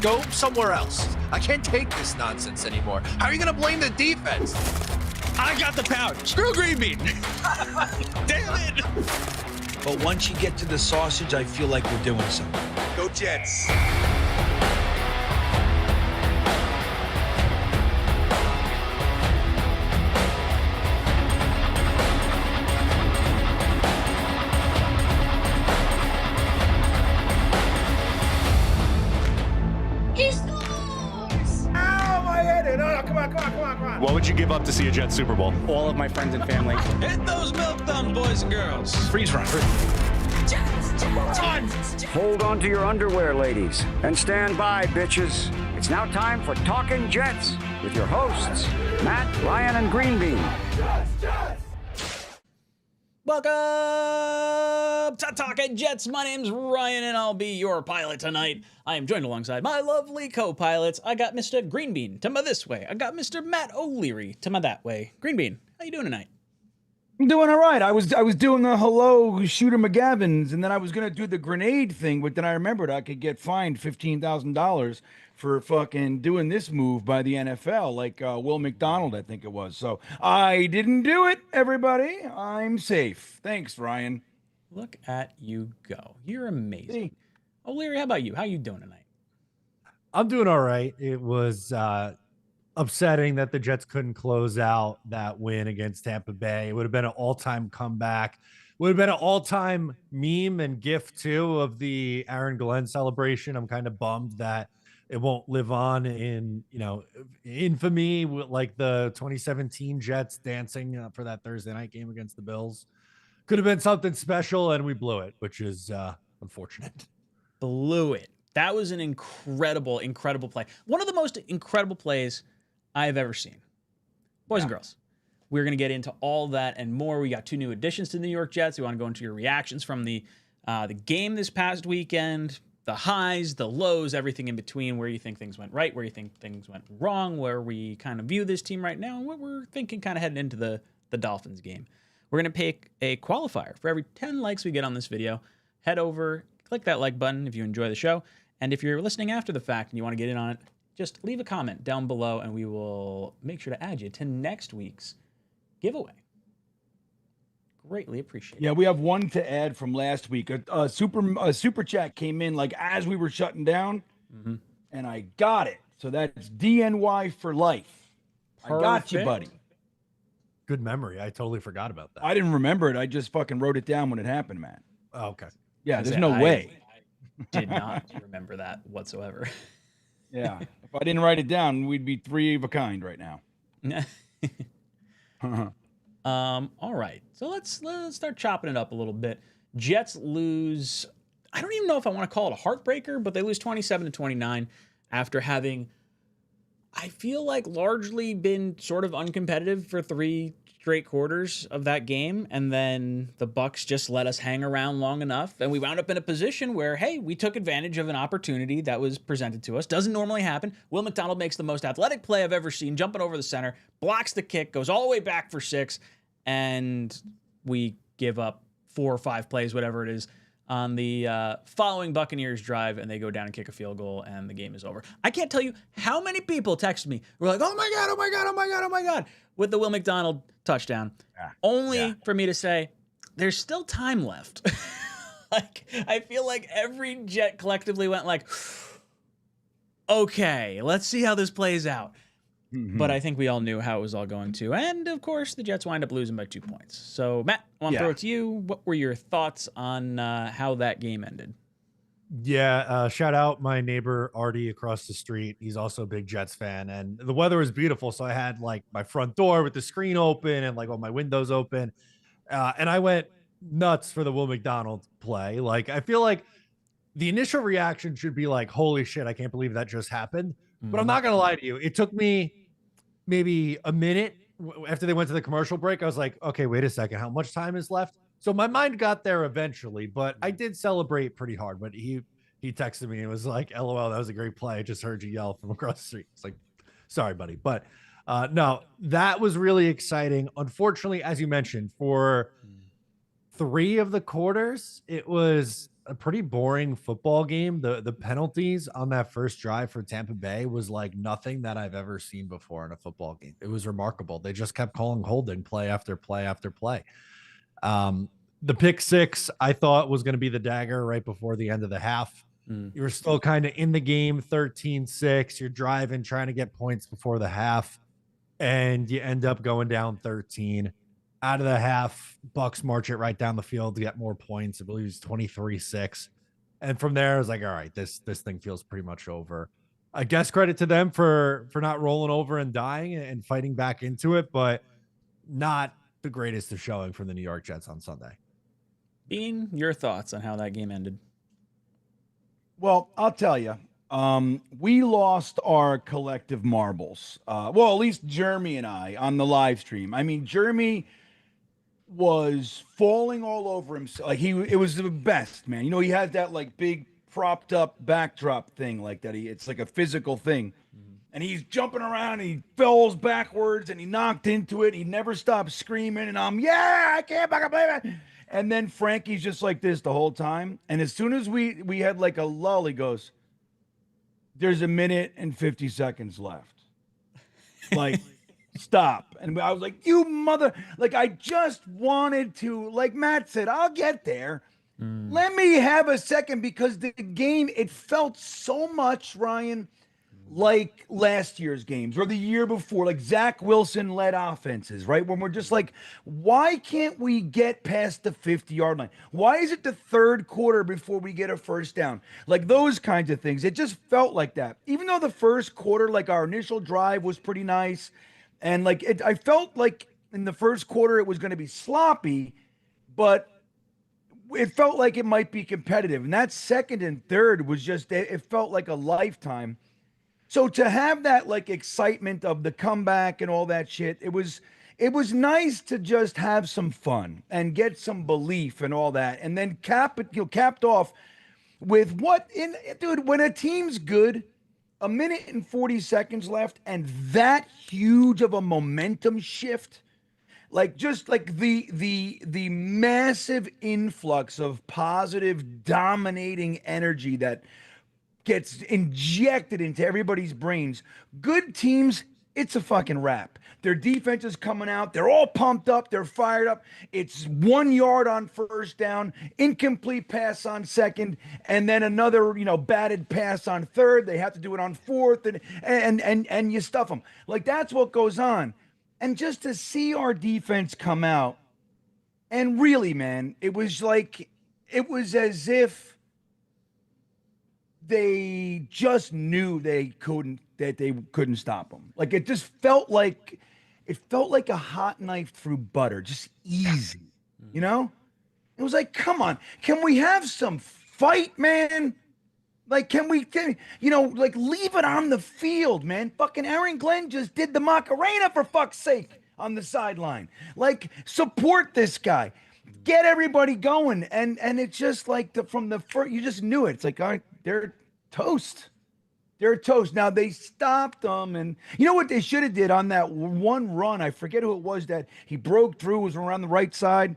Go somewhere else. I can't take this nonsense anymore. How are you going to blame the defense? I got the power. Screw Green Bean. Damn it. But once you get to the sausage, I feel like we're doing something. Go Jets. What would you give up to see a Jets Super Bowl? All of my friends and family. Hit those milk duns, boys and girls. Freeze run. Hold on to your underwear, ladies, and stand by, bitches. It's now time for Talkin' Jets with your hosts, Matt, Ryan, and Green Bean. Welcome to Talkin' Jets. My name's Ryan, and I'll be your pilot tonight. I am joined alongside my lovely co-pilots. I got Mr. Green Bean to my this way. I got Mr. Matt O'Leary to my that way. Green Bean, how you doing tonight? I'm doing all right. I was doing the hello shooter McGavins, and then I was gonna do the grenade thing, but then I remembered I could get fined $15,000 for fucking doing this move by the NFL, like Will McDonald, I think it was. So I didn't do it, everybody. I'm safe. Thanks, Ryan. Look at you go. You're amazing. O'Leary, how about you? How you doing tonight? I'm doing all right. It was upsetting that the Jets couldn't close out that win against Tampa Bay. It would have been an all-time comeback. Would have been an all-time meme and gif too of the Aaron Glenn celebration. I'm kind of bummed that it won't live on in, infamy, like the 2017 Jets dancing for that Thursday night game against the Bills. Could have been something special, and we blew it, which is unfortunate. Blew it. That was an incredible, incredible play. One of the most incredible plays I've ever seen. Boys and girls, we're going to get into all that and more. We got two new additions to the New York Jets. We want to go into your reactions from the game this past weekend, the highs, the lows, everything in between, where you think things went right, where you think things went wrong, where we kind of view this team right now, and what we're thinking kind of heading into the Dolphins game. We're going to pick a qualifier. For every 10 likes we get on this video, head over, click that like button if you enjoy the show. And if you're listening after the fact and you want to get in on it, just leave a comment down below and we will make sure to add you to next week's giveaway. Greatly appreciate it. Yeah, we have one to add from last week. A super chat came in like as we were shutting down, and I got it. So that's DNY for life. I got you, buddy. Good memory. I totally forgot about that. I didn't remember it. I just fucking wrote it down when it happened, man. Oh, okay. Yeah, there's no way. I did not remember that whatsoever. Yeah, if I didn't write it down, we'd be three of a kind right now. All right, so let's start chopping it up a little bit. Jets lose. I don't even know if I want to call it a heartbreaker, but they lose 27-29 after having, I feel like, largely been sort of uncompetitive for 3 straight quarters of that game, and then the Bucs just let us hang around long enough, and we wound up in a position where, hey, we took advantage of an opportunity that was presented to us. Doesn't normally happen. Will McDonald makes the most athletic play I've ever seen, jumping over the center, blocks the kick, goes all the way back for 6, and we give up 4 or 5 plays, whatever it is, on the following Buccaneers drive, and they go down and kick a field goal, and the game is over. I can't tell you how many people texted me. We're like, oh my God, oh my God, oh my God, oh my God, with the Will McDonald touchdown. Only for me to say, there's still time left. Like, I feel like every Jet collectively went like, okay, let's see how this plays out. But I think we all knew how it was all going to. And, of course, the Jets wind up losing by 2 points. So, Matt, I want to throw it to you. What were your thoughts on how that game ended? Yeah, shout out my neighbor Artie across the street. He's also a big Jets fan, and the weather was beautiful. So I had like my front door with the screen open and like all my windows open. And I went nuts for the Will McDonald play. Like, I feel like the initial reaction should be like, holy shit, I can't believe that just happened. But I'm not going to lie to you. It took me maybe a minute after they went to the commercial break. I was like, okay, wait a second. How much time is left? So my mind got there eventually, but I did celebrate pretty hard. But he texted me and was like, LOL, that was a great play. I just heard you yell from across the street. It's like, sorry, buddy. But no, that was really exciting. Unfortunately, as you mentioned, for 3 of the quarters, it was a pretty boring football game. The penalties on that first drive for Tampa Bay was like nothing that I've ever seen before in a football game. It was remarkable. They just kept calling holding play after play after play. The pick six I thought was going to be the dagger right before the end of the half. You were still kind of in the game, 13-6. You're driving, trying to get points before the half, and you end up going down 13. Out of the half, Bucks march it right down the field to get more points. I believe it's 23-6. And from there, I was like, all right, this thing feels pretty much over. I guess credit to them for not rolling over and dying and fighting back into it, but not the greatest of showing from the New York Jets on Sunday. Bean, your thoughts on how that game ended? Well, I'll tell you, we lost our collective marbles. Well, at least Jeremy and I on the live stream. I mean, Jeremy was falling all over himself. Like it was the best, man. You know, he had that like big propped up backdrop thing like that. It's like a physical thing. And he's jumping around, and he falls backwards, and he knocked into it. He never stopped screaming, and I can't back up. And then Frankie's just like this the whole time. And as soon as we had like a lull, he goes, "There's a minute and 50 seconds left. Like, stop." And I was like, "You mother!" Like, I just wanted to, like Matt said, I'll get there. Let me have a second, because the game, it felt so much, Ryan, like last year's games or the year before, like Zach Wilson led offenses, right? When we're just like, why can't we get past the 50-yard line? Why is it the third quarter before we get a first down? Like those kinds of things. It just felt like that. Even though the first quarter, like our initial drive was pretty nice. And like I felt like in the first quarter it was going to be sloppy, but it felt like it might be competitive. And that second and third was just, it felt like a lifetime. So to have that like excitement of the comeback and all that shit, it was nice to just have some fun and get some belief and all that, and then capped off with dude, when a team's good, a minute and 40 seconds left, and that huge of a momentum shift, like just like the massive influx of positive, dominating energy that gets injected into everybody's brains. Good teams, it's a fucking wrap. Their defense is coming out. They're all pumped up. They're fired up. It's 1 yard on first down, incomplete pass on second, and then another, batted pass on third. They have to do it on fourth, and you stuff them. Like, that's what goes on. And just to see our defense come out, and really, man, it was as if they just knew they couldn't stop them. Like, it just felt like a hot knife through butter, just easy, It was like, come on, can we have some fight, man? Like, can leave it on the field, man. Fucking Aaron Glenn just did the Macarena, for fuck's sake, on the sideline. Like, support this guy. Get everybody going. And it's just like from the first, you just knew it. It's like, all right, they're toast. They're toast. Now they stopped them, and you know what they should have did on that one run? I forget who it was that he broke through, was around the right side.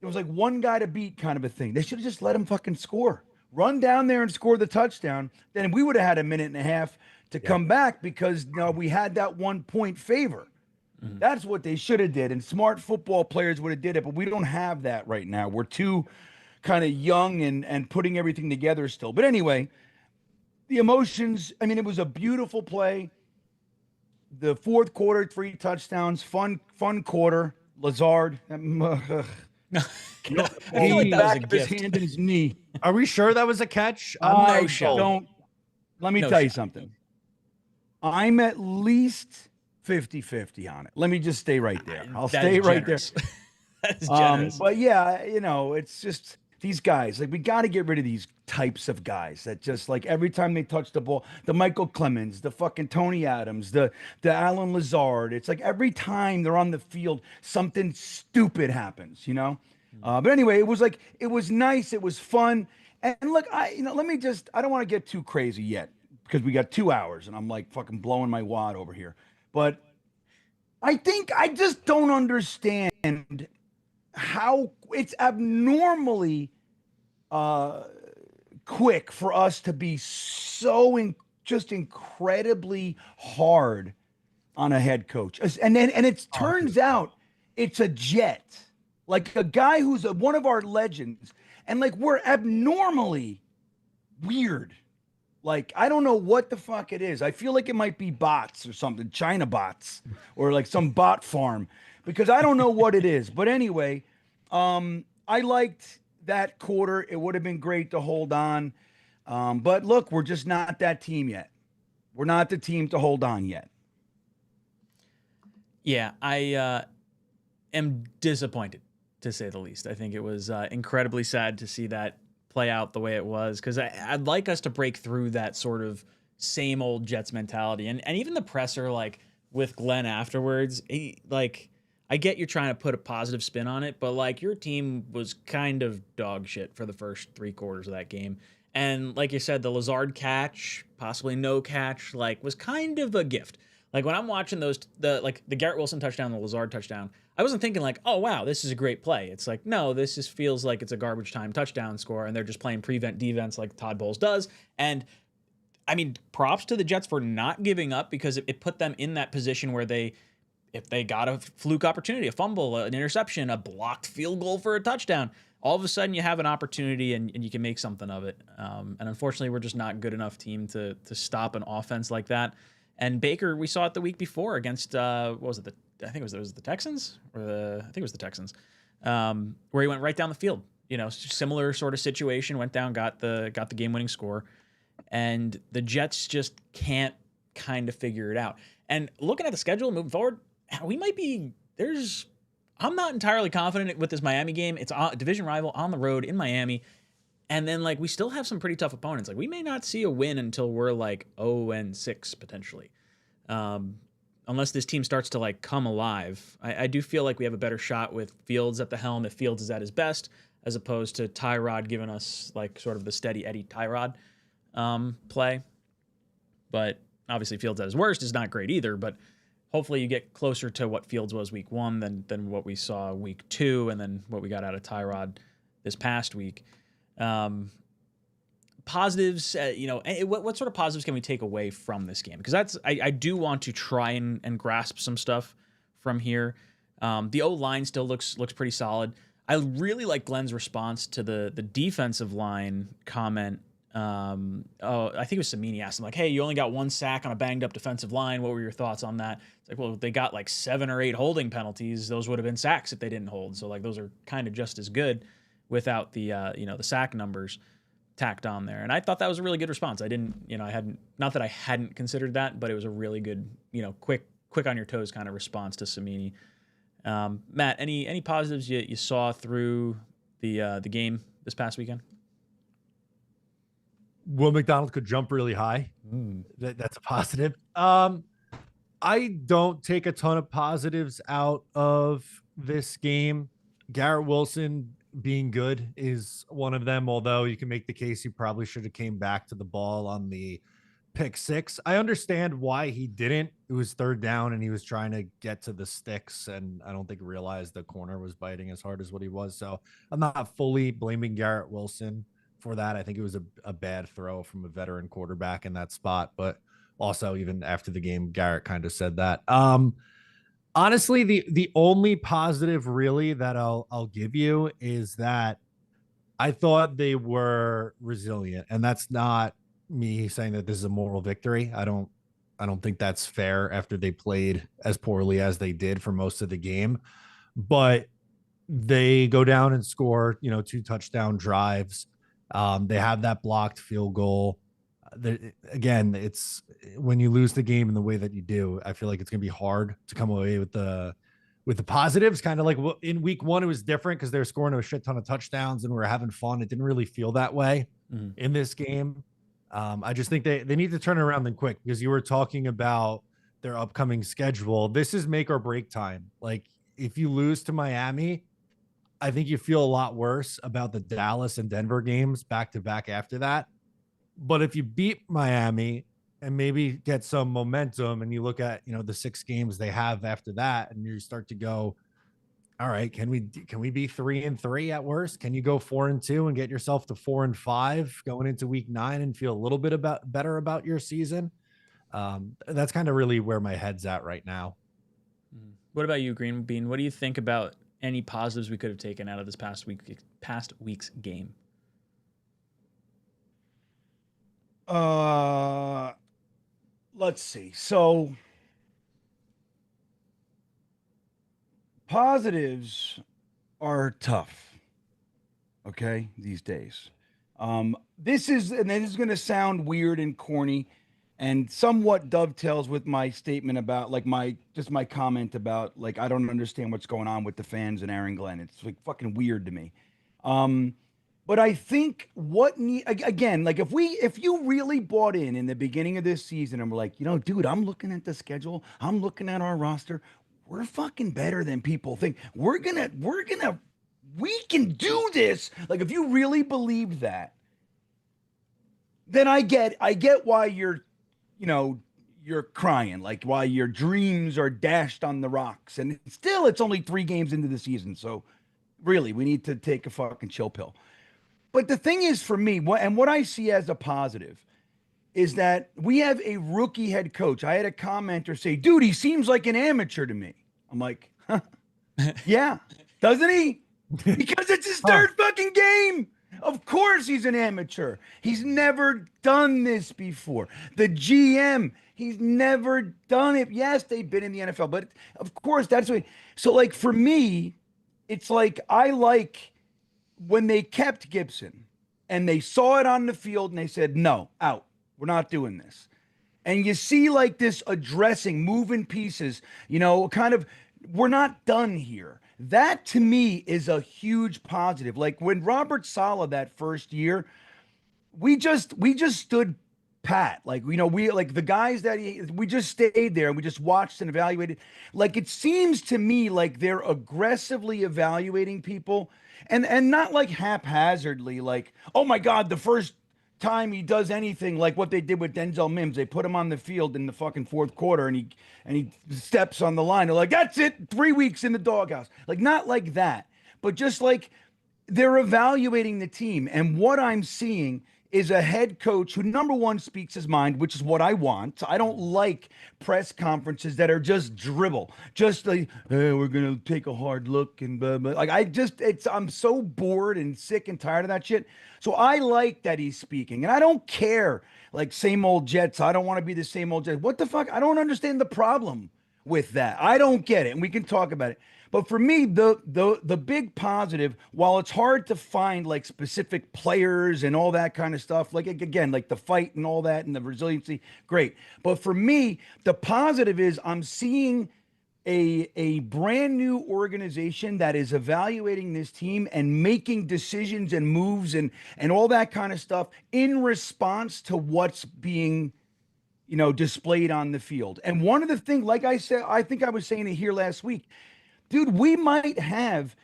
It was like one guy to beat kind of a thing. They should have just let him fucking score. Run down there and score the touchdown. Then we would have had a minute and a half to come back, because we had that 1 point favor. That's what they should have did, and smart football players would have did it, but we don't have that right now. We're too kind of young and putting everything together still. But anyway, the emotions, I mean, it was a beautiful play. The fourth quarter, 3 touchdowns, fun quarter. Lazard, I feel like that was a back of his gift. hand in his knee. Are we sure that was a catch? I shot. don't. Let me No tell you shot. something. I'm at least 50-50 on it. Let me just stay right there. I'll That stay is right there. generous. That is generous. But yeah, it's just these guys. Like, we got to get rid of these types of guys that just, like, every time they touch the ball, the Michael Clemens, the fucking Tony Adams, the Alan Lazard. It's like every time they're on the field, something stupid happens, But anyway, it was nice. It was fun. And look, I don't want to get too crazy yet, because we got 2 hours and I'm like fucking blowing my wad over here. But I think I just don't understand. how it's abnormally quick for us to be so just incredibly hard on a head coach. And it turns out it's a Jet, like a guy who's one of our legends. And like, we're abnormally weird. Like, I don't know what the fuck it is. I feel like it might be bots or something, China bots, or like some bot farm, because I don't know what it is. But anyway, I liked that quarter. It would have been great to hold on. But look, we're just not that team yet. We're not the team to hold on yet. Yeah, I am disappointed, to say the least. I think it was incredibly sad to see that play out the way it was, because I'd like us to break through that sort of same old Jets mentality. And even the presser, like with Glenn afterwards, I get you're trying to put a positive spin on it, but like, your team was kind of dog shit for the first 3 quarters of that game. And like you said, the Lazard catch, possibly no catch, like, was kind of a gift. Like, when I'm watching the Garrett Wilson touchdown, the Lazard touchdown, I wasn't thinking like, oh wow, this is a great play. It's like, no, this just feels like it's a garbage time touchdown score, and they're just playing prevent defense like Todd Bowles does. And I mean, props to the Jets for not giving up, because it put them in that position where if they got a fluke opportunity, a fumble, an interception, a blocked field goal for a touchdown, all of a sudden you have an opportunity and you can make something of it. And unfortunately, we're just not good enough team to stop an offense like that. And Baker, we saw it the week before against what was it? I think it was the Texans, I think it was the Texans, where he went right down the field. You know, similar sort of situation. Went down, got the game-winning score, and the Jets just can't kind of figure it out. And looking at the schedule moving forward, we might be I'm not entirely confident with this Miami game. It's a division rival on the road in Miami. And then, like, we still have some pretty tough opponents. Like, we may not see a win until we're like 0-6 potentially, unless this team starts to like come alive. I do feel like we have a better shot with Fields at the helm, if Fields is at his best, as opposed to Tyrod giving us like sort of the steady Eddie Tyrod play. But obviously, Fields at his worst is not great either. But hopefully, you get closer to what Fields was week 1 than what we saw week 2, and then what we got out of Tyrod this past week. Positives, what sort of positives can we take away from this game? Because I do want to try and grasp some stuff from here. The O-line still looks pretty solid. I really like Glenn's response to the defensive line comment. I think it was Samini asked him, like, hey, you only got 1 sack on a banged up defensive line. What were your thoughts on that? It's like, well, they got like 7 or 8 holding penalties. Those would have been sacks if they didn't hold. So like, those are kind of just as good without the the sack numbers tacked on there. And I thought that was a really good response. I hadn't, not that I hadn't considered that, but it was a really good, quick on your toes kind of response to Samini. Matt, any positives you saw through the game this past weekend? Will McDonald could jump really high. That's a positive. I don't take a ton of positives out of this game. Garrett Wilson being good is one of them, although you can make the case he probably should have came back to the ball on the pick 6. I understand why he didn't. It was 3rd down and he was trying to get to the sticks, and I don't think realized the corner was biting as hard as what he was. So I'm not fully blaming Garrett Wilson for that. I think it was a bad throw from a veteran quarterback in that spot, but also even after the game, Garrett kind of said that. Honestly, the only positive really that I'll give you is that I thought they were resilient, and that's not me saying that this is a moral victory. I don't think that's fair after they played as poorly as they did for most of the game, but they go down and score, 2 touchdown drives. They have that blocked field goal. Again, it's when you lose the game in the way that you do, I feel like it's going to be hard to come away with the positives. Kind of like in week 1, it was different because they were scoring a shit ton of touchdowns and we were having fun. It didn't really feel that way in this game. I just think they need to turn it around then quick, because you were talking about their upcoming schedule. This is make or break time. Like, if you lose to Miami, I think you feel a lot worse about the Dallas and Denver games back to back after that. But if you beat Miami and maybe get some momentum, and you look at, the 6 games they have after that, and you start to go All right, can we be 3-3 at worst? Can you go 4-2 and get yourself to 4-5 going into week 9 and feel a little bit better about your season? That's kind of really where my head's at right now. What about you, Green Bean? What do you think about any positives we could have taken out of this past week's game? Let's see. So positives are tough, okay, these days. This is going to sound weird and corny and somewhat dovetails with my statement about like my comment about like I don't understand what's going on with the fans and Aaron Glenn. It's like fucking weird to me. But I think again, like if you really bought in the beginning of this season and we're like, dude, I'm looking at the schedule, I'm looking at our roster, we're fucking better than people think. We can do this. Like if you really believe that, then I get why you're crying, like why your dreams are dashed on the rocks. And still, it's only 3 games into the season. So really, we need to take a fucking chill pill. But the thing is for me, what I see as a positive is that we have a rookie head coach. I had a commenter say, dude, he seems like an amateur to me. I'm like, huh, yeah, doesn't he? Because it's his third fucking game. Of course he's an amateur. He's never done this before. The GM, he's never done it. Yes, they've been in the NFL, but of course that's what. So like for me, it's like I like when they kept Gibson and they saw it on the field and they said, no, out. We're not doing this. And you see like this addressing, moving pieces, kind of, we're not done here. That to me is a huge positive. Like when Robert Saleh that first year, we just stood pat. Like, we like the guys that we just stayed there and we just watched and evaluated. Like it seems to me like they're aggressively evaluating people and not like haphazardly, like, oh my God, the first time he does anything like what they did with Denzel Mims, they put him on the field in the fucking fourth quarter and he steps on the line. They're like, that's it, 3 weeks in the doghouse. Like not like that, but just like they're evaluating the team. And what I'm seeing is a head coach who, number one, speaks his mind, which is what I want. I don't like press conferences that are just dribble, just like, hey, we're going to take a hard look and blah, blah. Like I'm so bored and sick and tired of that shit. So I like that he's speaking, and I don't care, like same old Jets. I don't want to be the same old Jets. What the fuck? I don't understand the problem with that. I don't get it, and we can talk about it. But for me, the big positive, while it's hard to find like specific players and all that kind of stuff, like again, like the fight and all that and the resiliency, great. But for me, the positive is I'm seeing a brand new organization that is evaluating this team and making decisions and moves and all that kind of stuff in response to what's being displayed on the field. And one of the things, like I said, I think I was saying it here last week, dude, we might have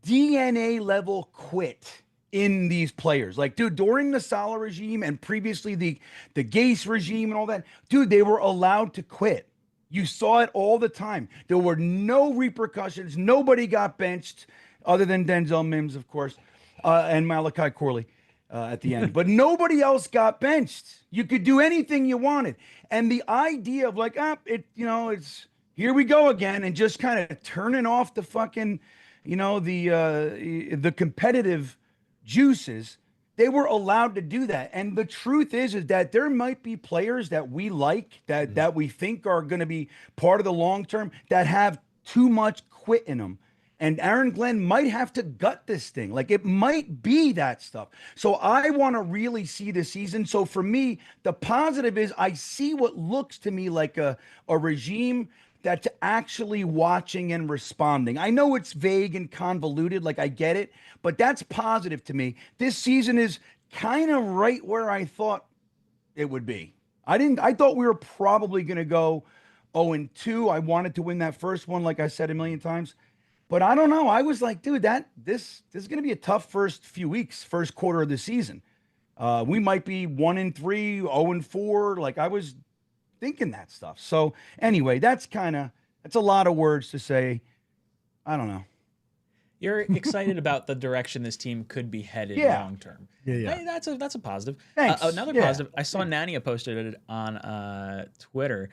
DNA level quit in these players. Like, dude, during the Saleh regime and previously the Gase regime and all that, dude, they were allowed to quit. You saw it all the time. There were no repercussions. Nobody got benched other than Denzel Mims, of course, and Malachi Corley at the end. But nobody else got benched. You could do anything you wanted. And the idea of like, it's here we go again, and just kind of turning off the fucking, the competitive juices. They were allowed to do that. And the truth is that there might be players that we like, that we think are going to be part of the long term, that have too much quit in them. And Aaron Glenn might have to gut this thing. Like it might be that stuff. So I want to really see the season. So for me, the positive is I see what looks to me like a regime that's actually watching and responding. I know it's vague and convoluted, like I get it, but that's positive to me. This season is kind of right where I thought it would be. I thought we were probably going to go 0-2. I wanted to win that first one, like I said a million times, but I don't know. I was like, dude, this is going to be a tough first few weeks, first quarter of the season. We might be 1-3, 0-4. Like I was thinking that stuff. So anyway, that's a lot of words to say. I don't know. You're excited about the direction this team could be headed Yeah. long term. Yeah. Hey, that's a positive. Thanks. Another Yeah. positive. I saw Nania posted it on Twitter.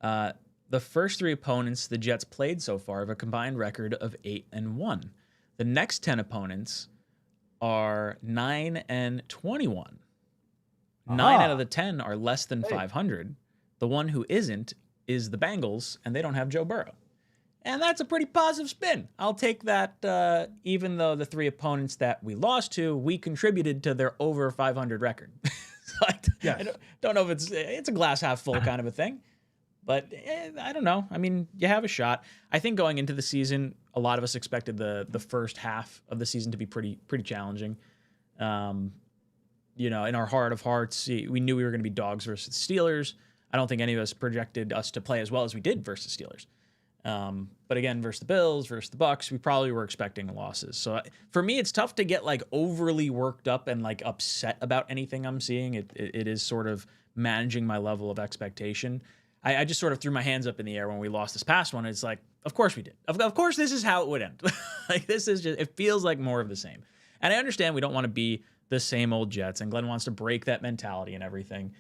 The first 3 opponents the Jets played so far have a combined record of 8-1. The next 10 opponents are 9-21. 9 out of the 10 are less than 500. The one who isn't is the Bengals, and they don't have Joe Burrow. And that's a pretty positive spin. I'll take that, even though the 3 opponents that we lost to, we contributed to their over 500 record. So I don't know if it's a glass half full kind of a thing. But I don't know. I mean, you have a shot. I think going into the season, a lot of us expected the first half of the season to be pretty challenging. In our heart of hearts, we knew we were going to be dogs versus the Steelers. I don't think any of us projected us to play as well as we did versus Steelers. But again, versus the Bills, versus the Bucs, we probably were expecting losses. So for me, it's tough to get like overly worked up and like upset about anything I'm seeing. It is sort of managing my level of expectation. I just sort of threw my hands up in the air when we lost this past one. It's like, of course we did. Of course this is how it would end. Like this is just, it feels like more of the same. And I understand we don't want to be the same old Jets, and Glenn wants to break that mentality and everything.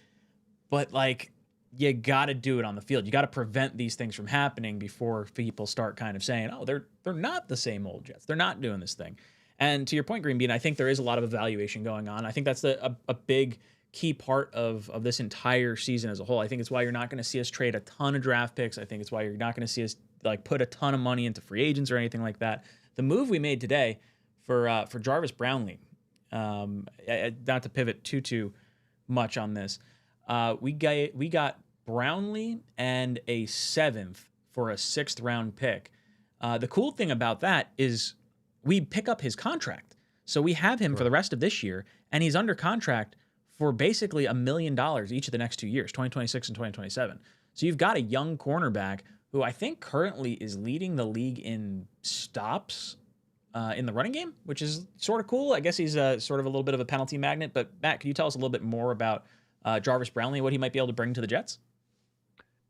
But like, you got to do it on the field. You got to prevent these things from happening before people start kind of saying, oh, they're not the same old Jets. They're not doing this thing. And to your point, Green Bean, I think there is a lot of evaluation going on. I think that's a big key part of this entire season as a whole. I think it's why you're not going to see us trade a ton of draft picks. I think it's why you're not going to see us like put a ton of money into free agents or anything like that. The move we made today for Jarvis Brownley, not to pivot too much on this, we got Brownley and a 7th for a 6th round pick. The cool thing about that is we pick up his contract. So we have him for the rest of this year, and he's under contract for basically $1 million each of the next 2 years, 2026 and 2027. So you've got a young cornerback who I think currently is leading the league in stops in the running game, which is sort of cool. I guess he's sort of a little bit of a penalty magnet. But Matt, can you tell us a little bit more about Jarvis Brownley, what he might be able to bring to the Jets?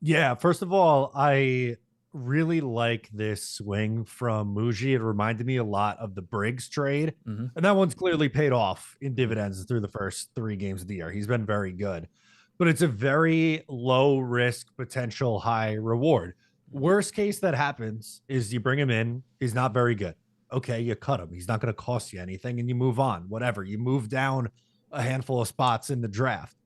Yeah, first of all, I really like this swing from 𝐒𝐿𝐫𝐞. It reminded me a lot of the Briggs trade, and that one's clearly paid off in dividends through the first 3 games of the year. He's been very good, but it's a very low risk, potential high reward. Worst case that happens is you bring him in, he's not very good. Okay, you cut him. He's not going to cost you anything, and you move on. Whatever, you move down a handful of spots in the draft.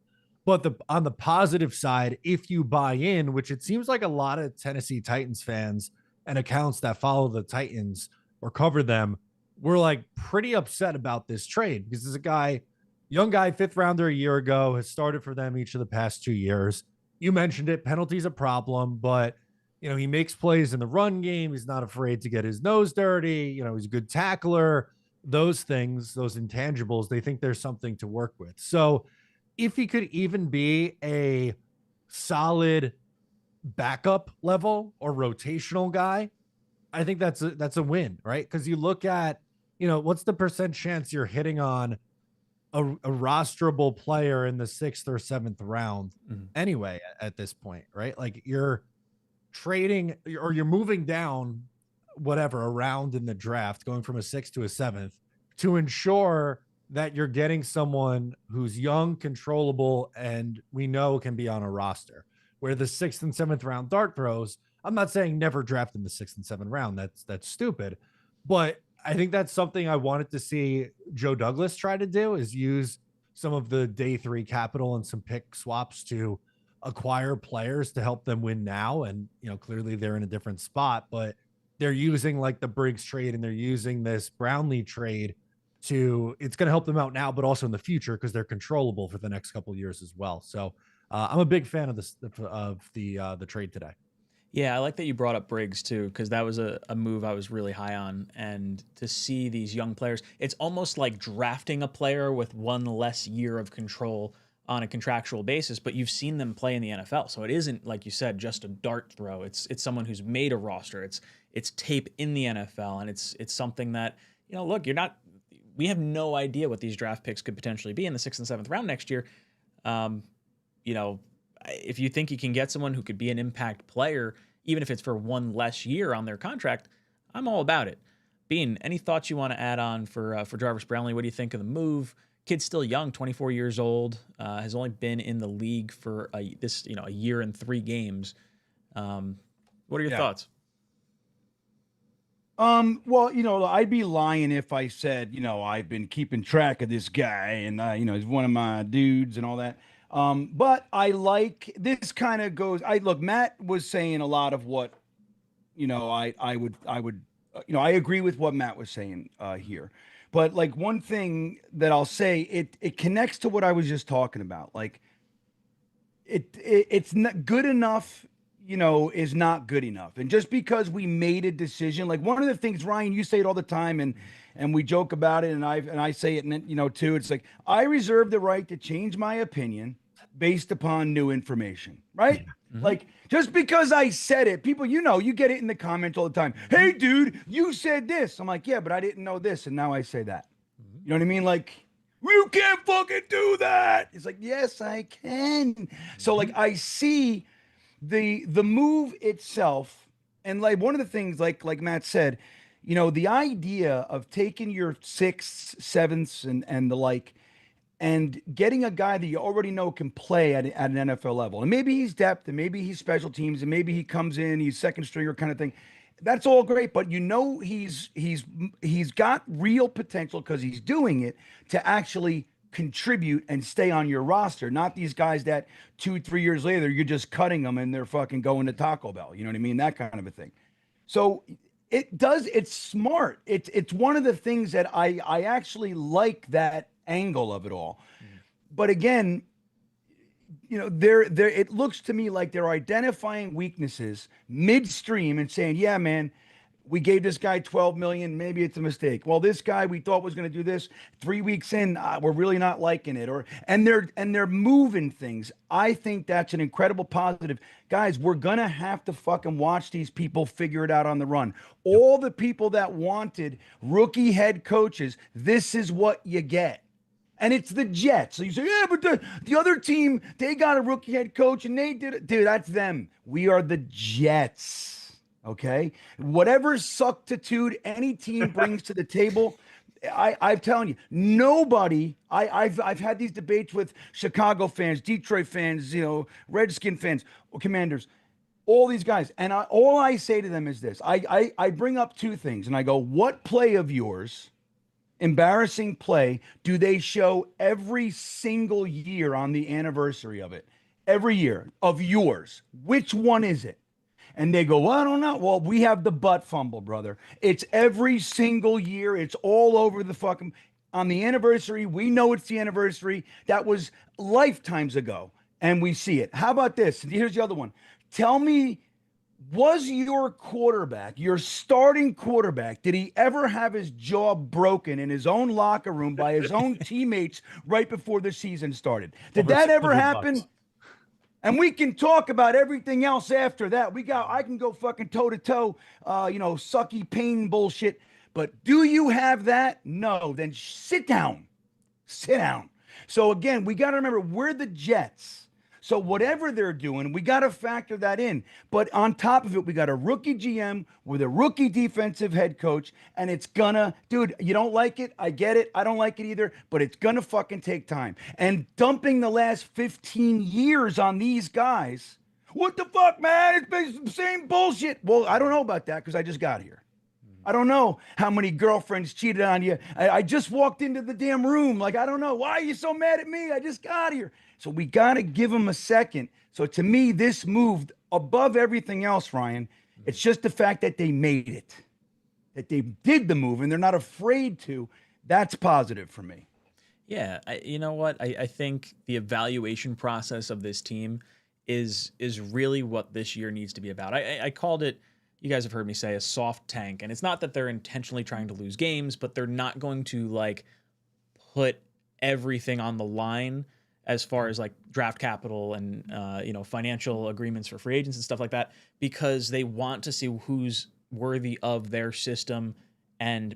But on the positive side, if you buy in, which it seems like a lot of Tennessee Titans fans and accounts that follow the Titans or cover them were like pretty upset about this trade, because there's a young guy, 5th rounder a year ago, has started for them each of the past 2 years. You mentioned it, penalty's a problem, but he makes plays in the run game. He's not afraid to get his nose dirty. He's a good tackler. Those things, those intangibles, they think there's something to work with. So if he could even be a solid backup level or rotational guy, I think that's a win, right? Because you look at, what's the percent chance you're hitting on a rosterable player in the 6th or 7th round anyway at this point, right? Like you're trading or you're moving down whatever around in the draft, going from a 6th to a 7th to ensure that you're getting someone who's young, controllable, and we know can be on a roster. Where the 6th and 7th round dart throws, I'm not saying never draft in the 6th and 7th round. That's stupid. But I think that's something I wanted to see Joe Douglas try to do, is use some of the day 3 capital and some pick swaps to acquire players to help them win now. And, clearly they're in a different spot, but they're using like the Briggs trade and they're using this Brownlee trade it's going to help them out now, but also in the future, because they're controllable for the next couple of years as well. So I'm a big fan of the trade today. Yeah, I like that you brought up Briggs too, because that was a move I was really high on. And to see these young players, it's almost like drafting a player with 1 less year of control on a contractual basis, but you've seen them play in the NFL. So it isn't, like you said, just a dart throw. It's someone who's made a roster. It's tape in the NFL, and it's something that, look, we have no idea what these draft picks could potentially be in the 6th and 7th round next year. If you think you can get someone who could be an impact player, even if it's for 1 less year on their contract, I'm all about it. Bean, any thoughts you want to add on for Jarvis Brownley? What do you think of the move? Kid's still young, 24 years old, has only been in the league for a year and 3 games. What are your thoughts? Well, I'd be lying if I said, I've been keeping track of this guy and, he's one of my dudes and all that. But I like this kind of goes, look, Matt was saying a lot of what, I would, I agree with what Matt was saying, here. But like one thing that I'll say, it connects to what I was just talking about. Like it's not good enough, is not good enough. And just because we made a decision, like one of the things, Ryan, you say it all the time, and we joke about it, and I say it, too. It's like I reserve the right to change my opinion based upon new information, right? Mm-hmm. Like just because I said it, people, you get it in the comments all the time. Hey, dude, you said this. I'm like, yeah, but I didn't know this, and now I say that. Mm-hmm. You know what I mean? Like, you can't fucking do that. It's like, yes, I can. Mm-hmm. So like I see the move itself, and like one of the things, like Matt said, the idea of taking your 6th, 7th, and the like, and getting a guy that you already know can play at an NFL level, and maybe he's depth, and maybe he's special teams, and maybe he comes in, he's second stringer kind of thing. That's all great, but he's got real potential because he's doing it to actually contribute and stay on your roster, not these guys that 2-3 years later you're just cutting them and they're fucking going to Taco Bell. You know what I mean? That kind of a thing. So it's smart. It's one of the things that I actually like, that angle of it all. But again, it looks to me like they're identifying weaknesses midstream and saying, yeah, man, we gave this guy $12 million. Maybe it's a mistake. Well, this guy we thought was going to do this 3 weeks in. We're really not liking it. And they're moving things. I think that's an incredible positive. Guys, we're going to have to fucking watch these people figure it out on the run. All the people that wanted rookie head coaches, this is what you get. And it's the Jets. So you say, yeah, but the other team, they got a rookie head coach and they did it. Dude, that's them. We are the Jets. Okay, whatever suctitude any team brings to the table, I'm telling you, nobody. I've had these debates with Chicago fans, Detroit fans, Redskin fans, Commanders, all these guys, and all I say to them is this: I bring up 2 things, and I go, what play of yours, embarrassing play, do they show every single year on the anniversary of it? Every year of yours, which one is it? And they go, well, I don't know. Well, we have the butt fumble, brother. It's every single year. It's all over the fucking, on the anniversary. We know it's the anniversary. That was lifetimes ago. And we see it. How about this? Here's the other one. Tell me, was your quarterback, your starting quarterback, did he ever have his jaw broken in his own locker room by his own teammates right before the season started? Did that ever happen? Bucks. And we can talk about everything else after that. I can go fucking toe to toe, sucky pain bullshit. But do you have that? No. Then sit down. Sit down. So again, we got to remember, we're the Jets. So whatever they're doing, we got to factor that in. But on top of it, we got a rookie GM with a rookie defensive head coach, and it's gonna, dude, you don't like it? I get it. I don't like it either, but it's gonna fucking take time. And dumping the last 15 years on these guys, what the fuck, man? It's been the same bullshit. Well, I don't know about that because I just got here. I don't know how many girlfriends cheated on you. I just walked into the damn room. Like, I don't know. Why are you so mad at me? I just got here. So we got to give them a second. So to me, this moved above everything else, Ryan. It's just the fact that they made it, that they did the move, and they're not afraid to. That's positive for me. Yeah, you know what? I think the evaluation process of this team is really what this year needs to be about. I called it, you guys have heard me say, a soft tank. And it's not that they're intentionally trying to lose games, but they're not going to like put everything on the line as far as like draft capital and financial agreements for free agents and stuff like that, because they want to see who's worthy of their system and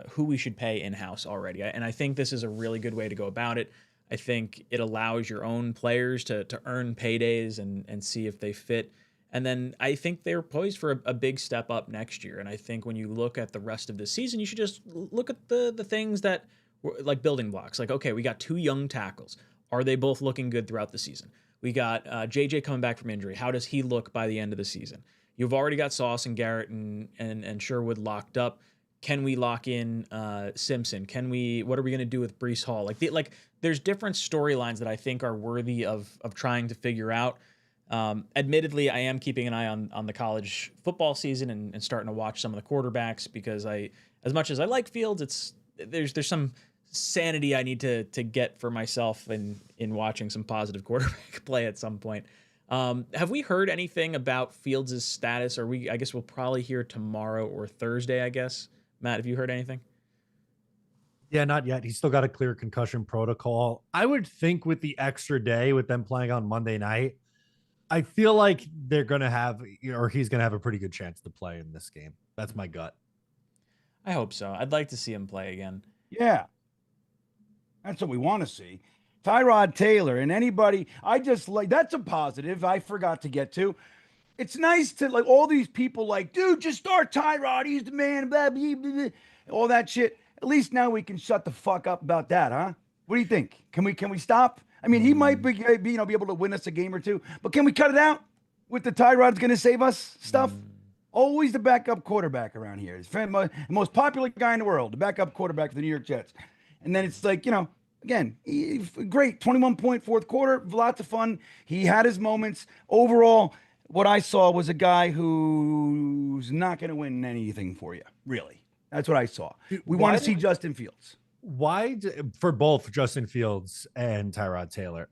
who we should pay in-house already. And I think this is a really good way to go about it. I think it allows your own players to earn paydays and see if they fit And then I think they're poised for a big step up next year. And I think when you look at the rest of the season, you should just look at the things that were like building blocks. Like, okay, we got 2 young tackles. Are they both looking good throughout the season? We got JJ coming back from injury. How does he look by the end of the season? You've already got Sauce and Garrett and Sherwood locked up. Can we lock in Simpson? What are we going to do with Breece Hall? There's different storylines that I think are worthy of trying to figure out. Admittedly, I am keeping an eye on the college football season and starting to watch some of the quarterbacks because as much as I like Fields, there's some sanity I need to get for myself in watching some positive quarterback play at some point. Have we heard anything about Fields' status? I guess we'll probably hear tomorrow or Thursday, I guess. Matt, have you heard anything? Yeah, not yet. He's still got a clear concussion protocol. I would think with the extra day with them playing on Monday night, I feel like they're going to have, or he's going to have a pretty good chance to play in this game. That's my gut. I hope so. I'd like to see him play again. Yeah. That's what we want to see. Tyrod Taylor and anybody, that's a positive I forgot to get to. It's nice to all these people dude, just start Tyrod. He's the man, blah, blah, blah, blah, all that shit. At least now we can shut the fuck up about that, huh? What do you think? Can we stop? I mean, he might be able to win us a game or two, but can we cut it out with the Tyrod's going to save us stuff? Always the backup quarterback around here. He's the most popular guy in the world, the backup quarterback for the New York Jets. And then it's again, great 21-point fourth quarter, lots of fun. He had his moments. Overall, what I saw was a guy who's not going to win anything for you, really. That's what I saw. We want to see Justin Fields. For both Justin Fields and Tyrod Taylor,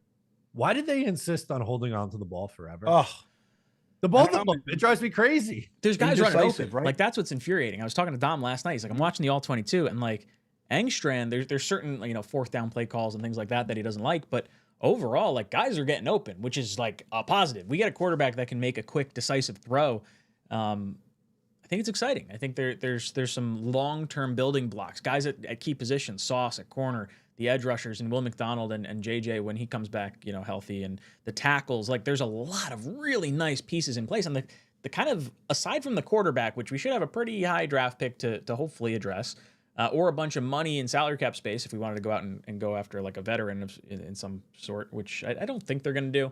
why did they insist on holding on to the ball forever? Oh, the both of them. It drives me crazy. There's guys running open. Right? That's what's infuriating. I was talking to Dom last night. He's like, I'm watching the All-22, and 𝐒𝐿'Strand, there's certain fourth down play calls and things like that he doesn't like, but overall, guys are getting open, which is a positive. We got a quarterback that can make a quick, decisive throw. I think it's exciting. I think there's some long-term building blocks. Guys at key positions, Sauce at corner, the edge rushers, and Will McDonald and JJ when he comes back, healthy, and the tackles. There's a lot of really nice pieces in place. And the kind of, aside from the quarterback, which we should have a pretty high draft pick to hopefully address, or a bunch of money in salary cap space if we wanted to go out and go after a veteran in some sort, which I don't think they're going to do.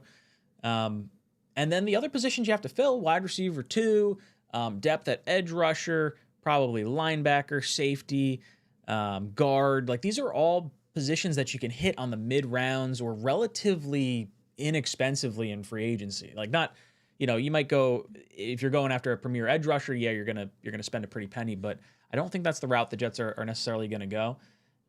And then the other positions you have to fill, wide receiver 2, depth at edge rusher, probably linebacker, safety, guard. These are all positions that you can hit on the mid rounds or relatively inexpensively in free agency. You might go, if you're going after a premier edge rusher, yeah, you're gonna spend a pretty penny, but I don't think that's the route the Jets are necessarily going to go.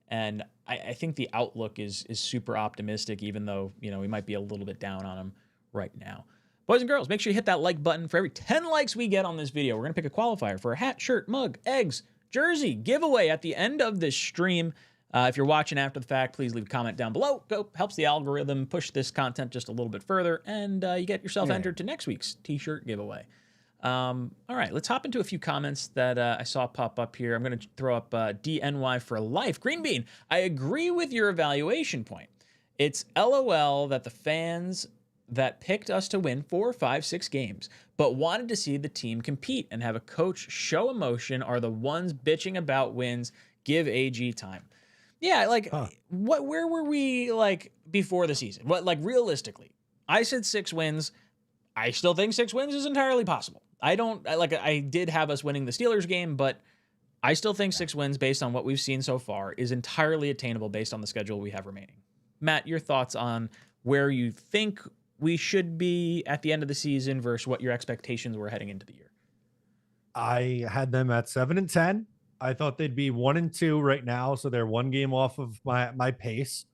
And I think the outlook is super optimistic, even though, we might be a little bit down on them right now. Boys and girls, make sure you hit that like button. For every 10 likes we get on this video, we're going to pick a qualifier for a hat, shirt, mug, eggs, jersey giveaway at the end of this stream. If you're watching after the fact, please leave a comment down below. Helps the algorithm push this content just a little bit further, and you get yourself entered to next week's t-shirt giveaway. All right, let's hop into a few comments that I saw pop up here. I'm going to throw up DNY for life. Green Bean, I agree with your evaluation point. It's LOL that the fans that picked us to win 4, 5, 6 games, but wanted to see the team compete and have a coach show emotion are the ones bitching about wins. Give AG time. Yeah, where were we before the season? Realistically, I said 6 wins. I still think 6 wins is entirely possible. I did have us winning the Steelers game, but I still think 6 wins based on what we've seen so far is entirely attainable based on the schedule we have remaining. Matt, your thoughts on where you think we should be at the end of the season versus what your expectations were heading into the year? I had them at 7-10. I thought they'd be 1-2 right now, so they're 1 game off of my pace.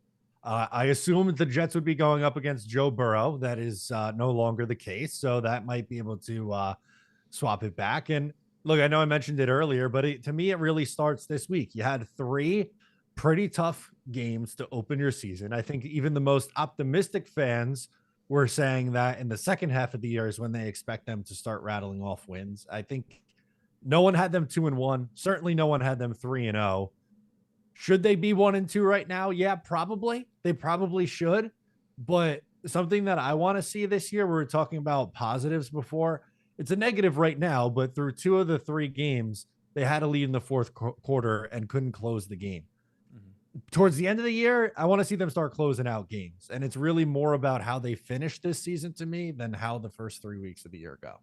I assumed the Jets would be going up against Joe Burrow. That is no longer the case, so that might be able to swap it back. And look, I know I mentioned it earlier, but to me, it really starts this week. You had 3 pretty tough games to open your season. I think even the most optimistic fans were saying that in the second half of the year is when they expect them to start rattling off wins. I think no one had them 2-1. Certainly no one had them 3-0. Should they be 1-2 right now? Yeah, probably. They probably should. But something that I want to see this year. We were talking about positives before. It's a negative right now, but through 2 of the 3 games, they had a lead in the fourth quarter and couldn't close the game. Towards the end of the year, I want to see them start closing out games. And it's really more about how they finish this season to me than how the first 3 weeks of the year go.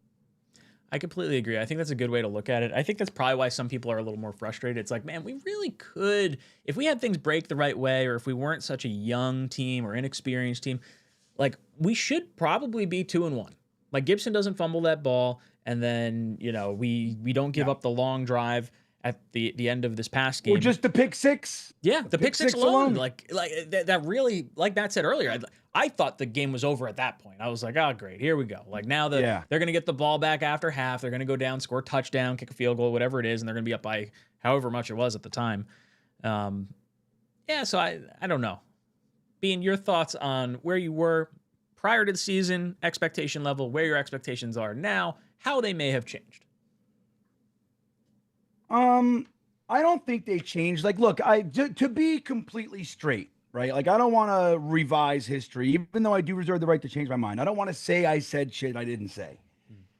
I completely agree. I think that's a good way to look at it. I think that's probably why some people are a little more frustrated. It's like, man, we really could, if we had things break the right way, or if we weren't such a young team or inexperienced team, like we should probably be 2-1. Like Gibson doesn't fumble that ball, and then we don't give up the long drive at the end of this past game. Or just the pick six. Yeah, the pick six alone. Like that really, like Matt said earlier, I thought the game was over at that point. I was like, oh, great, here we go. Like now they're going to get the ball back after half. They're going to go down, score a touchdown, kick a field goal, whatever it is, and they're going to be up by however much it was at the time. So I don't know. Bean, your thoughts on where you were prior to the season, expectation level, where your expectations are now, how they may have changed. I don't think they changed. Like, look, to be completely straight, right? Like, I don't want to revise history, even though I do reserve the right to change my mind. I don't want to say I said shit I didn't say.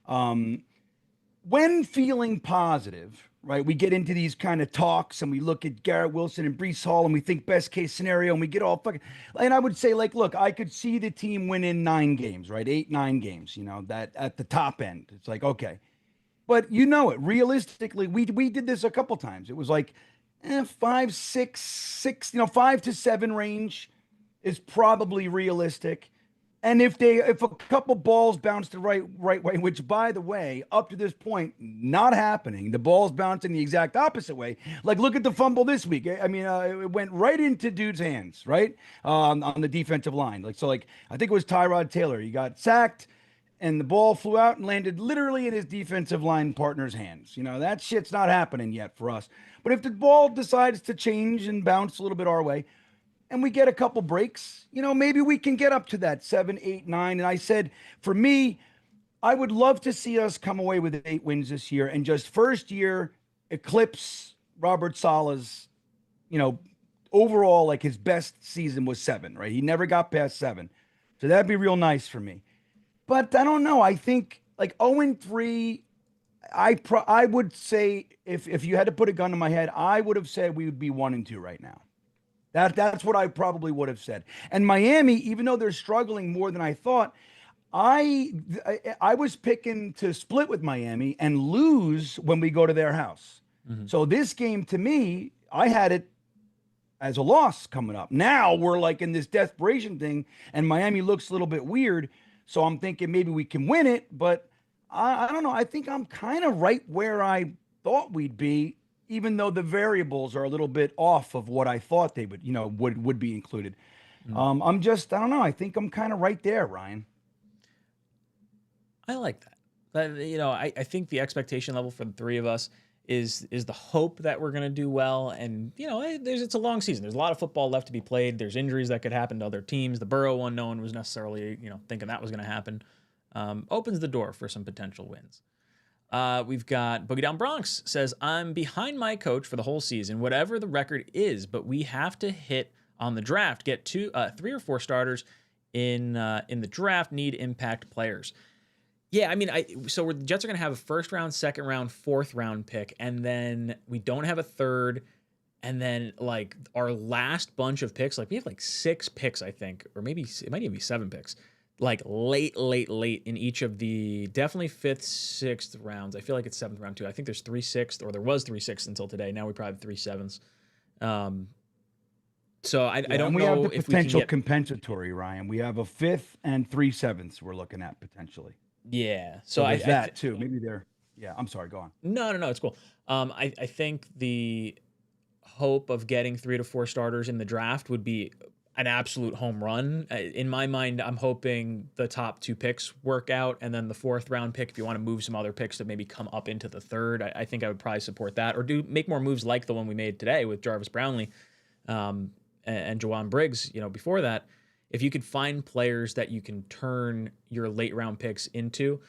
When feeling positive, right, we get into these kind of talks and we look at Garrett Wilson and Breece Hall and we think best case scenario and we get all fucking, and I would say, like, look, I could see the team winning 9 games, right? 8, 9 games, that at the top end. It's like, okay. But realistically, we did this a couple times. It was like 5, 6, 6, 5 to 7 range is probably realistic. And if a couple balls bounce the right way, which by the way, up to this point, not happening. The balls bouncing the exact opposite way. Like look at the fumble this week. I mean, it went right into dude's hands, right? On the defensive line. I think it was Tyrod Taylor. He got sacked. And the ball flew out and landed literally in his defensive line partner's hands. That shit's not happening yet for us. But if the ball decides to change and bounce a little bit our way, and we get a couple breaks, maybe we can get up to that 7, 8, 9. And I said, for me, I would love to see us come away with 8 wins this year and just first year eclipse Robert Saleh's, overall, like his best season was 7, right? He never got past 7. So that'd be real nice for me. But I don't know. I think like 0-3, I would say if you had to put a gun to my head, I would have said we would be 1-2 right now. That's what I probably would have said. And Miami, even though they're struggling more than I thought, I was picking to split with Miami and lose when we go to their house. Mm-hmm. So this game to me, I had it as a loss coming up. Now we're like in this desperation thing, and Miami looks a little bit weird. So I'm thinking maybe we can win it, but I don't know. I think I'm kind of right where I thought we'd be, even though the variables are a little bit off of what I thought they would, would be included. Mm-hmm. I don't know. I think I'm kind of right there, Ryan. I like that. I think the expectation level for the 3 of us is the hope that we're going to do well. And, it's a long season. There's a lot of football left to be played. There's injuries that could happen to other teams. The Burrow one, no one was necessarily, thinking that was going to happen. Opens the door for some potential wins. We've got Boogie Down Bronx says, I'm behind my coach for the whole season, whatever the record is, but we have to hit on the draft, get 3 or 4 starters in the draft, need impact players. Yeah, I mean, the Jets are going to have a 1st round, 2nd round, 4th round pick, and then we don't have a 3rd, and then like our last bunch of picks, like we have like 6 picks, I think, or maybe it might even be 7 picks, like late in each of the definitely 5th, 6th rounds. I feel like it's 7th round too. I think there's 3 6th, or there was 3 6th until today. Now we probably have 3 7s. So I don't know. We have the if potential we can get compensatory, Ryan. We have a 5th and 3 7ths we're looking at potentially. Yeah. So there's that too. Maybe they're. Yeah. I'm sorry. Go on. No. It's cool. I think the hope of getting 3 to 4 starters in the draft would be an absolute home run. In my mind, I'm hoping the top 2 picks work out, and then the 4th round pick, if you want to move some other picks to maybe come up into the 3rd, I think I would probably support that, or make more moves like the one we made today with Jarvis Brownley and Jawan Briggs. Before that, if you could find players that you can turn your late round picks into,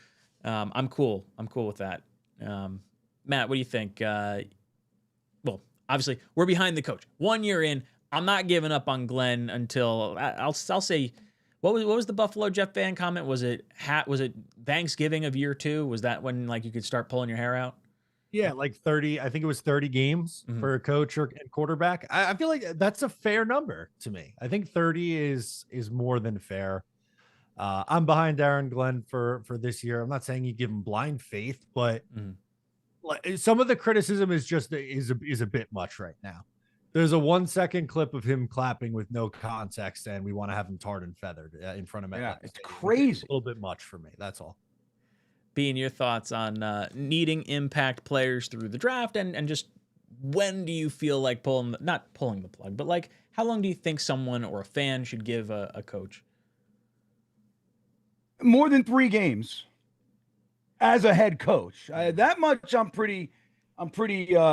I'm cool. I'm cool with that. Matt, what do you think? Well, obviously we're behind the coach. 1 year in, I'm not giving up on Glenn until I'll say, What was the Buffalo Jeff fan comment? Was it Thanksgiving of year 2? Was that when like you could start pulling your hair out? Yeah, like 30. I think it was 30 games for a coach or and quarterback. I feel like that's a fair number to me. I think 30 is more than fair. I'm behind Aaron Glenn for this year. I'm not saying you give him blind faith, but some of the criticism is just is a bit much right now. There's a 1-second clip of him clapping with no context, and we want to have him tarred and feathered in front of me. Yeah, it's crazy. It's a little bit much for me. That's all. Being your thoughts on needing impact players through the draft, and just when do you feel like not pulling the plug, but like how long do you think someone or a fan should give a coach? More than 3 games as a head coach. That much I'm pretty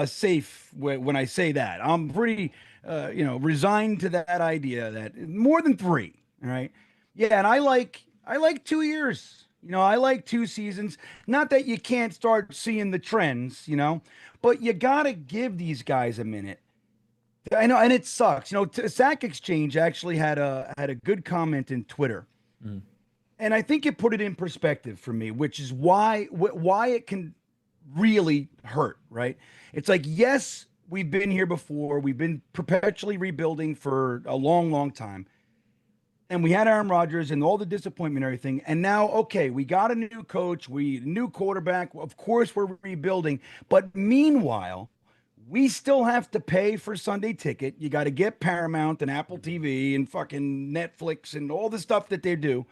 safe when I say that. I'm pretty resigned to that idea that more than 3. All right. Yeah, and I like 2 years. I like 2 seasons. Not that you can't start seeing the trends, but you got to give these guys a minute. I know, and it sucks. 𝐒𝐿𝐴𝐶 actually had a good comment in Twitter. And I think it put it in perspective for me, which is why it can really hurt, right? It's like, yes, we've been here before. We've been perpetually rebuilding for a long, long time. And we had Aaron Rodgers and all the disappointment and everything. And now, okay, we got a new coach, new quarterback. Of course, we're rebuilding. But meanwhile, we still have to pay for Sunday ticket. You got to get Paramount and Apple TV and fucking Netflix and all the stuff that they do.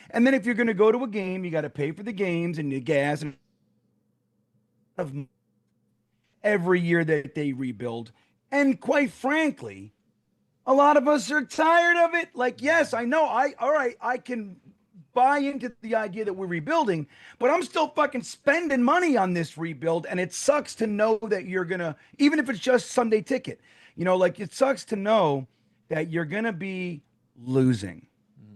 And then if you're going to go to a game, you got to pay for the games and the gas and every year that they rebuild. And quite frankly, a lot of us are tired of it. Like, yes, I know. All right, I can buy into the idea that we're rebuilding, but I'm still fucking spending money on this rebuild. And it sucks to know that you're going to, even if it's just Sunday ticket, it sucks to know that you're going to be losing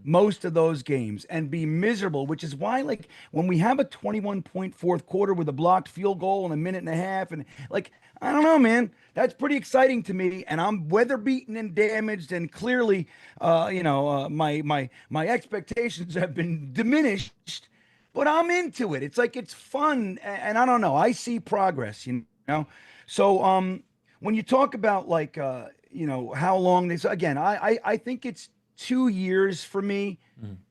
most of those games and be miserable, which is why, like, when we have a 21-point fourth quarter with a blocked field goal in a minute and a half, and like, I don't know, man, that's pretty exciting to me. And I'm weather beaten and damaged, and clearly, my expectations have been diminished, but I'm into it. It's like, it's fun. And I don't know, I see progress, So, when you talk about like, how long this, again, I think it's 2 years for me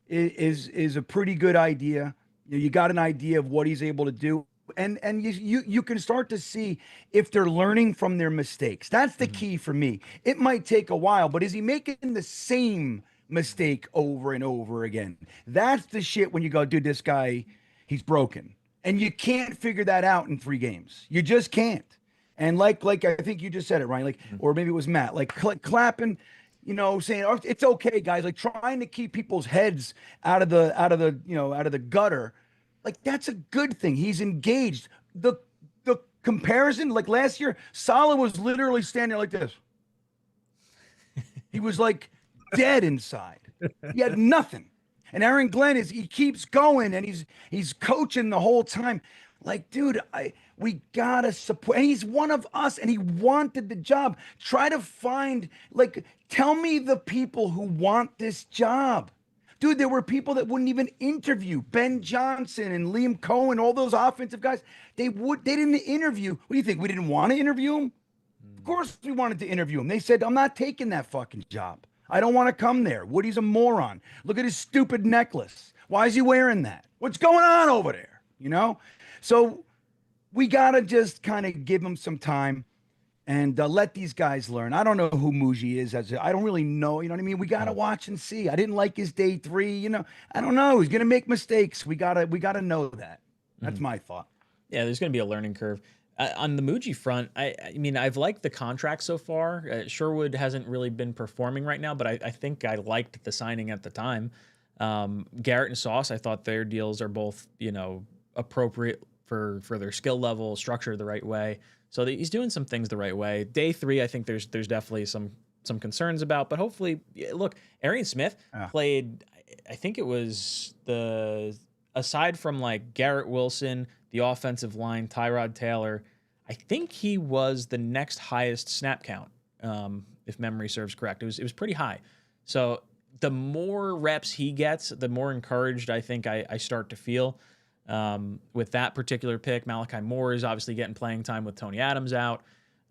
is a pretty good idea. You got an idea of what he's able to do, and you can start to see if they're learning from their mistakes. That's the key for me. It might take a while, but is he making the same mistake over and over again? That's the shit when you go, dude, this guy, he's broken, and you can't figure that out in 3 games. You just can't. And like I think you just said it, Ryan. Like, or maybe it was Matt. Like clapping. Saying, oh, it's okay, guys, like trying to keep people's heads out of the gutter. Like, that's a good thing. He's engaged. The comparison, like last year, Salah was literally standing like this. He was like dead inside. He had nothing. And Aaron Glenn he keeps going, and he's coaching the whole time. Like, dude, we gotta support. And he's one of us, and he wanted the job. Try to find, tell me the people who want this job. Dude, there were people that wouldn't even interview. Ben Johnson and Liam Cohen, all those offensive guys, they didn't interview. What do you think? We didn't want to interview him? Of course we wanted to interview him. They said, I'm not taking that fucking job. I don't want to come there. Woody's a moron. Look at his stupid necklace. Why is he wearing that? What's going on over there? So we got to just kind of give him some time and let these guys learn. I don't know who 𝐒𝐿𝐫𝐞 is. I don't really know. You know what I mean? We got to watch and see. I didn't like his day 3. I don't know. He's going to make mistakes. We got to know that. That's my thought. Yeah, there's going to be a learning curve. On the 𝐒𝐿𝐫𝐞 front, I mean, I've liked the contract so far. Sherwood hasn't really been performing right now, but I think I liked the signing at the time. Garrett and Sauce, I thought their deals are both, appropriate for their skill level, structured the right way. So he's doing some things the right way. Day 3, I think there's definitely some concerns about, but hopefully, look, Arian Smith played, I think it was aside from like Garrett Wilson, the offensive line, Tyrod Taylor, I think he was the next highest snap count, if memory serves correct. It was pretty high. So the more reps he gets, the more encouraged I think I start to feel with that particular pick. Malachi Moore is obviously getting playing time with Tony Adams out.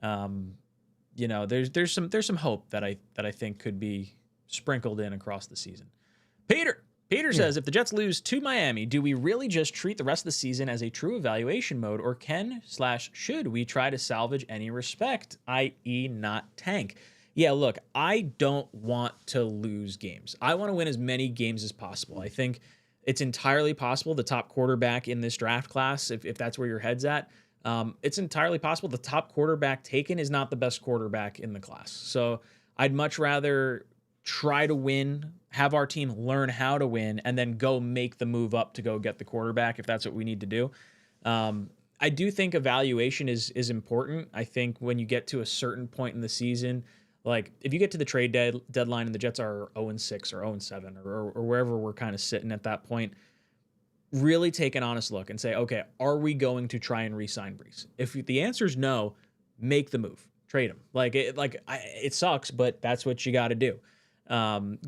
You know, there's some hope that I think could be sprinkled in across the season. Peter says, if the Jets lose to Miami, do we really just treat the rest of the season as a true evaluation mode, or should we try to salvage any respect, i.e. not tank? Yeah, look, I don't want to lose games. I want to win as many games as possible. I think it's entirely possible the top quarterback in this draft class, if that's where your head's at, it's entirely possible the top quarterback taken is not the best quarterback in the class. So I'd much rather try to win, have our team learn how to win, and then go make the move up to go get the quarterback if that's what we need to do. I do think evaluation is important. I think when you get to a certain point in the season, like if you get to the trade deadline and the Jets are 0-6 or 0-7 or wherever we're kind of sitting at that point, really take an honest look and say, okay, are we going to try and re-sign Brees? If the answer is no, make the move, trade him. It sucks, but that's what you got to do.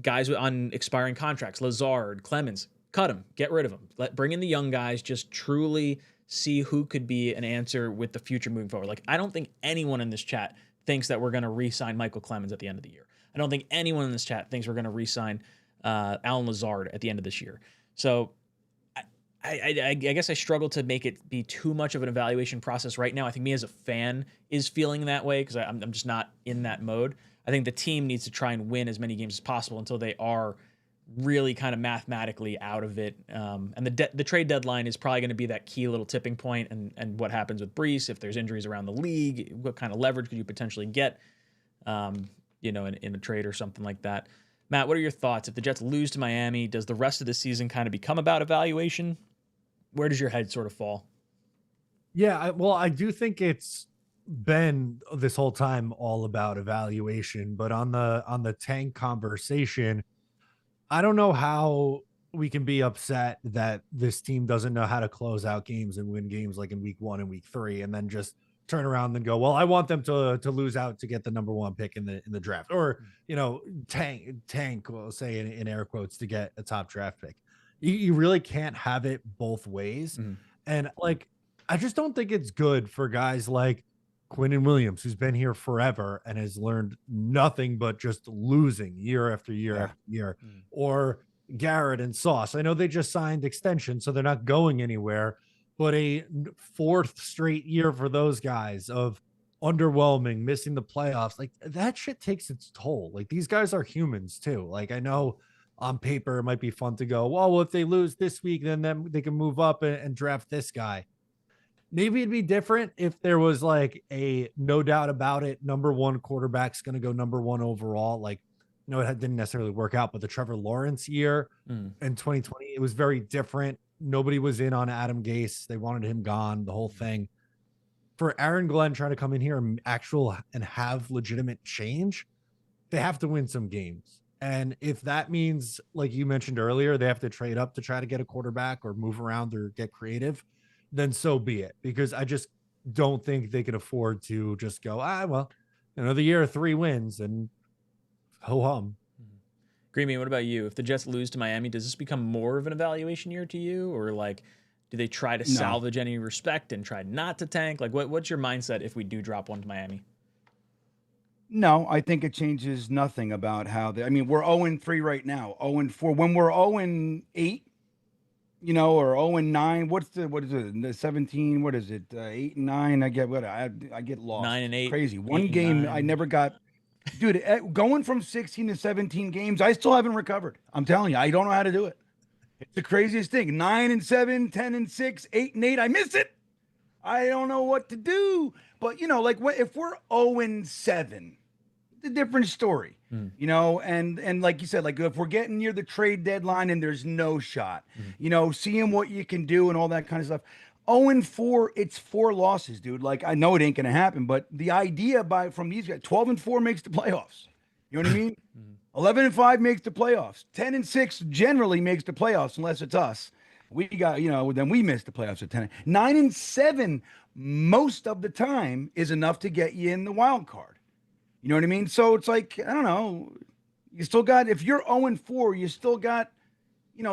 Guys on expiring contracts, Lazard, Clemens, cut them, get rid of them. Bring in the young guys, just truly see who could be an answer with the future moving forward. Like, I don't think anyone in this chat thinks that we're going to re-sign Michael Clemens at the end of the year. I don't think anyone in this chat thinks we're going to re-sign Alan Lazard at the end of this year. So I guess I struggle to make it be too much of an evaluation process right now. I think me as a fan is feeling that way because I'm just not in that mode. I think the team needs to try and win as many games as possible until they are really kind of mathematically out of it. And the trade deadline is probably going to be that key little tipping point, and what happens with Brees, if there's injuries around the league, what kind of leverage could you potentially get, in a trade or something like that. Matt, what are your thoughts? If the Jets lose to Miami, does the rest of the season kind of become about evaluation? Where does your head sort of fall? Yeah, I do think it's been this whole time all about evaluation, but on the tank conversation, I don't know how we can be upset that this team doesn't know how to close out games and win games like in week 1 and week 3, and then just turn around and go, well, I want them to lose out to get the number 1 pick in the draft, or tank, we'll say in air quotes, to get a top draft pick. You really can't have it both ways. Mm-hmm. And I just don't think it's good for guys like Quinnen Williams, who's been here forever and has learned nothing but just losing year after year after year, or Garrett and Sauce. I know they just signed extension, so they're not going anywhere, but a 4th straight year for those guys of underwhelming, missing the playoffs, that shit takes its toll. These guys are humans too. I know on paper it might be fun to go, well, if they lose this week, then they can move up and draft this guy. Maybe it'd be different if there was a no doubt about it, number 1 quarterback's going to go number 1 overall. It didn't necessarily work out, but the Trevor Lawrence year in 2020, it was very different. Nobody was in on Adam Gase. They wanted him gone, the whole thing. For Aaron Glenn trying to come in here and have legitimate change, they have to win some games. And if that means, like you mentioned earlier, they have to trade up to try to get a quarterback or move around or get creative, then so be it. Because I just don't think they can afford to just go, another year of 3 wins and ho-hum. Greemy, what about you? If the Jets lose to Miami, does this become more of an evaluation year to you? Or do they try to salvage any respect and try not to tank? What's your mindset if we do drop one to Miami? No, I think it changes nothing about how we're 0-3 right now, 0-4. When we're 0-8, or 0-9, what is it? The 17, what is it? 8 and 9. I get lost. 9 and 8. Crazy. One game 9. I never got. Dude, going from 16 to 17 games, I still haven't recovered. I'm telling you, I don't know how to do it. It's the craziest thing. 9 and 7, 10 and 6, 8 and 8. I miss it. I don't know what to do. But if we're 0-7, it's a different story. And like you said, if we're getting near the trade deadline and there's no shot, seeing what you can do and all that kind of stuff. 0-4, it's 4 losses, dude. I know it ain't gonna happen, but the idea from these guys, 12-4 makes the playoffs. You know what I mean? 11-5 makes the playoffs. 10-6 generally makes the playoffs, unless it's us. We got, then we miss the playoffs at 10. 9-7 most of the time is enough to get you in the wild card. You know what I mean? So it's I don't know. You still got, if you're 0-4, you still got,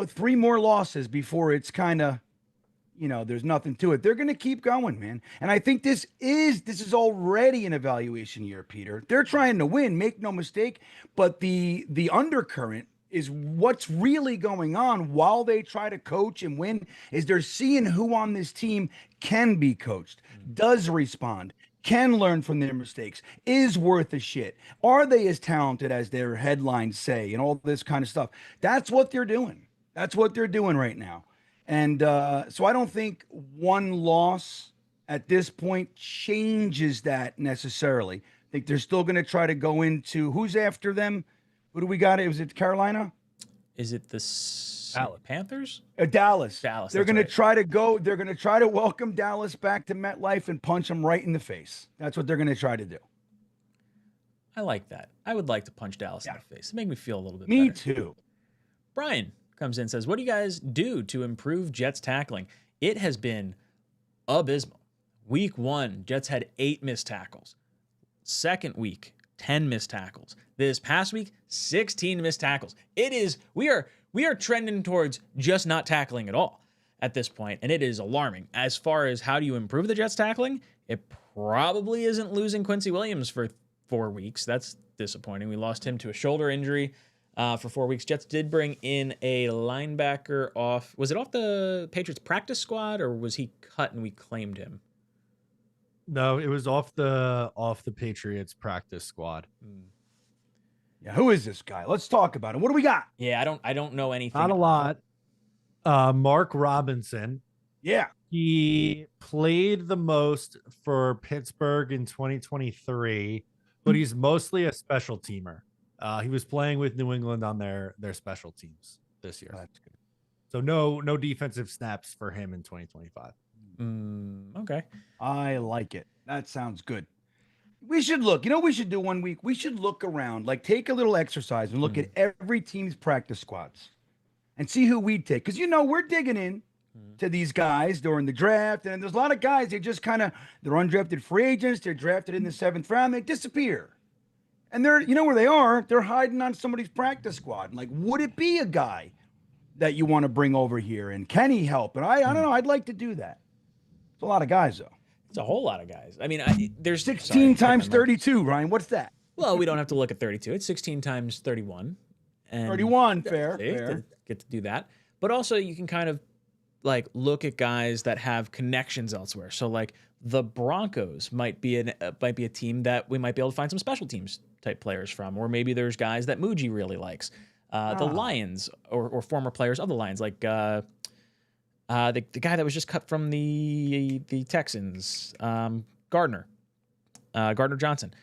3 more losses before it's kind of, there's nothing to it. They're going to keep going, man. And I think this is already an evaluation year, Peter. They're trying to win, make no mistake, but the undercurrent is what's really going on while they try to coach and win is they're seeing who on this team can be coached, does respond, can learn from their mistakes, is worth a shit. Are they as talented as their headlines say and all this kind of stuff? That's what they're doing. That's what they're doing right now. And so I don't think one loss at this point changes that necessarily. I think they're still going to try to go into who's after them. Who do we got? Was it Carolina? Is it the Panthers? Dallas. Dallas. They're going to right. try to go. They're going to try to welcome Dallas back to MetLife and punch them right in the face. That's what they're going to try to do. I like that. I would like to punch Dallas in the face. It make me feel a little bit Me better. too. Brian comes in and says, what do you guys do to improve Jets tackling? It has been abysmal. Week 1, Jets had 8 missed tackles. Second week, 10 missed tackles. This past week, 16 missed tackles. We are trending towards just not tackling at all at this point, and it is alarming. As far as how do you improve the Jets tackling, it probably isn't losing Quincy Williams for 4 weeks. That's disappointing. We lost him to a shoulder injury for 4 weeks. Jets did bring in a linebacker off. Was it off the Patriots practice squad, or was he cut and we claimed him? No, it was off the Patriots practice squad. Yeah, who is this guy? Let's talk about him. What do we got? Yeah, I don't know anything. Not a lot. Mark Robinson. Yeah. He played the most for Pittsburgh in 2023, but he's mostly a special teamer. He was playing with New England on their special teams this year. That's good. So no defensive snaps for him in 2025. Okay. I like it. That sounds good. We should look. You know what we should do one week? We should look around, like take a little exercise and look at every team's practice squads and see who we'd take. Because, we're digging in to these guys during the draft. And there's a lot of guys, they're undrafted free agents. They're drafted in the 7th round. They disappear. And they're, where they are? They're hiding on somebody's practice squad. And like, would it be a guy that you want to bring over here? And can he help? And I don't know. I'd like to do that. It's a lot of guys, though. It's a whole lot of guys. I mean, there's 16 times 32, Ryan. What's that? Well, we don't have to look at 32. It's 16 times 31. And 31, fair. Get to do that. But also you can kind of like look at guys that have connections elsewhere. So like the Broncos might be a team that we might be able to find some special teams type players from, or maybe there's guys that Muji really likes. The Lions or former players of the Lions, like the guy that was just cut from the Texans, Gardner Johnson.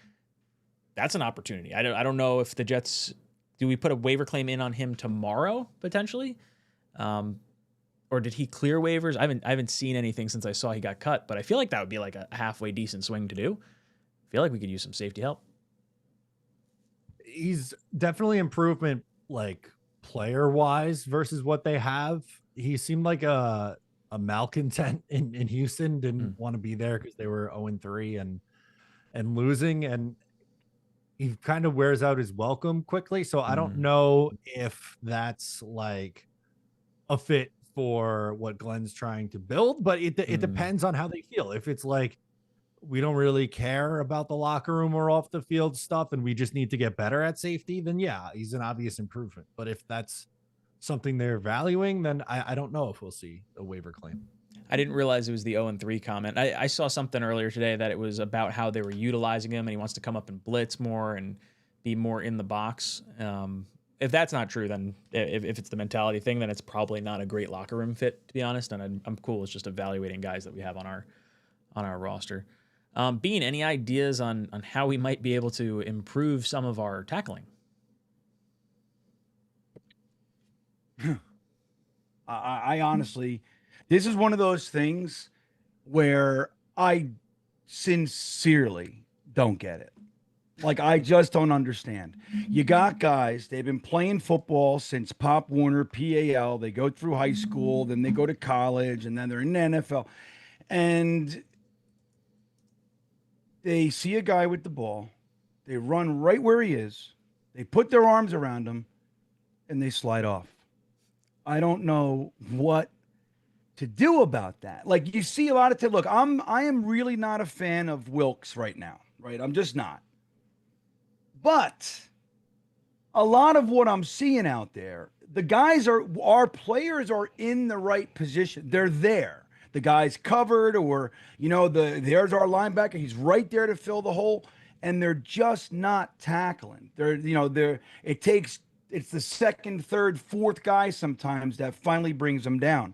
That's an opportunity. I don't know if the Jets, do we put a waiver claim in on him tomorrow potentially, or did he clear waivers? I haven't seen anything since I saw he got cut, but I feel like that would be like a halfway decent swing to do. I feel like we could use some safety help. He's definitely improvement, like player wise versus what they have. He seemed like a malcontent in Houston, didn't want to be there because they were 0-3 and losing, and he kind of wears out his welcome quickly. So I don't know if that's like a fit for what Glenn's trying to build, but it depends on how they feel. If it's like, we don't really care about the locker room or off the field stuff, and we just need to get better at safety, then yeah, he's an obvious improvement. But if that's something they're valuing, then I don't know if we'll see a waiver claim. I didn't realize it was the 0-3 comment. I saw something earlier today that it was about how they were utilizing him and he wants to come up and blitz more and be more in the box. If that's not true, then if it's the mentality thing, then it's probably not a great locker room fit, to be honest. And I'm cool with just evaluating guys that we have on our roster. Bean, any ideas on how we might be able to improve some of our tackling? I honestly, this is one of those things where I sincerely don't get it. Like, I just don't understand. You got guys, they've been playing football since Pop Warner, PAL. They go through high school, then they go to college, and then they're in the NFL. And they see a guy with the ball. They run right where he is. They put their arms around him and they slide off. I don't know what to do about that. Like you see a lot of look, I am really not a fan of Wilkes right now, right? I'm just not. But a lot of what I'm seeing out there, the guys our players are in the right position. They're there. The guy's covered, or there's our linebacker. He's right there to fill the hole, and they're just not tackling. It's the second, third, fourth guy sometimes that finally brings them down.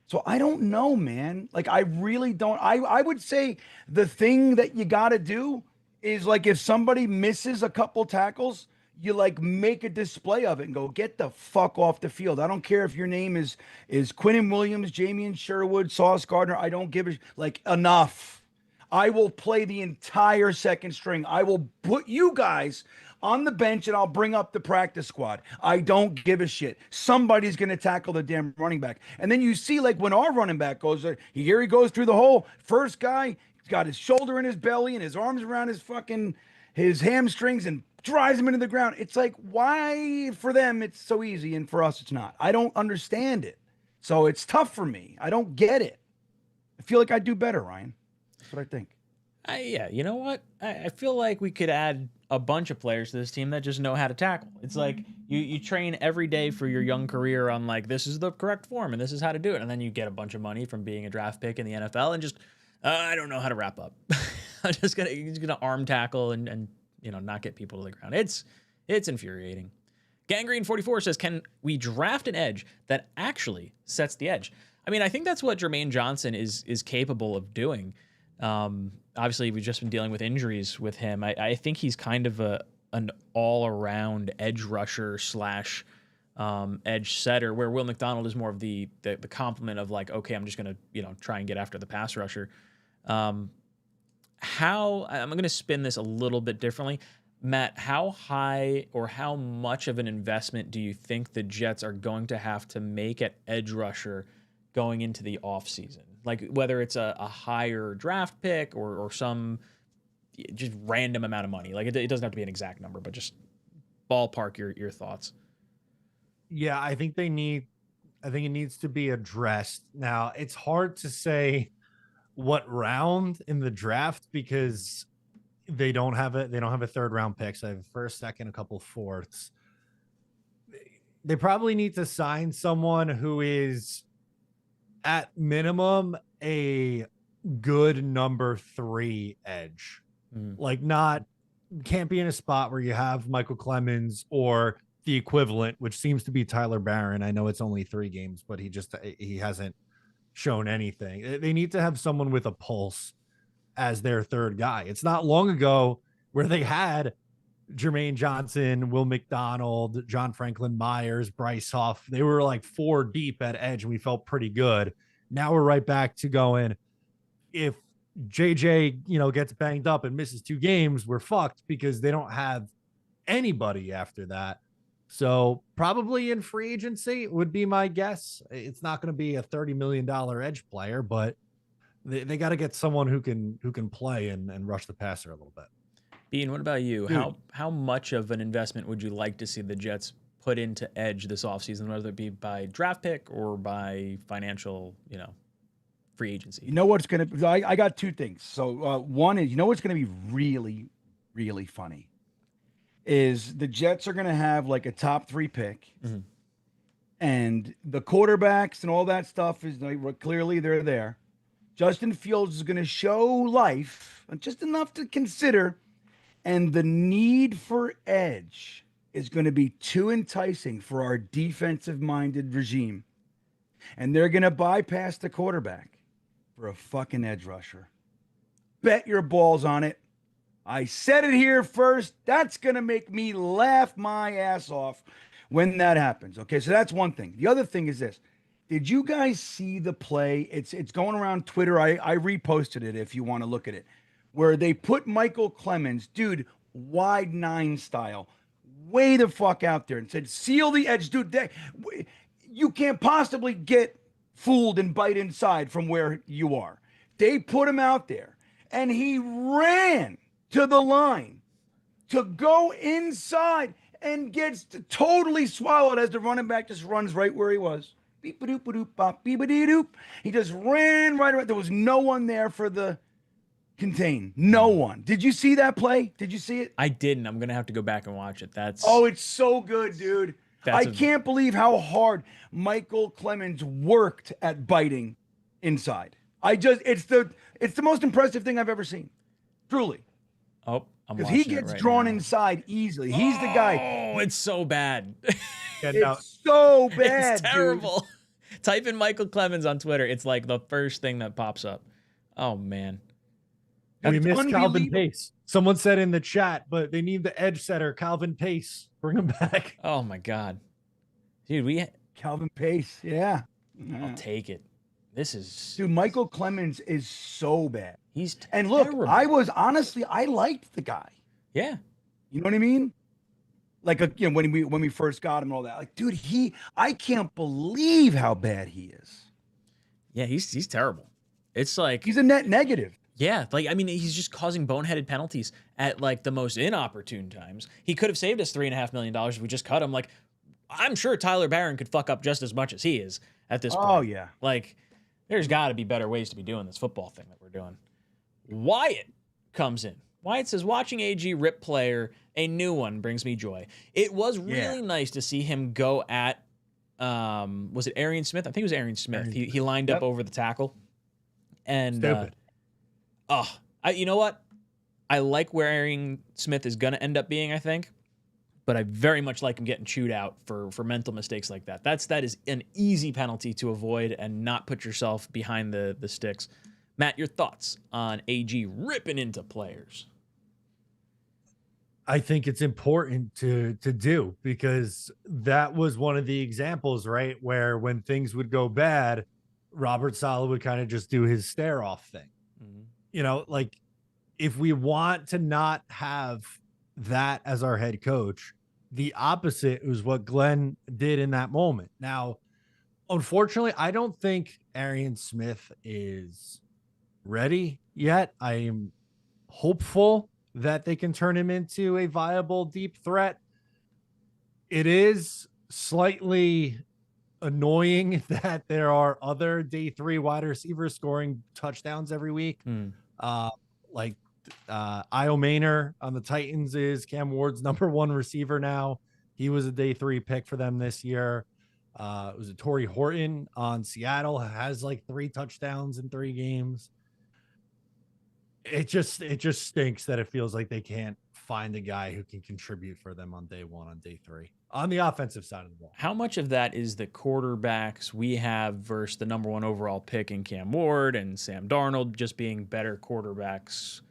So I don't know, man. Like I really don't. I would say the thing that you got to do is like if somebody misses a couple tackles, you like make a display of it and go, get the fuck off the field. I don't care if your name is Quinnen Williams, Jamien Sherwood, Sauce Gardner. I don't give a enough. I will play the entire second string. I will put you guys on the bench and I'll bring up the practice squad. I don't give a shit. Somebody's going to tackle the damn running back. And then you see like when our running back goes, here he goes through the hole. First guy, he's got his shoulder in his belly and his arms around his hamstrings and drives him into the ground. It's like, why for them it's so easy and for us it's not? I don't understand it. So it's tough for me. I don't get it. I feel like I do better, Ryan. That's what I think. Yeah, you know what? I feel like we could add a bunch of players to this team that just know how to tackle. It's like you train every day for your young career on like, this is the correct form and this is how to do it. And then you get a bunch of money from being a draft pick in the NFL and just, I don't know how to wrap up. I'm just gonna arm tackle and not get people to the ground. It's infuriating. Gangrene 44 says, can we draft an edge that actually sets the edge? I mean, I think that's what Jermaine Johnson is capable of doing. Obviously, we've just been dealing with injuries with him. I think he's kind of an all-around edge rusher sh edge setter, where Will McDonald is more of the complement of like, okay, I'm just gonna try and get after the pass rusher. I'm going to spin this a little bit differently. Matt, how high or how much of an investment do you think the Jets are going to have to make at edge rusher going into the offseason? Like whether it's a higher draft pick or some just random amount of money. Like it doesn't have to be an exact number, but just ballpark your thoughts. Yeah, I think it needs to be addressed. Now, it's hard to say what round in the draft because they don't have a third round pick. So they have a first, second, a couple fourths. They probably need to sign someone who is at minimum a good number 3 edge. Like can't be in a spot where you have Michael Clemens or the equivalent, which seems to be Tyler Barron. I know it's only 3 games, but he hasn't shown anything. They need to have someone with a pulse as their third guy. It's not long ago where they had Jermaine Johnson, Will McDonald, John Franklin Myers, Bryce Huff. They were like 4 deep at edge and we felt pretty good. Now we're right back to going, if JJ, gets banged up and misses 2 games, we're fucked because they don't have anybody after that. So probably in free agency would be my guess. It's not going to be a $30 million edge player, but they got to get someone who can play and rush the passer a little bit. Bean, what about you? Dude, how much of an investment would you like to see the Jets put into edge this offseason, whether it be by draft pick or by financial, free agency? You know what's going to – I got 2 things. So one is, what's going to be really, really funny is the Jets are going to have like a top 3 pick, and the quarterbacks and all that stuff is clearly they're there. Justin Fields is going to show life, just enough to consider, and the need for edge is going to be too enticing for our defensive-minded regime, and they're going to bypass the quarterback for a fucking edge rusher. Bet your balls on it. I said it here first. That's going to make me laugh my ass off when that happens. Okay, so that's one thing. The other thing is this. Did you guys see the play? It's going around Twitter. I reposted it if you want to look at it, where they put Michael Clemens, dude, wide 9 style, way the fuck out there and said, seal the edge. Dude, you can't possibly get fooled and bite inside from where you are. They put him out there, and he ran to the line to go inside and gets totally swallowed as the running back just runs right where he was. Beep-a-doop-a-doop-bop, beep-a-dee-doop. He just ran right around. There was no one there for the contain. No one. Did you see that play? Did you see it? I didn't. I'm gonna have to go back and watch it. Oh, it's so good, dude. I can't believe how hard Michael Clemens worked at biting inside. It's the most impressive thing I've ever seen. Truly. Oh, I'm because watching he gets it right drawn now. inside easily. He's the guy. Oh, it's so bad. It's so bad. It's terrible. Type in Michael Clemens on Twitter. It's like the first thing that pops up. Oh man. We missed Calvin Pace. Someone said in the chat, but they need the edge setter, Calvin Pace. Bring him back. Oh my God, dude, Calvin Pace. Yeah, I'll take it. This is dude. Michael Clemens is so bad. He's and look, terrible. I liked the guy. Yeah, you know what I mean. Like when we first got him and all that. Like, dude, I can't believe how bad he is. Yeah, he's terrible. It's like he's a net negative. Yeah, like I mean, he's just causing boneheaded penalties at like the most inopportune times. He could have saved us $3.5 million if we just cut him. Like, I'm sure Tyler Barron could fuck up just as much as he is at this point. Oh yeah, like there's got to be better ways to be doing this football thing that we're doing. Wyatt comes in. Wyatt says, watching AG rip player, a new one brings me joy. It was really nice to see him go at, was it Arian Smith? I think it was Arian Smith. He lined up over the tackle. And, you know what? I like where Arian Smith is going to end up being, I think. But I very much like him getting chewed out for mental mistakes like that. That is an easy penalty to avoid and not put yourself behind the sticks. Matt, your thoughts on AG ripping into players? I think it's important to do, because that was one of the examples, right, where when things would go bad, Robert Saleh would kind of just do his stare off thing. Mm-hmm. You know, like if we want to not have that as our head coach, the opposite was what Glenn did in that moment. Now, unfortunately, I don't think Arian Smith is ready yet. I am hopeful that they can turn him into a viable deep threat. It is slightly annoying that there are other day 3 wide receivers scoring touchdowns every week. Like Io Maynor on the Titans is Cam Ward's #1 receiver now. He was a day 3 pick for them this year. It was a Torrey Horton on Seattle, has like 3 touchdowns in 3 games. It just stinks that it feels like they can't find a guy who can contribute for them on day 1, on day 3, on the offensive side of the ball. How much of that is the quarterbacks we have versus the #1 overall pick in Cam Ward and Sam Darnold just being better quarterbacks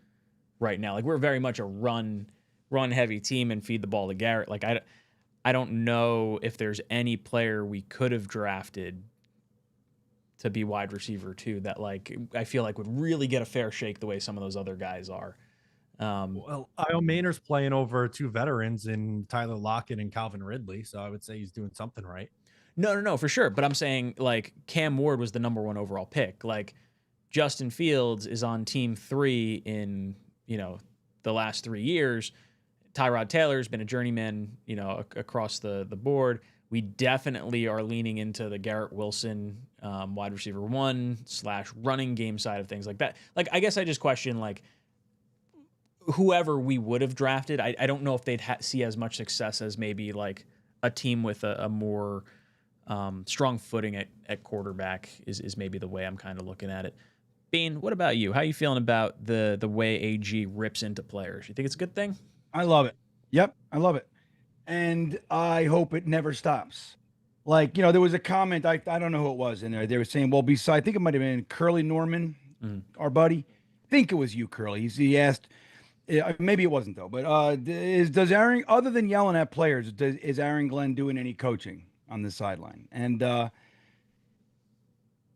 right now? Like, we're very much a run heavy team and feed the ball to Garrett. Like, I don't know if there's any player we could have drafted to be wide receiver too that, like, I feel like would really get a fair shake the way some of those other guys are. Well, Io Maynard's playing over 2 veterans in Tyler Lockett and Calvin Ridley, so I would say he's doing something right. No, for sure. But I'm saying, like, Cam Ward was the #1 overall pick. Like, Justin Fields is on team 3 in, the last 3 years. Tyrod Taylor's been a journeyman, across the board. We definitely are leaning into the Garrett Wilson wide receiver 1/running game side of things like that. Like, I guess I just question, like, whoever we would have drafted, I don't know if they'd see as much success as maybe like a team with a more strong footing at quarterback is maybe the way I'm kind of looking at it. Bean, what about you? How are you feeling about the way AG rips into players? You think it's a good thing? I love it. Yep, I love it. And I hope it never stops. Like, there was a comment, I don't know who it was in there. They were saying, well, I think it might have been Curly Norman, our buddy. I think it was you, Curly. He asked, maybe it wasn't though, but does Aaron, other than yelling at players, is Aaron Glenn doing any coaching on the sideline? And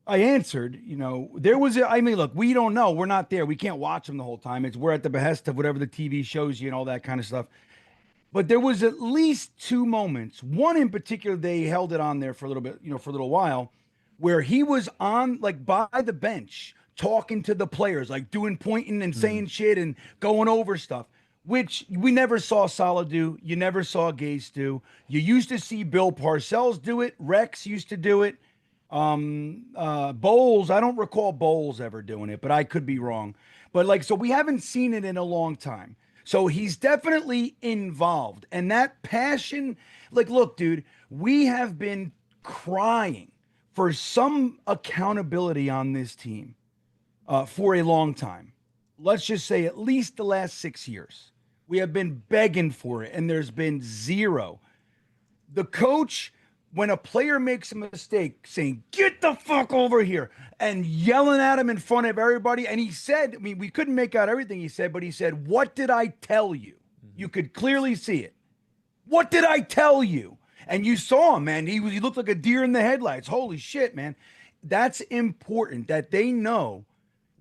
I answered, there was look, we don't know. We're not there. We can't watch them the whole time. We're at the behest of whatever the TV shows you and all that kind of stuff. But there was at least 2 moments. One in particular, they held it on there for a little bit, for a little while, where he was on, like, by the bench talking to the players, like pointing and saying shit and going over stuff. which we never saw Saleh do. You never saw Gase do. You used to see Bill Parcells do it. Rex used to do it. Bowles, I don't recall Bowles ever doing it, but I could be wrong. But like, so we haven't seen it in a long time. So he's definitely involved. And that passion, like, look, dude, we have been crying for some accountability on this team for a long time. Let's just say at least the last 6 years. We have been begging for it, and there's been zero. The coach, when a player makes a mistake, saying, get the fuck over here, and yelling at him in front of everybody. And he said, I mean, we couldn't make out everything he said, but he said, what did I tell you? You could clearly see it. What did I tell you? And you saw him, man. He looked like a deer in the headlights. Holy shit, man. That's important that they know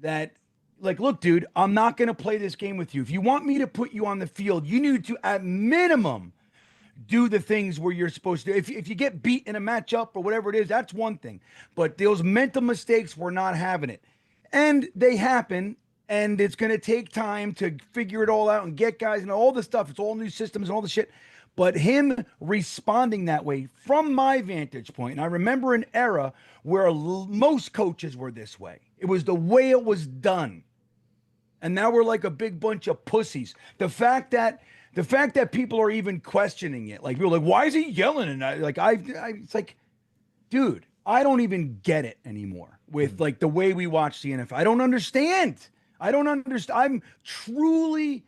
that, like, look, dude, I'm not going to play this game with you. If you want me to put you on the field, you need to, at minimum, do the things where you're supposed to. If you get beat in a matchup or whatever it is, that's one thing. But those mental mistakes, we're not having it. And they happen, and it's going to take time to figure it all out and get guys and all this stuff. It's all new systems and all the shit. But him responding that way, from my vantage point, and I remember an era where most coaches were this way. It was the way it was done. And now we're like a big bunch of pussies. The fact that people are even questioning it, like, people are like, why is he yelling? And it's like, dude, I don't even get it anymore with like the way we watch the NFL. I don't understand. I'm truly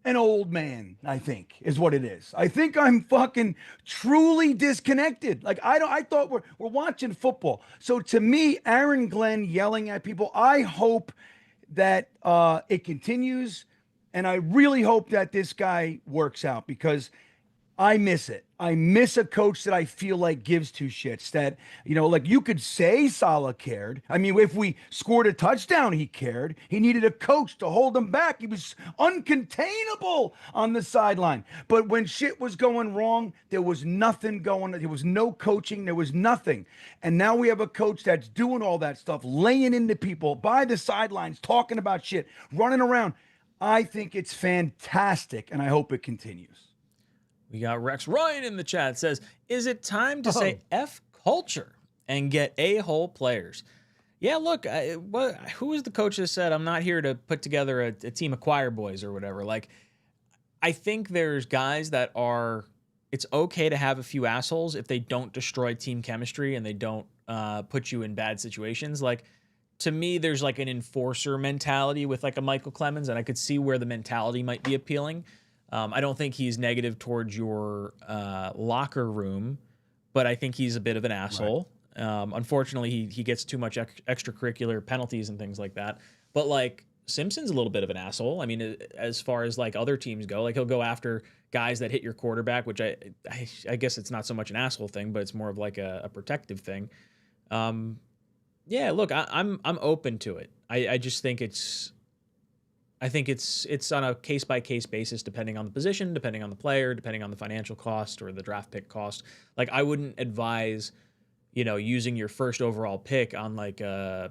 an old man, I think, is what it is. I think I'm fucking truly disconnected. Like, I thought we're watching football. So to me, Aaron Glenn yelling at people, I hope that it continues. And I really hope that this guy works out, because I miss it. I miss a coach that I feel like gives two shits. That, you know, like, you could say Saleh cared. I mean, if we scored a touchdown, he cared. He needed a coach to hold him back. He was uncontainable on the sideline. But when shit was going wrong, there was nothing going on. There was no coaching. There was nothing. And now we have a coach that's doing all that stuff, laying into people by the sidelines, talking about shit, running around. I think it's fantastic, and I hope it continues. We got Rex Ryan in the chat. Says, is it time to say F culture and get a-hole players? Yeah, look, who was the coach that said, I'm not here to put together a team of choir boys or whatever? Like, I think there's guys that are, it's okay to have a few assholes if they don't destroy team chemistry and they don't put you in bad situations. Like, to me, there's like an enforcer mentality with like a 𝐒𝐭𝐭 Clemmons, and I could see where the mentality might be appealing. I don't think he's negative towards your locker room, but I think he's a bit of an asshole. Right. Unfortunately, he gets too much extracurricular penalties and things like that. But like, Simpson's a little bit of an asshole. I mean, as far as like other teams go, like, he'll go after guys that hit your quarterback, which I guess it's not so much an asshole thing, but it's more of like a protective thing. Yeah, look, I'm open to it. I just think it's on a case by case basis, depending on the position, depending on the player, depending on the financial cost or the draft pick cost. Like, I wouldn't advise, you know, using your first overall pick on like I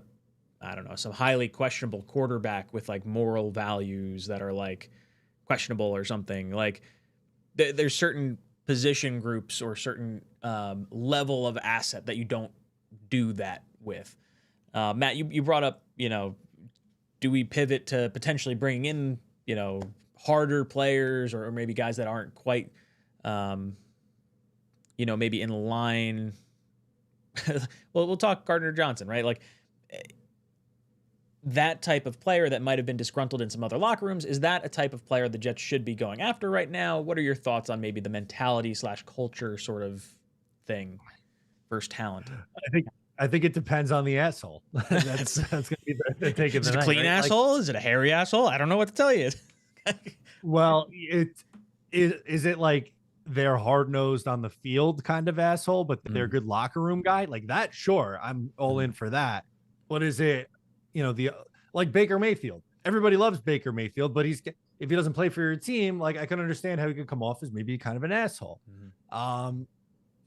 don't know, some highly questionable quarterback with like moral values that are like questionable or something. Like, there's certain position groups or certain level of asset that you don't do that with. Matt, you brought up, you know, do we pivot to potentially bringing in, you know, harder players or maybe guys that aren't quite, you know, maybe in line? Well, we'll talk Gardner Johnson, right? Like, that type of player that might have been disgruntled in some other locker rooms. Is that a type of player the Jets should be going after right now? What are your thoughts on maybe the mentality / culture sort of thing versus talent? I think it depends on the asshole. That's going to be the take of the night. Is it a clean asshole? Is it a hairy asshole? I don't know what to tell you. Well, is it like they're hard-nosed on the field kind of asshole, but they're a good locker room guy? Like that, sure, I'm all in for that. What is it? You know, like Baker Mayfield. Everybody loves Baker Mayfield, but if he doesn't play for your team, like, I can understand how he could come off as maybe kind of an asshole.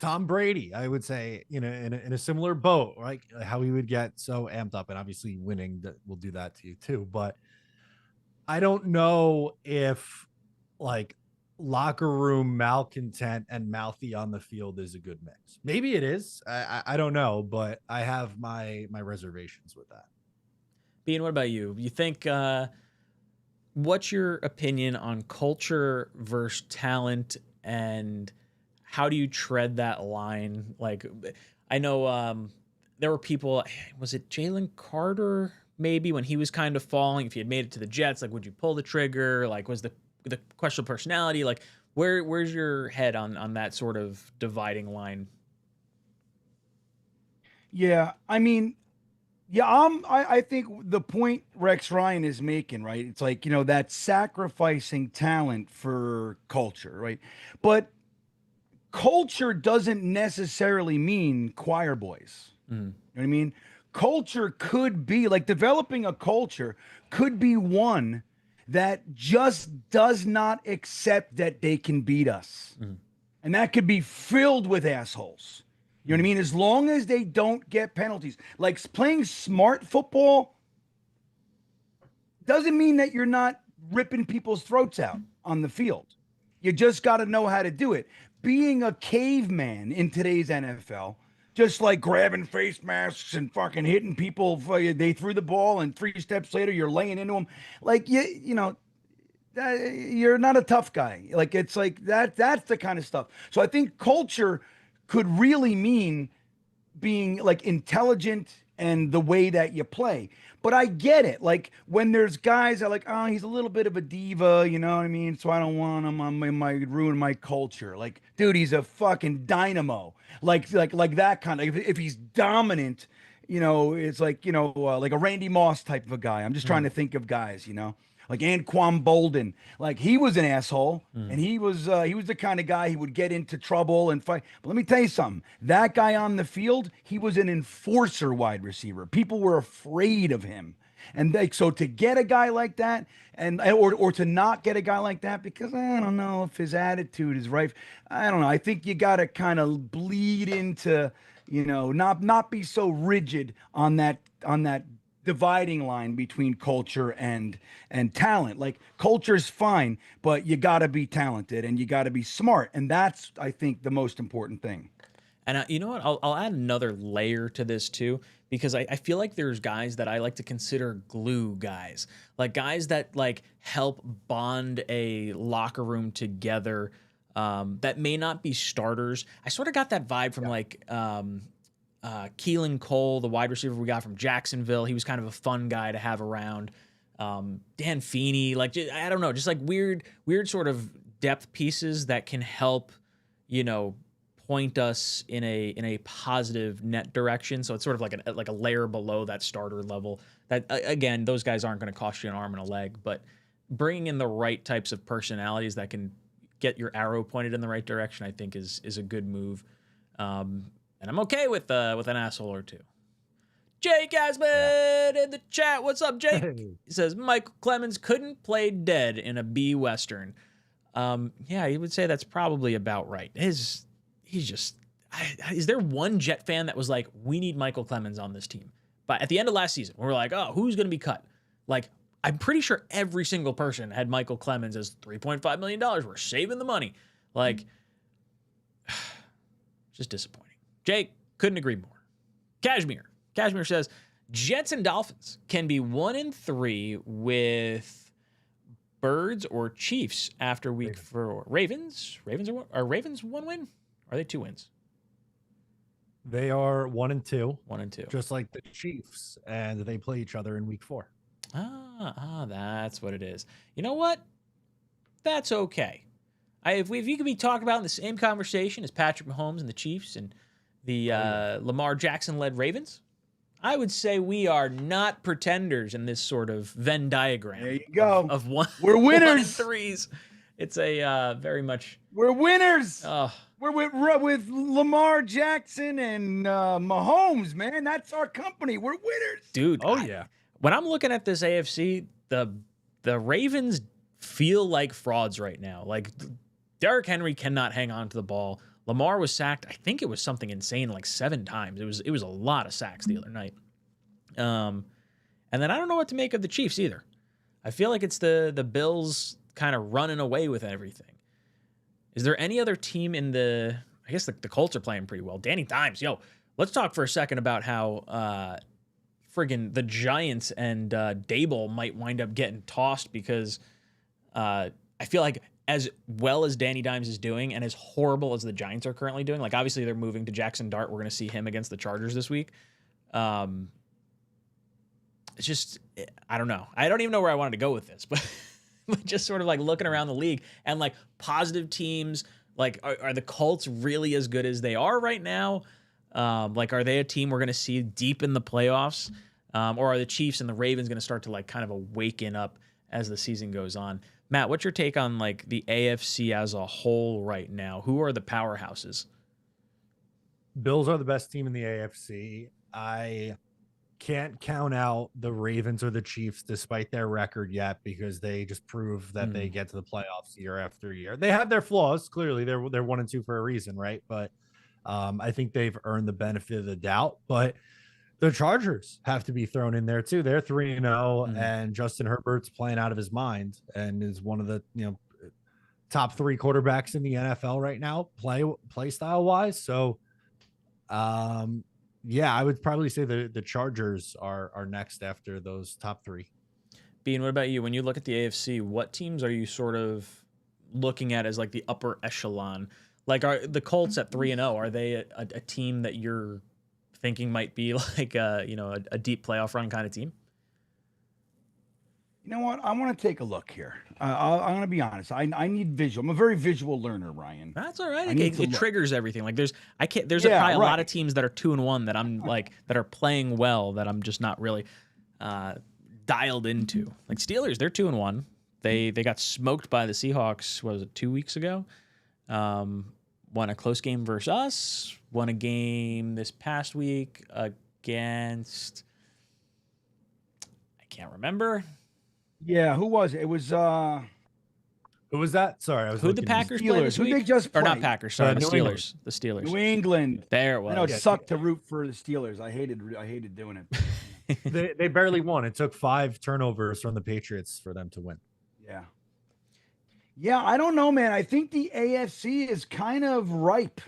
Tom Brady, I would say, you know, in a similar boat, right? How he would get so amped up, and obviously winning that will do that to you too. But I don't know if like locker room malcontent and mouthy on the field is a good mix. Maybe it is. I don't know, but I have my reservations with that. Bean, what about you? You think what's your opinion on culture versus talent, and how do you tread that line? Like, I know there were people, was it Jalen Carter maybe, when he was kind of falling, if he had made it to the Jets, like, would you pull the trigger? Like, was the questionable personality, like, where's your head on that sort of dividing line? Yeah, I mean, yeah, I think the point Rex Ryan is making, right? It's like, that sacrificing talent for culture, right? But culture doesn't necessarily mean choir boys. You know what I mean? Culture could be like developing a culture could be one that just does not accept that they can beat us. And that could be filled with assholes. You know what I mean? As long as they don't get penalties. Like playing smart football doesn't mean that you're not ripping people's throats out on the field. You just got to know how to do it. Being a caveman in today's NFL, just like grabbing face masks and fucking hitting people, they threw the ball and 3 steps later you're laying into them. Like, you're not a tough guy. Like, it's like that's the kind of stuff. So I think culture could really mean being like intelligent and the way that you play. But I get it. Like when there's guys that are like, oh, he's a little bit of a diva, you know what I mean? So I don't want him on my ruin my culture. Like, dude, he's a fucking dynamo. Like that kind of. If he's dominant, it's like like a Randy Moss type of a guy. I'm just trying to think of guys, like Anquan Bolden. Like he was an asshole, and he was the kind of guy he would get into trouble and fight. But let me tell you something. That guy on the field, he was an enforcer wide receiver. People were afraid of him. And so to get a guy like that, or to not get a guy like that, because I don't know if his attitude is right. I don't know. I think you got to kind of bleed into, not be so rigid on that dividing line between culture and talent. Like culture's fine, but you got to be talented and you got to be smart, and that's, I think, the most important thing. And you know what? I'll add another layer to this too, because I feel like there's guys that I like to consider glue guys, like guys that like help bond a locker room together, that may not be starters. I sort of got that vibe from 𝐒𝐿 Cole, the wide receiver we got from Jacksonville. He was kind of a fun guy to have around. Dan Feeney, like, I don't know, just like weird sort of depth pieces that can help, point us in a positive net direction. So it's sort of like a layer below that starter level. That again, those guys aren't going to cost you an arm and a leg, but bringing in the right types of personalities that can get your arrow pointed in the right direction, I think is a good move. And I'm okay with an asshole or two. Jake Asman in the chat. What's up, Jake? He says Michael Clemens couldn't play dead in a B Western. Yeah, he would say that's probably about right. Is there one Jet fan that was like, we need Michael Clemens on this team? But at the end of last season, we were like, oh, who's going to be cut? Like, I'm pretty sure every single person had Michael Clemens as $3.5 million. We're saving the money. Like, just disappointing. Jake, couldn't agree more. Cashmere says, Jets and Dolphins can be 1-3 with Birds or Chiefs after week 4. Ravens are Ravens 1 win? Are they 2 wins? They are 1-2. 1-2. Just like the Chiefs, and they play each other in week 4. That's what it is. You know what? That's okay. If you could be talking about in the same conversation as Patrick Mahomes and the Chiefs and the Lamar Jackson-led Ravens, I would say we are not pretenders in this sort of Venn diagram. There you go. Of one, we're winners. 1 and 3s. It's a very much. We're winners. We're with Lamar Jackson and Mahomes, man. That's our company. We're winners, dude. Yeah. When I'm looking at this AFC, the Ravens feel like frauds right now. Like Derrick Henry cannot hang on to the ball. Lamar was sacked. I think it was something insane, like 7 times. It was a lot of sacks the other night. And then I don't know what to make of the Chiefs either. I feel like it's the Bills kind of running away with everything. Is there any other team in the? I guess the Colts are playing pretty well. Danny Dimes, yo, let's talk for a second about how friggin' the Giants and Dable might wind up getting tossed because I feel like as well as Danny Dimes is doing and as horrible as the Giants are currently doing, like obviously they're moving to Jackson Dart. We're going to see him against the Chargers this week. It's just, I don't know. I don't even know where I wanted to go with this, but just sort of like looking around the league and like positive teams, like are the Colts really as good as they are right now? Like, are they a team we're going to see deep in the playoffs? Or are the Chiefs and the Ravens going to start to like kind of awaken up as the season goes on? Matt, what's your take on like the AFC as a whole right now? Who are the powerhouses? Bills are the best team in the AFC. I can't count out the Ravens or the Chiefs despite their record yet because they just prove that they get to the playoffs year after year. They have their flaws. Clearly, they're 1-2 for a reason, right? But I think they've earned the benefit of the doubt. But the Chargers have to be thrown in there too. They're 3-0, and Justin Herbert's playing out of his mind and is one of the top 3 quarterbacks in the NFL right now, play style wise. So, yeah, I would probably say the Chargers are next after those top 3. Bean, what about you? When you look at the AFC, what teams are you sort of looking at as like the upper echelon? Like, are the Colts at 3-0? Are they a team that you're thinking might be like a deep playoff run kind of team? You know what? I want to take a look here. I'm going to be honest. I need visual. I'm a very visual learner, Ryan. That's all right. It triggers everything. Like there's probably a lot of teams that are 2-1 that I'm like that are playing well that I'm just not really dialed into. Like Steelers, they're 2-1. They got smoked by the Seahawks. What was it, 2 weeks ago? Won a close game versus us. Won a game this past week against. I can't remember. Yeah, who was it? It was Who was that? Sorry, I was. Who'd the Packers play this Who'd week? they just Or not play? Packers? Sorry, the New Steelers. England. The Steelers. New England. There it was. I know it sucked to root for the Steelers. I hated doing it. They barely won. It took 5 turnovers from the Patriots for them to win. Yeah, I don't know, man. I think the AFC is kind of ripe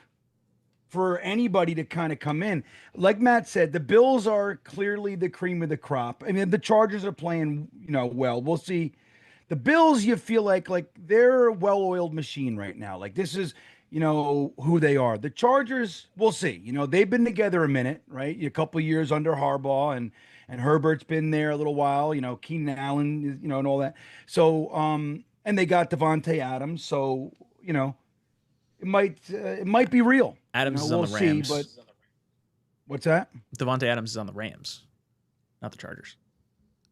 for anybody to kind of come in. Like Matt said, the Bills are clearly the cream of the crop. I mean, the Chargers are playing, well. We'll see. The Bills, you feel like they're a well-oiled machine right now. Like this is, who they are. The Chargers, we'll see. They've been together a minute, right? A couple of years under Harbaugh, and Herbert's been there a little while. Keenan Allen, and all that. So, and they got Devontae Adams. So, it might be real. Adams is on the Rams. But what's that? Devontae Adams is on the Rams, not the Chargers.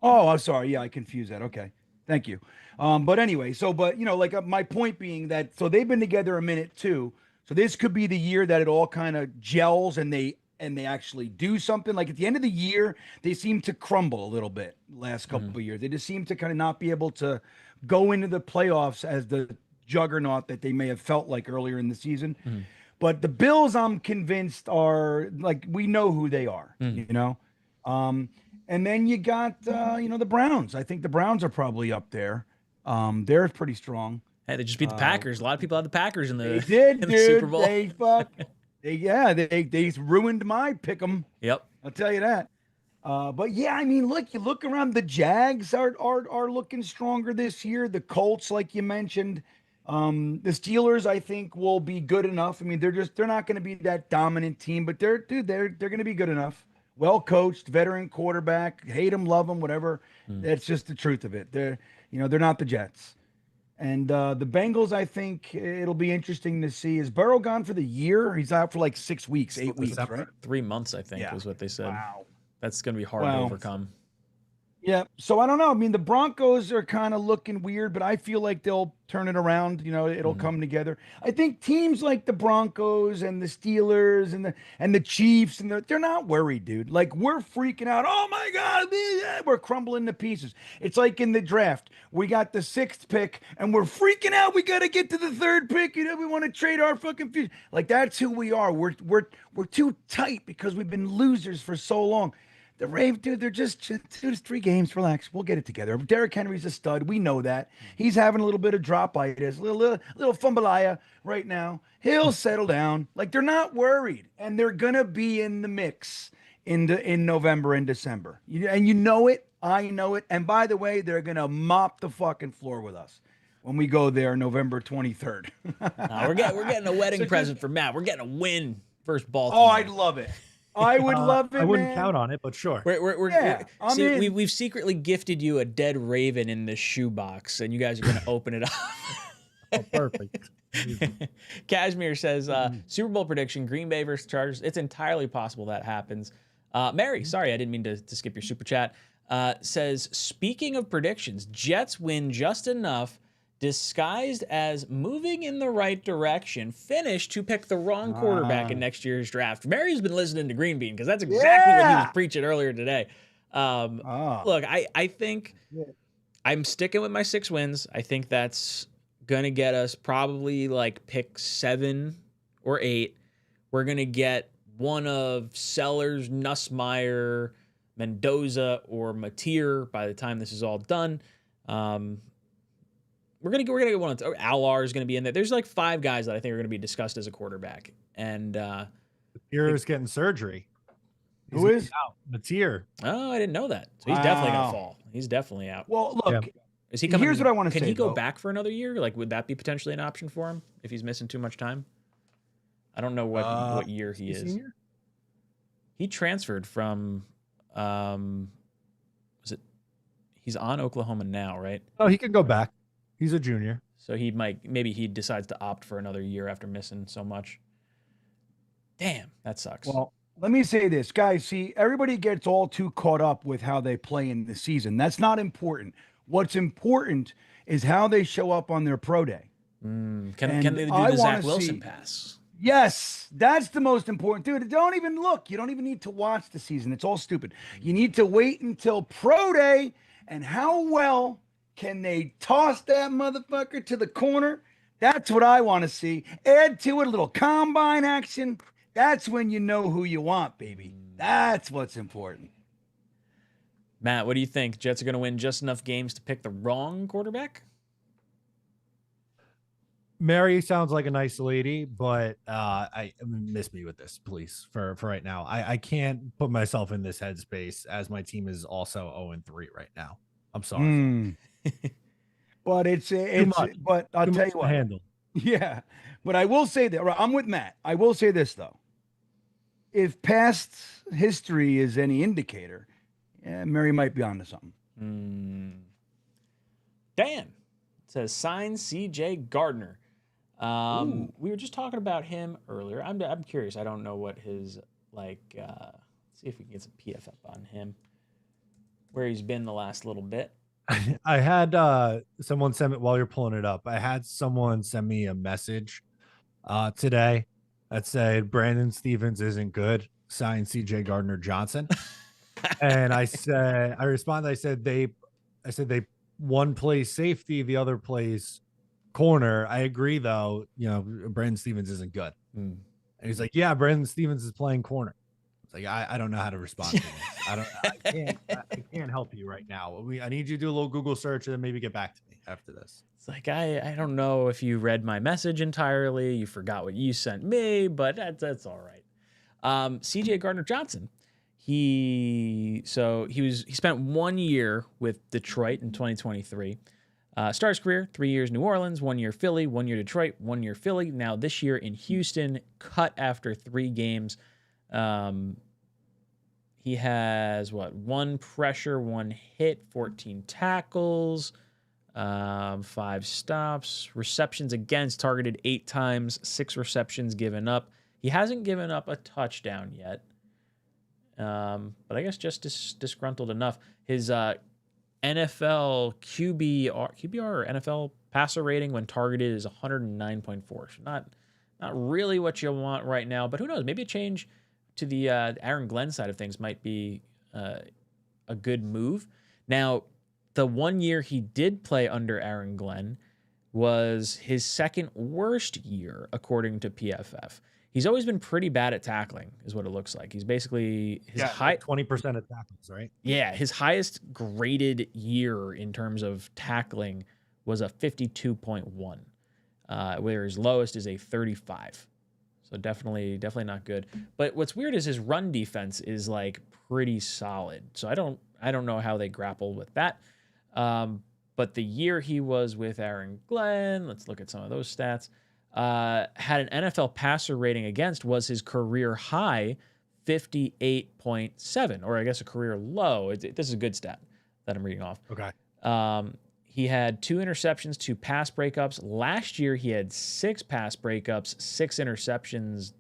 Oh, I'm sorry. Yeah, I confused that. Okay. Thank you. But anyway, my point being that, so they've been together a minute too. So this could be the year that it all kind of gels and they actually do something. Like at the end of the year, they seem to crumble a little bit last couple of years. They just seem to kind of not be able to go into the playoffs as the juggernaut that they may have felt like earlier in the season. But the Bills, I'm convinced, are like, we know who they are, and then you got, the Browns. I think the Browns are probably up there. They're pretty strong. Hey, they just beat the Packers. A lot of people had the Packers in the, they did, in the Super Bowl. They ruined my pick'em. Yep. I'll tell you that. But yeah, I mean, look, you look around, the Jags are looking stronger this year. The Colts, like you mentioned, the Steelers, I think, will be good enough. I mean, they're not going to be that dominant team, but they're going to be good enough. Well coached, veteran quarterback. Hate them, love them, whatever. That's just the truth of it. They're not the Jets. And the Bengals, I think it'll be interesting to see. Is Burrow gone for the year? He's out for like 6 weeks, 8 weeks, right? 3 months, I think, was what they said. Wow. That's going to be hard to overcome. Yeah. So I don't know. I mean, the Broncos are kind of looking weird, but I feel like they'll turn it around. It'll come together. I think teams like the Broncos and the Steelers and the Chiefs they're not worried, dude. Like we're freaking out. Oh my God, we're crumbling to pieces. It's like in the draft, we got the 6th pick and we're freaking out. We got to get to the 3rd pick. We want to trade our fucking future. Like that's who we are. We're too tight because we've been losers for so long. The Rave, dude, they're just 3 games. Relax. We'll get it together. Derrick Henry's a stud. We know that. He's having a little bit of drop-itis, little fumbleia right now. He'll settle down. Like, they're not worried. And they're going to be in the mix in November and December. And you know it. I know it. And by the way, they're going to mop the fucking floor with us when we go there November 23rd. We're getting a wedding present for Matt. We're getting a win versus Baltimore. Oh, I'd love it. I would love it. I wouldn't man. count on it, but sure. We've secretly gifted you a dead raven in this shoebox, and you guys are going to open it up. Oh, perfect. Cashmere says, Super Bowl prediction, Green Bay versus Chargers. It's entirely possible that happens. Mary, sorry, I didn't mean to skip your super chat, says, speaking of predictions, Jets win just enough, disguised as moving in the right direction, finish to pick the wrong quarterback in next year's draft. Mary's been listening to Green Bean because that's exactly what he was preaching earlier today. Look, I think I'm sticking with my 6 wins. I think that's going to get us probably like pick 7 or 8. We're going to get one of Sellers, Nussmeier, Mendoza, or Mateer by the time this is all done. We're gonna get one. Alar is gonna be in there. There's like 5 guys that I think are gonna be discussed as a quarterback. And Mateer's getting surgery. Who is? Mateer. Oh, I didn't know that. So he's definitely gonna fall. He's definitely out. Well, look. Is he coming? Here's what I want to say. Can he go back for another year? Like, would that be potentially an option for him if he's missing too much time? I don't know what year he is. Senior? He transferred from. He's on Oklahoma now, right? Oh, he can go back. He's a junior. So maybe he decides to opt for another year after missing so much. Damn, that sucks. Well, let me say this, guys. See, everybody gets all too caught up with how they play in the season. That's not important. What's important is how they show up on their pro day. Can they do the Zach Wilson pass? Yes, that's the most important. Dude, don't even look. You don't even need to watch the season. It's all stupid. You need to wait until pro day and how well can they toss that motherfucker to the corner? That's what I want to see. Add to it a little combine action. That's when you know who you want, baby. That's what's important. Matt, what do you think? Jets are going to win just enough games to pick the wrong quarterback? Mary sounds like a nice lady, but I miss me with this, please, for right now. I can't put myself in this headspace as my team is also 0-3 right now. I'm sorry. But but I'll tell you what. Handle. Yeah. But I will say that I'm with Matt. I will say this though. If past history is any indicator, Mary might be onto something. Dan says sign CJ Gardner. We were just talking about him earlier. I'm curious. I don't know what his let's see if we can get some PFF on him. Where he's been the last little bit. I had someone send me while you're pulling it up. I had someone send me a message today that said Brandon Stevens isn't good. Signed CJ Gardner Johnson. And I responded. I said they one plays safety, the other plays corner. I agree though. Brandon Stevens isn't good. And he's like, yeah, Brandon Stevens is playing corner. Like I don't know how to respond to this. I can't help you right now. I need you to do a little Google search and then maybe get back to me after this. It's like I don't know if you read my message entirely. You forgot what you sent me, but that's all right. CJ Gardner Johnson. He spent 1 year with Detroit in 2023. Started his career 3 years New Orleans, 1 year Philly, 1 year Detroit, 1 year Philly. Now this year in Houston, cut after 3 games. He has 1 pressure, 1 hit, 14 tackles, 5 stops, receptions against, targeted 8 times, 6 receptions given up. He hasn't given up a touchdown yet, but I guess just disgruntled enough. His NFL QBR or NFL passer rating when targeted is 109.4. So not really what you want right now, but who knows? Maybe a change to the Aaron Glenn side of things might be a good move. Now, the 1 year he did play under Aaron Glenn was his second worst year, according to PFF. He's always been pretty bad at tackling, is what it looks like. He's basically his high 20% of tackles, right? Yeah, his highest graded year in terms of tackling was a 52.1, where his lowest is a 35. So definitely not good. But what's weird is his run defense is like pretty solid. So I don't know how they grapple with that. But the year he was with Aaron Glenn, let's look at some of those stats. Had an NFL passer rating against was his career high 58.7, or I guess a career low. This is a good stat that I'm reading off. Okay. He had 2 interceptions, 2 pass breakups. Last year, he had 6 pass breakups, 6 interceptions.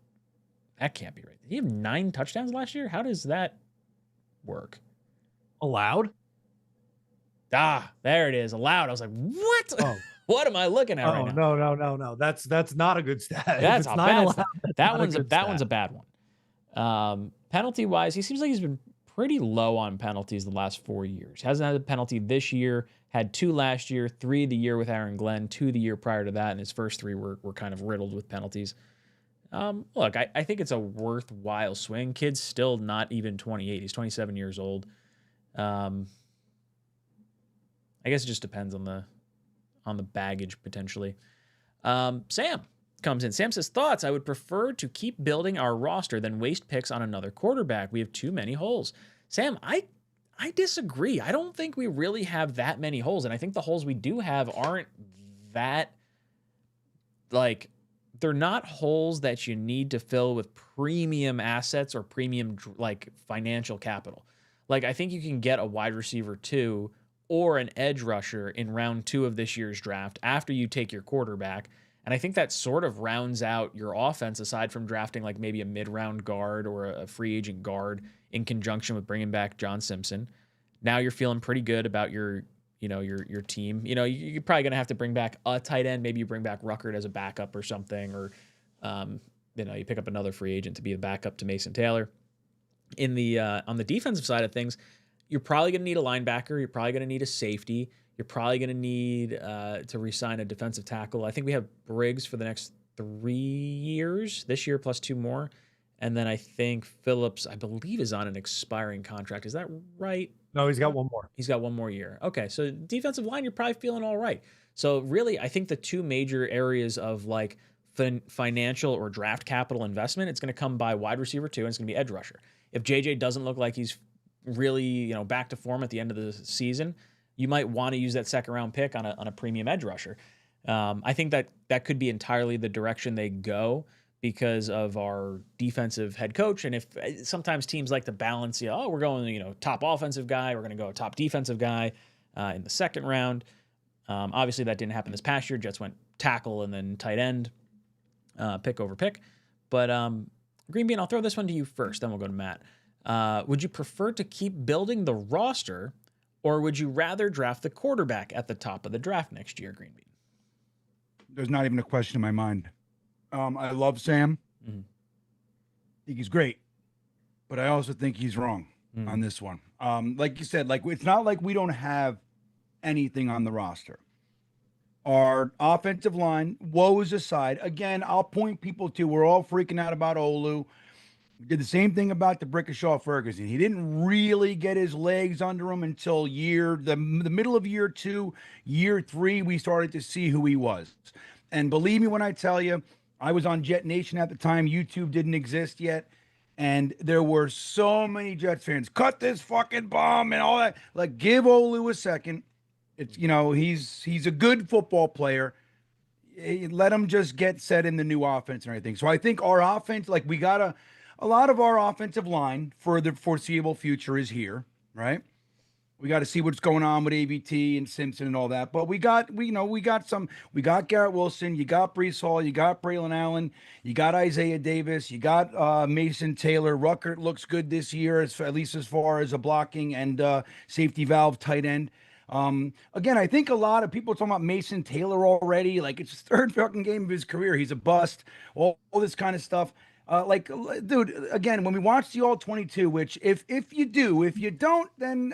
That can't be right. Did he have 9 touchdowns last year? How does that work? Allowed? There it is. Allowed. I was like, what? Oh. What am I looking at right now? No. That's not a good stat. That's a bad stat. That one's a stat. bad one. Penalty wise, he seems like he's been pretty low on penalties the last 4 years. Hasn't had a penalty this year. Had 2 last year, 3 the year with Aaron Glenn, 2 the year prior to that, and his first 3 were kind of riddled with penalties. Look, I think it's a worthwhile swing. Kid's still not even 28. He's 27 years old. I guess it just depends on the baggage potentially. Sam comes in. Sam says, thoughts, I would prefer to keep building our roster than waste picks on another quarterback. We have too many holes. Sam, I disagree. I don't think we really have that many holes. And I think the holes we do have aren't that, like, they're not holes that you need to fill with premium assets or premium, like, financial capital. Like, I think you can get a wide receiver 2 or an edge rusher in round 2 of this year's draft after you take your quarterback. And I think that sort of rounds out your offense, aside from drafting like maybe a mid-round guard or a free agent guard in conjunction with bringing back John Simpson. Now you're feeling pretty good about your team. You're probably going to have to bring back a tight end. Maybe you bring back Ruckert as a backup or something, or you pick up another free agent to be a backup to Mason Taylor. On the defensive side of things, you're probably going to need a linebacker. You're probably going to need a safety. You're probably going to need to re-sign a defensive tackle. I think we have Briggs for the next 3 years, this year plus 2 more. And then I think Phillips, I believe, is on an expiring contract. Is that right? No, he's got 1 more. He's got 1 more year. Okay, so defensive line, you're probably feeling all right. So really, I think the 2 major areas of like financial or draft capital investment, it's going to come by wide receiver 2, and it's going to be edge rusher. If JJ doesn't look like he's really back to form at the end of the season, you might want to use that second round pick on a premium edge rusher. I think that could be entirely the direction they go because of our defensive head coach. And if sometimes teams like to balance, we're going top offensive guy, we're going to go top defensive guy in the second round. Obviously that didn't happen this past year. Jets went tackle and then tight end, pick over pick. But Green Bean, I'll throw this one to you first, then we'll go to Matt. Would you prefer to keep building the roster, or would you rather draft the quarterback at the top of the draft next year, Green Bean? There's not even a question in my mind. I love Sam. Mm-hmm. I think he's great, but I also think he's wrong on this one. Like you said, it's not like we don't have anything on the roster. Our offensive line, woes aside, again, I'll point people to, we're all freaking out about Olu. We did the same thing about the Brickashaw Ferguson. He didn't really get his legs under him until the middle of year 2, year 3, we started to see who he was. And believe me when I tell you, I was on Jet Nation at the time. YouTube didn't exist yet. And there were so many Jets fans, cut this fucking bomb and all that. Like, give Olu a second. It's, he's a good football player. Let him just get set in the new offense and everything. So I think our offense, we got a lot of our offensive line for the foreseeable future is here, right? We got to see what's going on with ABT and Simpson and all that. But we got Garrett Wilson, you got Breece Hall, you got Braylon Allen, you got Isaiah Davis, you got Mason Taylor. Ruckert looks good this year, at least as far as a blocking and safety valve tight end. Again, I think a lot of people are talking about Mason Taylor already. Like, it's his 3rd fucking game of his career. He's a bust, all this kind of stuff. Dude, again, when we watch the All 22, which if you do, if you don't, then,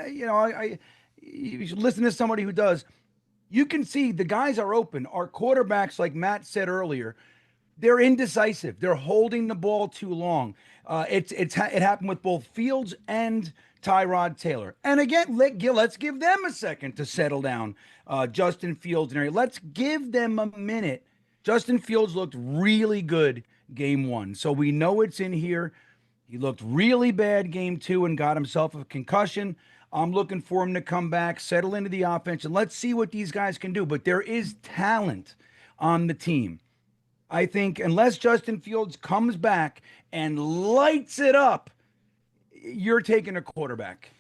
you should listen to somebody who does. You can see the guys are open. Our quarterbacks, like Matt said earlier, they're indecisive. They're holding the ball too long. It happened with both Fields and Tyrod Taylor. And again, let's give them a second to settle down. Justin Fields and Harry. Let's give them a minute. Justin Fields looked really good game 1, so we know it's in here. He looked really bad game 2 and got himself a concussion. I'm looking for him to come back, settle into the offense, and let's see what these guys can do. But there is talent on the team. I think unless Justin Fields comes back and lights it up, you're taking a quarterback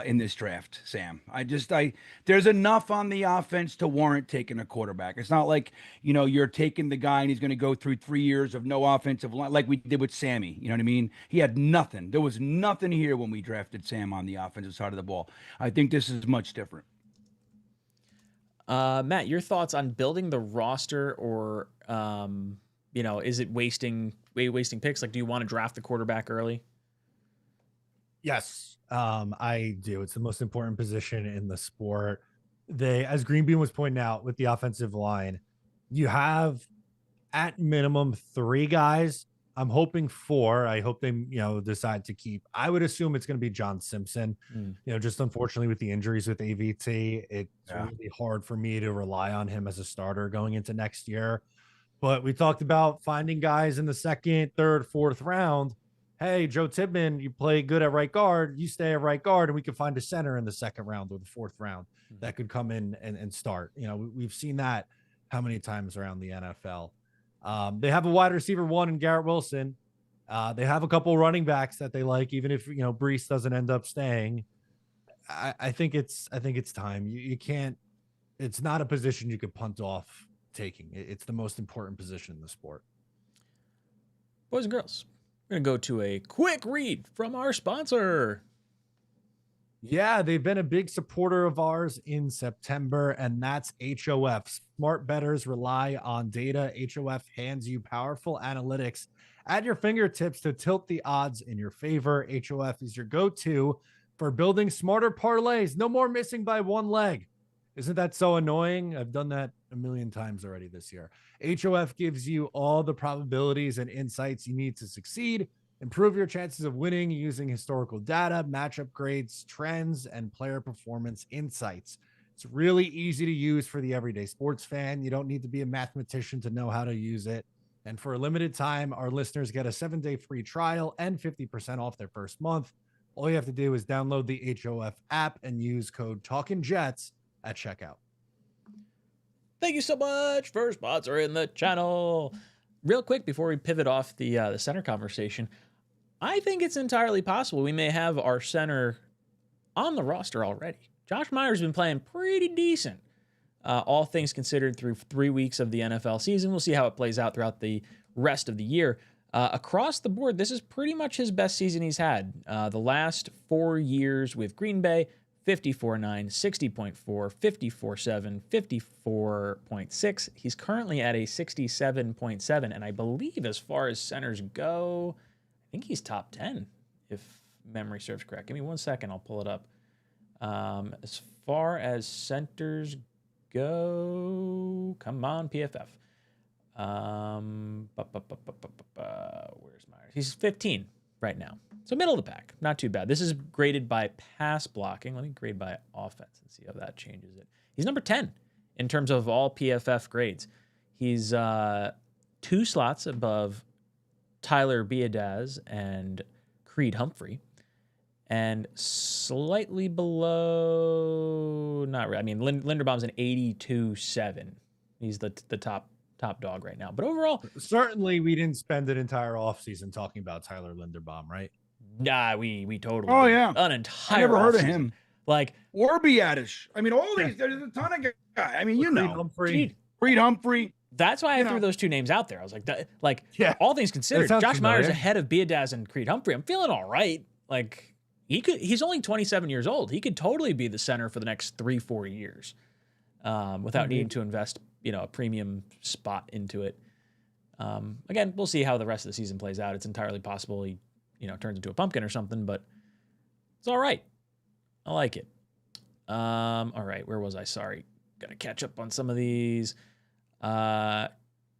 in this draft, Sam. There's enough on the offense to warrant taking a quarterback. It's not like, you're taking the guy and he's going to go through 3 years of no offensive line like we did with Sammy. You know what I mean? He had nothing. There was nothing here when we drafted Sam on the offensive side of the ball. I think this is much different. Matt, your thoughts on building the roster, or is it wasting picks? Like, do you want to draft the quarterback early? Yes, I do. It's the most important position in the sport. As Greenbean was pointing out with the offensive line, you have at minimum 3 guys. I'm hoping 4. I hope they, decide to keep. I would assume it's going to be John Simpson. Just unfortunately with the injuries with AVT, it's really hard for me to rely on him as a starter going into next year. But we talked about finding guys in the 2nd, 3rd, 4th round. Hey, Joe Tippmann, you play good at right guard. You stay at right guard, and we could find a center in the 2nd round or the 4th round that could come in and start. We've seen that how many times around the NFL. They have a wide receiver 1 in Garrett Wilson. They have a couple running backs that they like, even if Brees doesn't end up staying. I think it's time. You can't. It's not a position you could punt off taking. It's the most important position in the sport. Boys and girls, we're going to go to a quick read from our sponsor. Yeah, they've been a big supporter of ours in September, and that's HOF. Smart bettors rely on data. HOF hands you powerful analytics at your fingertips to tilt the odds in your favor. HOF is your go-to for building smarter parlays. No more missing by 1 leg. Isn't that so annoying? I've done that a million times already this year. HOF gives you all the probabilities and insights you need to succeed. Improve your chances of winning using historical data, matchup grades, trends, and player performance insights. It's really easy to use for the everyday sports fan. You don't need to be a mathematician to know how to use it. And for a limited time, our listeners get a 7-day free trial and 50% off their first month. All you have to do is download the HOF app and use code TalkinJets at checkout. Thank you so much for sponsoring the channel. Real quick, before we pivot off the center conversation, I think it's entirely possible we may have our center on the roster already. Josh Myers has been playing pretty decent, all things considered, through 3 weeks of the NFL season. We'll see how it plays out throughout the rest of the year. Across the board, this is pretty much his best season he's had. The last 4 years with Green Bay, 54.9, 60.4, 54.7, 54.6. He's currently at a 67.7, and I believe as far as centers go, I think he's top 10, if memory serves correct. Give me 1 second, I'll pull it up. As far as centers go, come on, PFF. Where's Myers? He's 15 right now. So middle of the pack, not too bad. This is graded by pass blocking. Let me grade by offense and see how that changes it. He's number 10 in terms of all PFF grades. He's 2 slots above Tyler Biadasz and Creed Humphrey, and slightly below, not really. I mean, Linderbaum's an 82.7. He's the top dog right now. But overall, certainly we didn't spend an entire offseason talking about Tyler Linderbaum, right? Nah, we totally. Oh yeah, an entire. I never heard of him. Like or Biadasz. I mean, all these. There's a ton of guys. I mean, Creed Humphrey. That's why I threw those 2 names out there. I was like, all things considered, Josh Myers ahead of Biadasz and Creed Humphrey. I'm feeling all right. Like he's only 27 years old. He could totally be the center for the next 3-4 years, without needing to invest, a premium spot into it. Again, we'll see how the rest of the season plays out. It's entirely possible he, turns into a pumpkin or something, but it's all right. I like it. All right, where was I? Sorry, gotta catch up on some of these.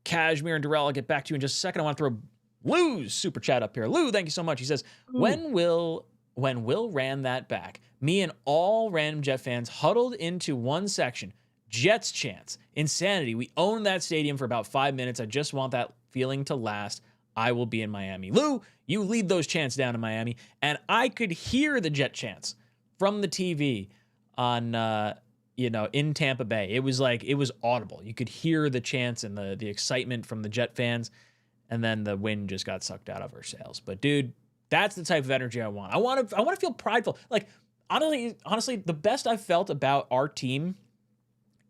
Cashmere and Darrell, I'll get back to you in just a second. I want to throw Lou's super chat up here. Lou, thank you so much. He says, when Will ran that back, me and all random Jet fans huddled into one section. Jets chants. Insanity. We owned that stadium for about 5 minutes. I just want that feeling to last. I will be in Miami. Lou, you lead those chants down in Miami. And I could hear the Jet chants from the TV on, in Tampa Bay. It was audible. You could hear the chants and the excitement from the Jet fans. And then the wind just got sucked out of our sails. But dude, that's the type of energy I want. I want to feel prideful. Like, honestly, the best I've felt about our team,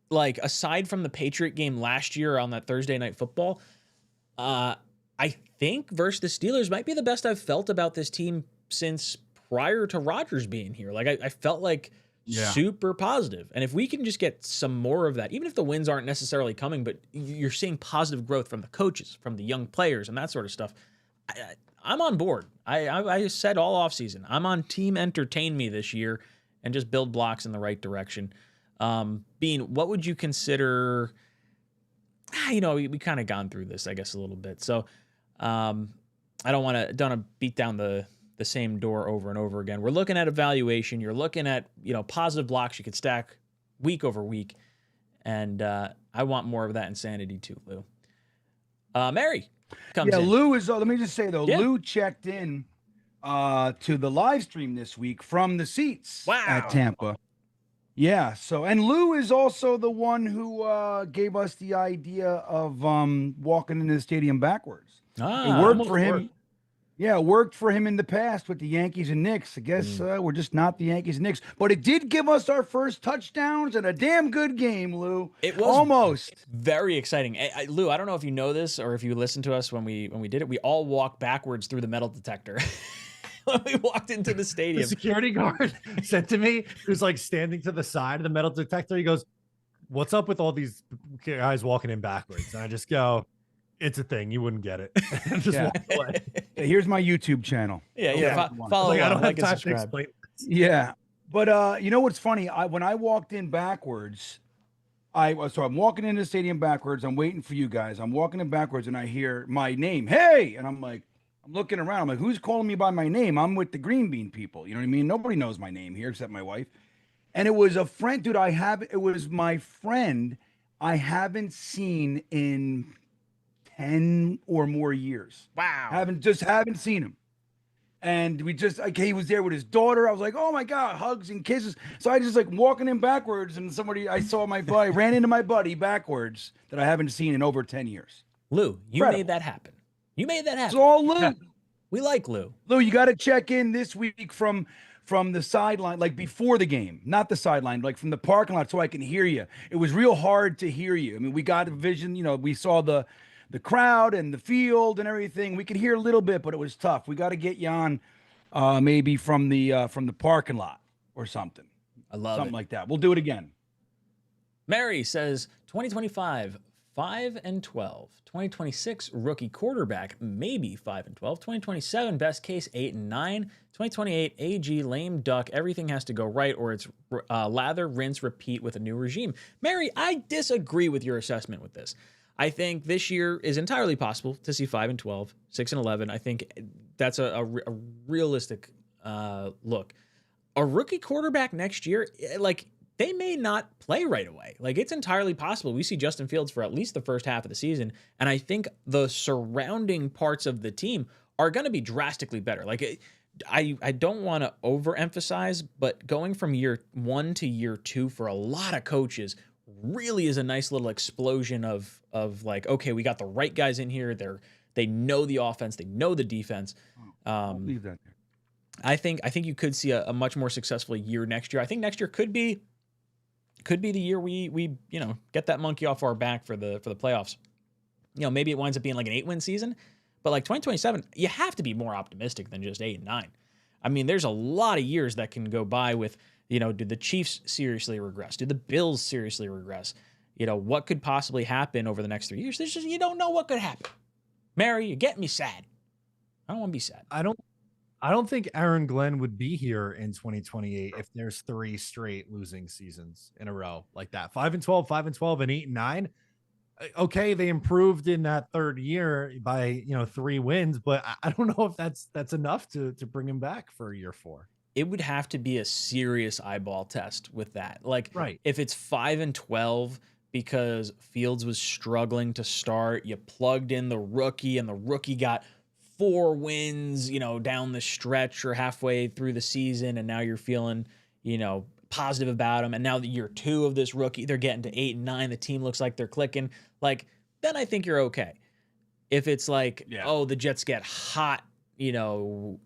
like aside from the Patriot game last year on that Thursday Night Football, I think versus the Steelers might be the best I've felt about this team since prior to Rodgers being here. Like I felt like super positive. And if we can just get some more of that, even if the wins aren't necessarily coming, but you're seeing positive growth from the coaches, from the young players and that sort of stuff, I'm on board. I said all offseason, I'm on team entertain me this year and just build blocks in the right direction. Bean, what would you consider, we kind of gone through this, I guess, a little bit. So I don't want to beat down the same door over and over again. We're looking at evaluation. You're looking at, positive blocks you could stack week over week. And I want more of that insanity too, Lou. Mary comes in. Lou is, let me just say though, Yeah. Lou checked in to the live stream this week from the seats at Tampa. Yeah. So, and Lou is also the one who gave us the idea of walking into the stadium backwards. It worked for him. Yeah, it worked for him in the past with the Yankees and Knicks. I guess we're just not the Yankees and Knicks, but it did give us our first touchdowns and a damn good game, Lou. It was almost very exciting. Lou, I don't know if you know this or if you listened to us when we did it. We all walked backwards through the metal detector when we walked into the stadium. The security guard said to me, who's like standing to the side of the metal detector, he goes, "What's up with all these guys walking in backwards?" And I just go, "It's a thing. You wouldn't get it." And just walk away. Here's my YouTube channel. Follow I don't like have and time to subscribe. explain. Yeah, but you know what's funny? When I walked in backwards, I'm walking into the stadium backwards. I'm waiting for you guys. I'm walking in backwards, and I hear my name, "Hey!" And I'm looking around. I'm like, "Who's calling me by my name?" I'm with the Green Bean people. You know what I mean? Nobody knows my name here except my wife. And it was a friend, dude. It was my friend I haven't seen in 10 or more years. Wow. Haven't seen him. And he was there with his daughter. I was like, oh my God, hugs and kisses. So I just walking in backwards, and I saw my buddy, ran into my buddy backwards that I haven't seen in over 10 years. Lou, you Incredible. made that happen. You made that happen. It's all Lou. Yeah. We like Lou. Lou, you got to check in this week from the sideline, like before the game, not the sideline, like from the parking lot, so I can hear you. It was real hard to hear you. I mean, we got a vision, we saw the crowd and the field and everything. We could hear a little bit, but it was tough. We got to get you on maybe from the parking lot or something. I love something it. like that. We'll do it again. Mary says 2025, 5-12. 2026, rookie quarterback, maybe 5-12. 2027, best case, 8-9. 2028, AG, lame duck. Everything has to go right, or it's lather, rinse, repeat with a new regime. Mary, I disagree with your assessment with this. I think this year is entirely possible to see 5-12, 6-11. I think that's a realistic look. A rookie quarterback next year, they may not play right away. It's entirely possible we see Justin Fields for at least the first half of the season, and I think the surrounding parts of the team are going to be drastically better. I don't want to overemphasize, but going from year 1 to year 2 for a lot of coaches really is a nice little explosion of okay, we got the right guys in here. They know the offense, they know the defense. Leave that there. I think you could see a much more successful year next year. I think next year could be the year we get that monkey off our back for the playoffs. Maybe it winds up being like an 8-win season, but 2027, you have to be more optimistic than just 8-9. I mean, there's a lot of years that can go by with, did the Chiefs seriously regress? Did the Bills seriously regress? What could possibly happen over the next 3 years? There's just, you don't know what could happen. Mary, you're getting me sad. I don't want to be sad. I don't think Aaron Glenn would be here in 2028 if there's 3 straight losing seasons in a row like that. 5-12, 5-12, and 8-9. Okay, they improved in that third year by 3 wins, but I don't know if that's enough to bring him back for year 4. It would have to be a serious eyeball test with that. Like, Right. if it's 5-12 because Fields was struggling to start, you plugged in the rookie, and the rookie got 4 wins, down the stretch or halfway through the season, and now you're feeling, positive about him. And now that year 2 of this rookie, they're getting to 8 and 9, the team looks like they're clicking. Like, then I think you're okay. If it's like, oh, the Jets get hot, in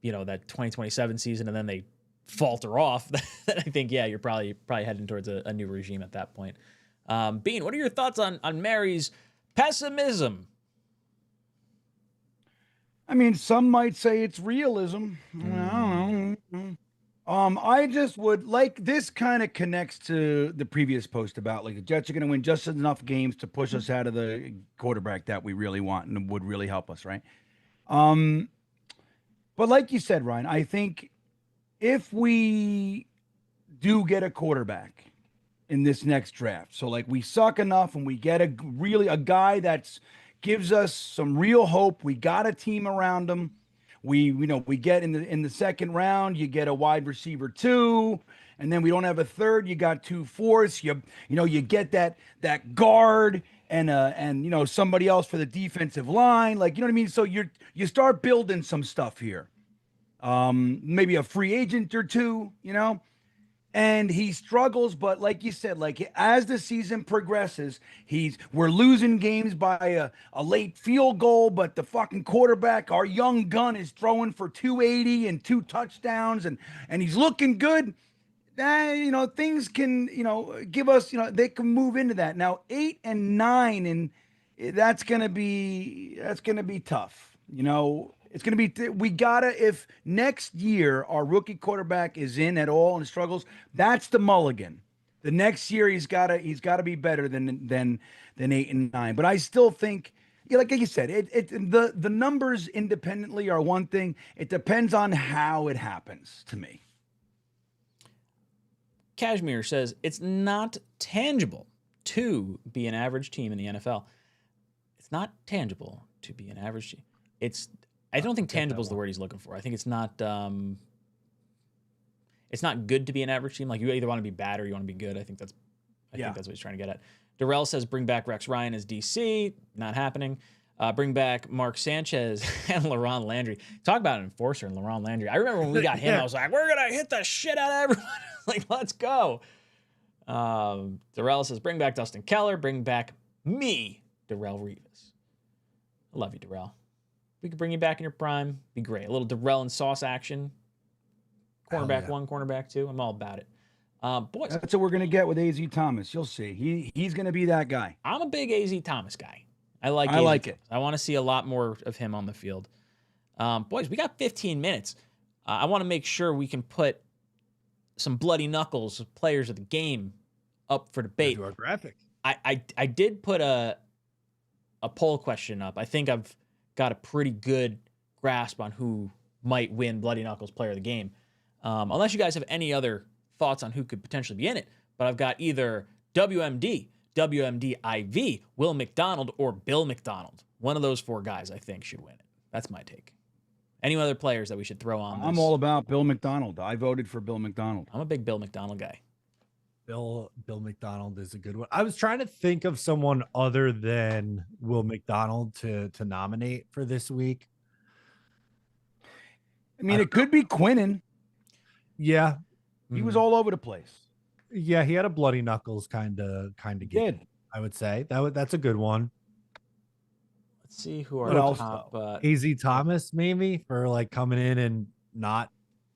that 2027 season, and then they falter off, then I think, you're probably heading towards a new regime at that point. Bean, what are your thoughts on Mary's pessimism? I mean, some might say it's realism. I don't know. I just would like, this kind of connects to the previous post about like the Jets are going to win just enough games to push us out of the quarterback that we really want and would really help us, right? But like you said, Ryan, I think if we do get a quarterback in this next draft, so like we suck enough and we get a guy that's gives us some real hope, we got a team around him. We get in the second round, you get a wide receiver 2, and then we don't have a third, you got 2 fourths. You get that guard and somebody else for the defensive line, like, you know what I mean? So you start building some stuff here. Maybe a free agent or 2, and he struggles, but like you said, like as the season progresses, we're losing games by a late field goal, but the fucking quarterback, our young gun, is throwing for 280 and 2 touchdowns, and he's looking good. Things can, give us, they can move into that. Now 8 and 9, and that's gonna be tough. It's going to be, if next year our rookie quarterback is in at all and struggles, that's the mulligan. The next year he's got to be better than 8 and 9. But I still think, like you said, the numbers independently are one thing. It depends on how it happens to me. Cashmere says it's not tangible to be an average team in the NFL. It's not tangible to be an average team. I don't think tangible is the word he's looking for. I think it's not good to be an average team. Like, you either want to be bad or you want to be good. I think that's what he's trying to get at. Darrell says bring back Rex Ryan as DC. Not happening. Bring back Mark Sanchez and LaRon Landry. Talk about an enforcer in LaRon Landry. I remember when we got him, I was like, we're going to hit the shit out of everyone. Like, let's go. Darrell says bring back Dustin Keller. Bring back me, Darrell Revis. I love you, Darrell. We could bring you back in your prime. Be great. A little Darrell and Sauce action. Cornerback 1, cornerback 2. I'm all about it. Boys. That's what we're going to get with A.Z. Thomas. You'll see. He's going to be that guy. I'm a big A.Z. Thomas guy. I like it. I want to see a lot more of him on the field. Boys, we got 15 minutes. I want to make sure we can put some bloody knuckles of players of the game up for debate. Do our graphic. I did put a poll question up. I think I've got a pretty good grasp on who might win Bloody Knuckles Player of the Game. Unless you guys have any other thoughts on who could potentially be in it. But I've got either WMD, WMD-IV, Will McDonald, or Bill McDonald. One of those 4 guys, I think, should win it. That's my take. Any other players that we should throw on this? I'm all about Bill McDonald. I voted for Bill McDonald. I'm a big Bill McDonald guy. Bill McDonald is a good one. I was trying to think of someone other than Will McDonald to nominate for this week. I mean, it could be Quinnen. Yeah. He was all over the place. Yeah, he had a bloody knuckles kind of game. I would say that's a good one. Let's see who are top. A.Z. Thomas, maybe, for like coming in and not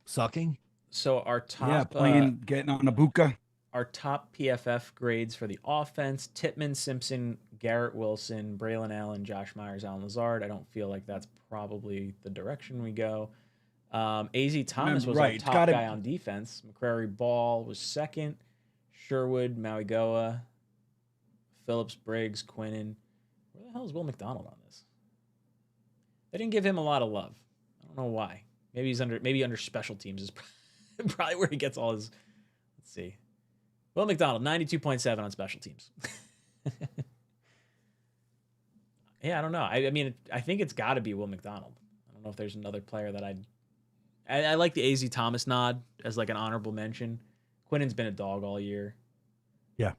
sucking. So our top, getting on a buka. Our top PFF grades for the offense: Tippmann, Simpson, Garrett Wilson, Braylon Allen, Josh Myers, Allen Lazard. I don't feel like that's probably the direction we go. A.Z. Thomas was our top guy on defense. McCrary Ball was second. Sherwood, Maui-Goa, Phillips, Briggs, Quinnen. Where the hell is Will McDonald on this? They didn't give him a lot of love. I don't know why. Maybe he's under special teams is probably where he gets all his. Let's see. Will McDonald, 92.7 on special teams. Yeah, I don't know. I mean, I think it's got to be Will McDonald. I don't know if there's another player that I like the AZ Thomas nod as like an honorable mention. Quinnen's been a dog all year. Yeah.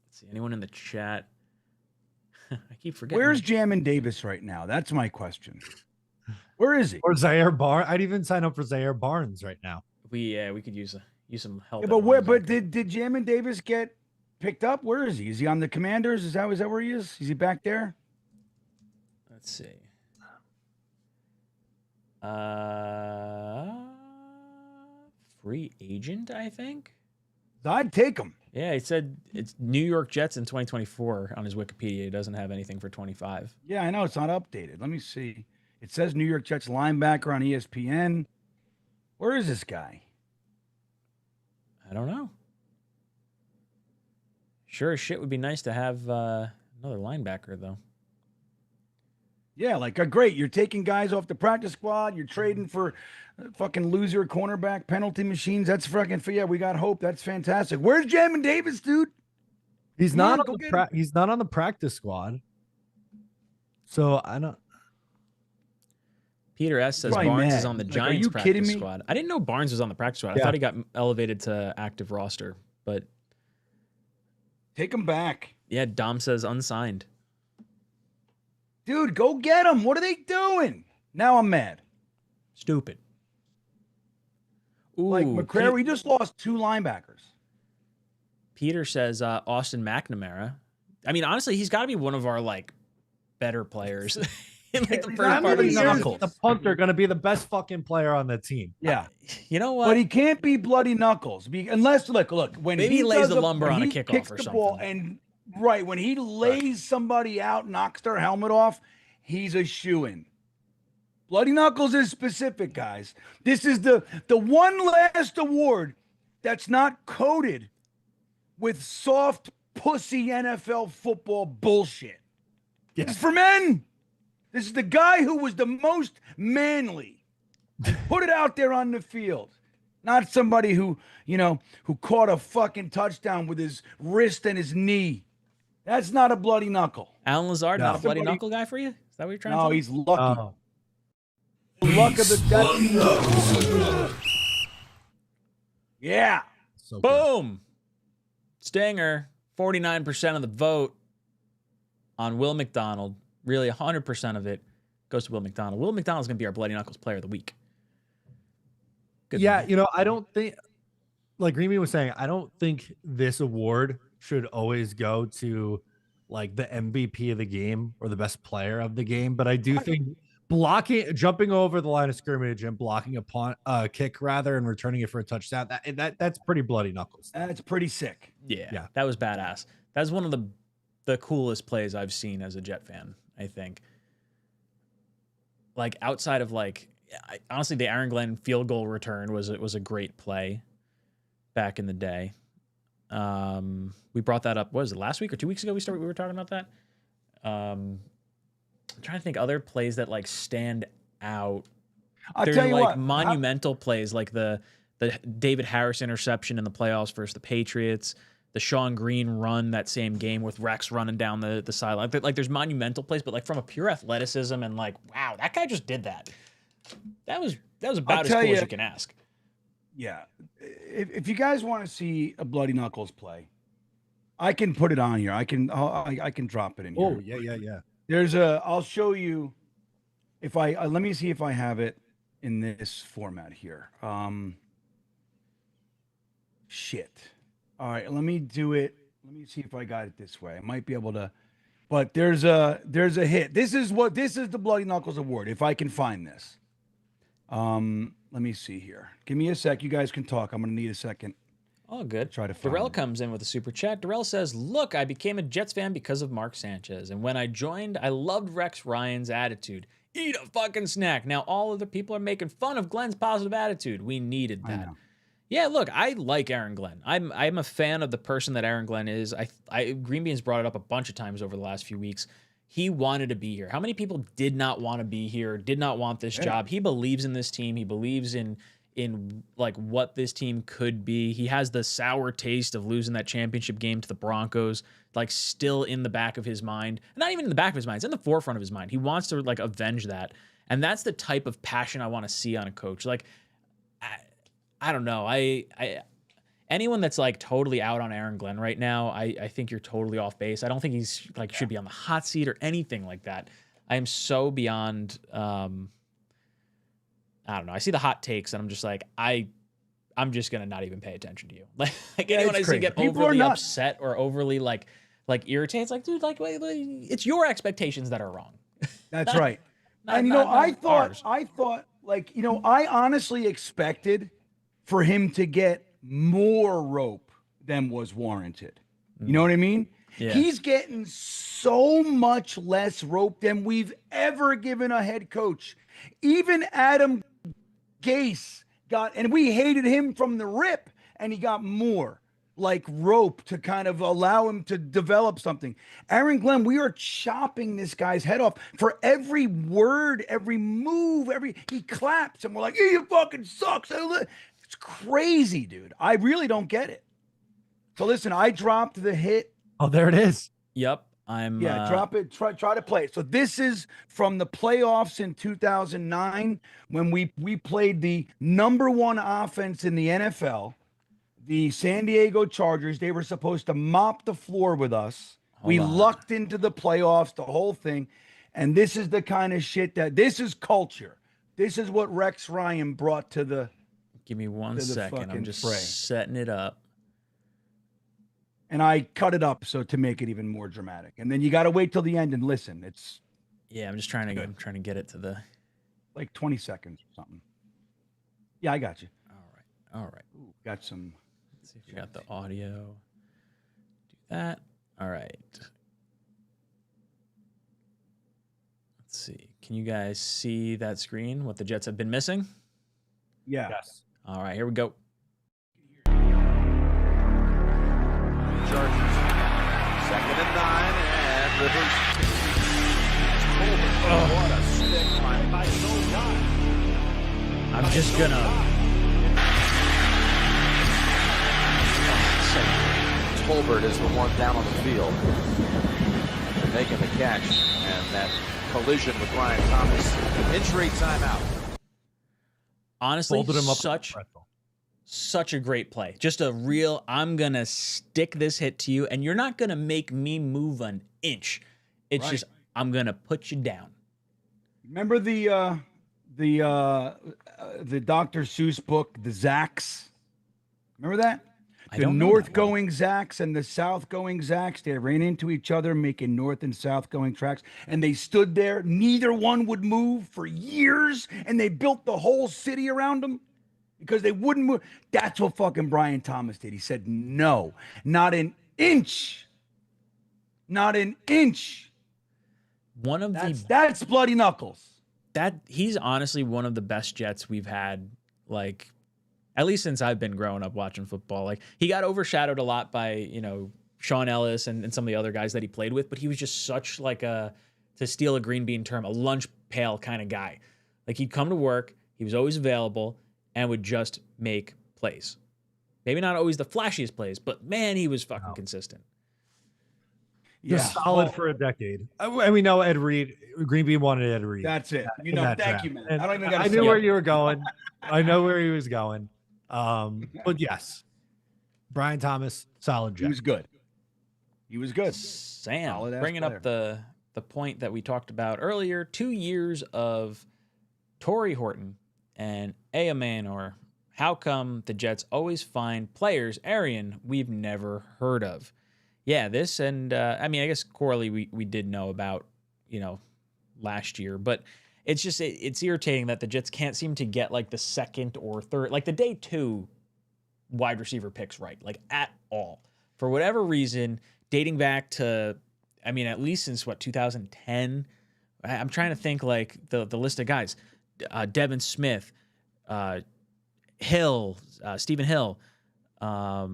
Let's see. Anyone in the chat? I keep forgetting. Where's Jamin Davis right now? That's my question. Where is he? Or Zaire Barnes. I'd even sign up for Zaire Barnes right now. We could use some help. Yeah, but where? But did Jamin Davis get picked up? Where is he? Is he on the Commanders? Is that where he is? Is he back there? Let's see. Free agent, I think. I'd take him. Yeah, it said it's New York Jets in 2024 on his Wikipedia. It doesn't have anything for 25. Yeah, I know it's not updated. Let me see. It says New York Jets linebacker on ESPN. Where is this guy? I don't know. Sure as shit would be nice to have another linebacker, though. Yeah, like, great. You're taking guys off the practice squad. You're trading for fucking loser cornerback penalty machines. That's fucking, yeah, we got hope. That's fantastic. Where's Jamin Davis, dude? He's Come not on, on go the get him. he's not on the practice squad. So I don't. Peter S says Probably Barnes mad. is on the Like, are Giants you kidding practice me? squad. I didn't know Barnes was on the practice squad. I Yeah. thought he got elevated to active roster. But Take him back. yeah, Dom says unsigned. Dude, go get him. What are they doing? Now I'm mad. Stupid. Ooh, Like, McCrary, we just lost 2 linebackers. Peter says Austin McNamara. I mean, honestly, he's got to be one of our like better players in like the He's first not part of the really season. Knuckles. The punter going to be the best fucking player on the team. Yeah. You know what? But he can't be bloody knuckles unless look when Maybe he lays does the lumber when on a he kickoff kicks or the ball something. and when he lays somebody out, knocks their helmet off, he's a shoo-in. Bloody knuckles is specific, guys. This is the one last award that's not coated with soft pussy NFL football bullshit. Yeah. It's for men. This is the guy who was the most manly. Put it out there on the field. Not somebody who caught a fucking touchdown with his wrist and his knee. That's not a bloody knuckle. Alan Lazard, No. not a bloody Somebody- knuckle guy for you? Is that what you're trying No, to he's lucky. Oh. Luck of the Yeah. So good. Boom. Stinger, 49% of the vote on Will McDonald. Really, 100% of it goes to Will McDonald. Will McDonald's going to be our Bloody Knuckles player of the week. Good Yeah, man. I don't think, like Green Bean was saying, I don't think this award should always go to like the MVP of the game or the best player of the game. But I do think jumping over the line of scrimmage and blocking a punt, kick rather, and returning it for a touchdown, that's pretty bloody knuckles. That's pretty sick. Yeah, that was badass. That's one of the coolest plays I've seen as a Jet fan, I think. Like outside of honestly, the Aaron Glenn field goal return was a great play back in the day. We brought that up. What was it, last week or 2 weeks ago? We were talking about that. I'm trying to think other plays that like stand out. I'll There's tell you like what. monumental plays, like the David Harris interception in the playoffs versus the Patriots, the Sean Green run that same game with Rex running down the sideline. Like there's monumental plays, but like from a pure athleticism and like, wow, that guy just did that. That was about as cool as you can ask. Yeah. If you guys want to see a Bloody Knuckles play, I can put it on here. I can drop it in here. Oh, yeah. I'll show you if let me see if I have it in this format here. Shit. All right, let me do it. Let me see if I got it this way. I might be able to, but there's a hit. This is the Bloody Knuckles Award, if I can find this. Let me see here. Give me a sec. You guys can talk. I'm gonna need a second. All good. Try to find Darrell it. comes in with a super chat. Darrell says, look, I became a Jets fan because of Mark Sanchez. And when I joined, I loved Rex Ryan's attitude. Eat a fucking snack. Now all of the people are making fun of Glenn's positive attitude. We needed I that. know. Yeah, look, I like Aaron Glenn. I'm a fan of the person that Aaron Glenn is. Green Bean's brought it up a bunch of times over the last few weeks. He wanted to be here. How many people did not want to be here, did not want this job? He believes in this team. He believes in in like what this team could be. He has the sour taste of losing that championship game to the Broncos, like still in the back of his mind. Not even in the back of his mind, it's in the forefront of his mind. He wants to like avenge that. And that's the type of passion I want to see on a coach. Like, I don't know. Anyone that's like totally out on Aaron Glenn right now, I think you're totally off base. I don't think he's like should be on the hot seat or anything like that. I am so beyond, I don't know. I see the hot takes and I'm just like, I'm just gonna not even pay attention to you. Like anyone I see get overly upset or overly like irritated, it's like, dude, like wait, it's your expectations that are wrong. That's right. And I thought like, I honestly expected for him to get more rope than was warranted. You know what I mean? Yeah. He's getting so much less rope than we've ever given a head coach. Even Adam Gase got, and we hated him from the rip, and he got more like rope to kind of allow him to develop something. Aaron Glenn, we are chopping this guy's head off for every word, every move, he claps, and we're like, "You fucking sucks." It's crazy, dude. I really don't get it. So listen, I dropped the hit. Oh, there it is. Yep. Drop it. Try to play it. So this is from the playoffs in 2009 when we played the #1 offense in the NFL, the San Diego Chargers. They were supposed to mop the floor with us. We lucked into the playoffs, the whole thing. And this is the kind of shit this is culture. This is what Rex Ryan brought to the. Give me 1 second. I'm just setting it up. And I cut it up to make it even more dramatic. And then you got to wait till the end and listen. It's I'm just trying to get it to the like 20 seconds or something. Yeah, I got you. All right. Ooh, got some. Let's see if we got the audio. Do that. All right. Let's see. Can you guys see that screen? What the Jets have been missing? Yeah. Yes. All right, here we go. Chargers. 2nd and 9, and Rivers. What a stick by I'm just gonna. Tolbert is the one down on the field, making the catch, and that collision with Brian Thomas. Injury timeout. Honestly, Folded him up such a great play. Just a real, I'm going to stick this hit to you, and you're not going to make me move an inch. It's just, I'm going to put you down. Remember the Dr. Seuss book, the Zacks? Remember that? The north-going Zacks and the south-going Zacks, they ran into each other, making north and south-going tracks, and they stood there. Neither one would move for years, and they built the whole city around them because they wouldn't move. That's what fucking Brian Thomas did. He said, no, not an inch. Not an inch. That's bloody knuckles. He's honestly one of the best Jets we've had, like, at least since I've been growing up watching football. Like, he got overshadowed a lot by, Sean Ellis and some of the other guys that he played with, but he was just such like to steal a green bean term, a lunch pail kind of guy. Like, he'd come to work, he was always available, and would just make plays. Maybe not always the flashiest plays, but man, he was fucking consistent. Just solid for a decade. And we know Ed Reed, Green Bean wanted Ed Reed. That's it. Thank you, man. I knew where you were going. I know where he was going. But yes, Brian Thomas, solid Jet. He was good. Sam, bringing up the point that we talked about earlier, 2 years of Torrey Horton and Aya Manor. How come the Jets always find players, Arian, we've never heard of? Yeah, this and I guess Corley we did know about, last year, but it's just it's irritating that the Jets can't seem to get like the second or third, like the day 2 wide receiver picks right, like at all. For whatever reason, dating back to, at least since 2010, I'm trying to think like the list of guys, Devin Smith, Hill, Stephen Hill, oh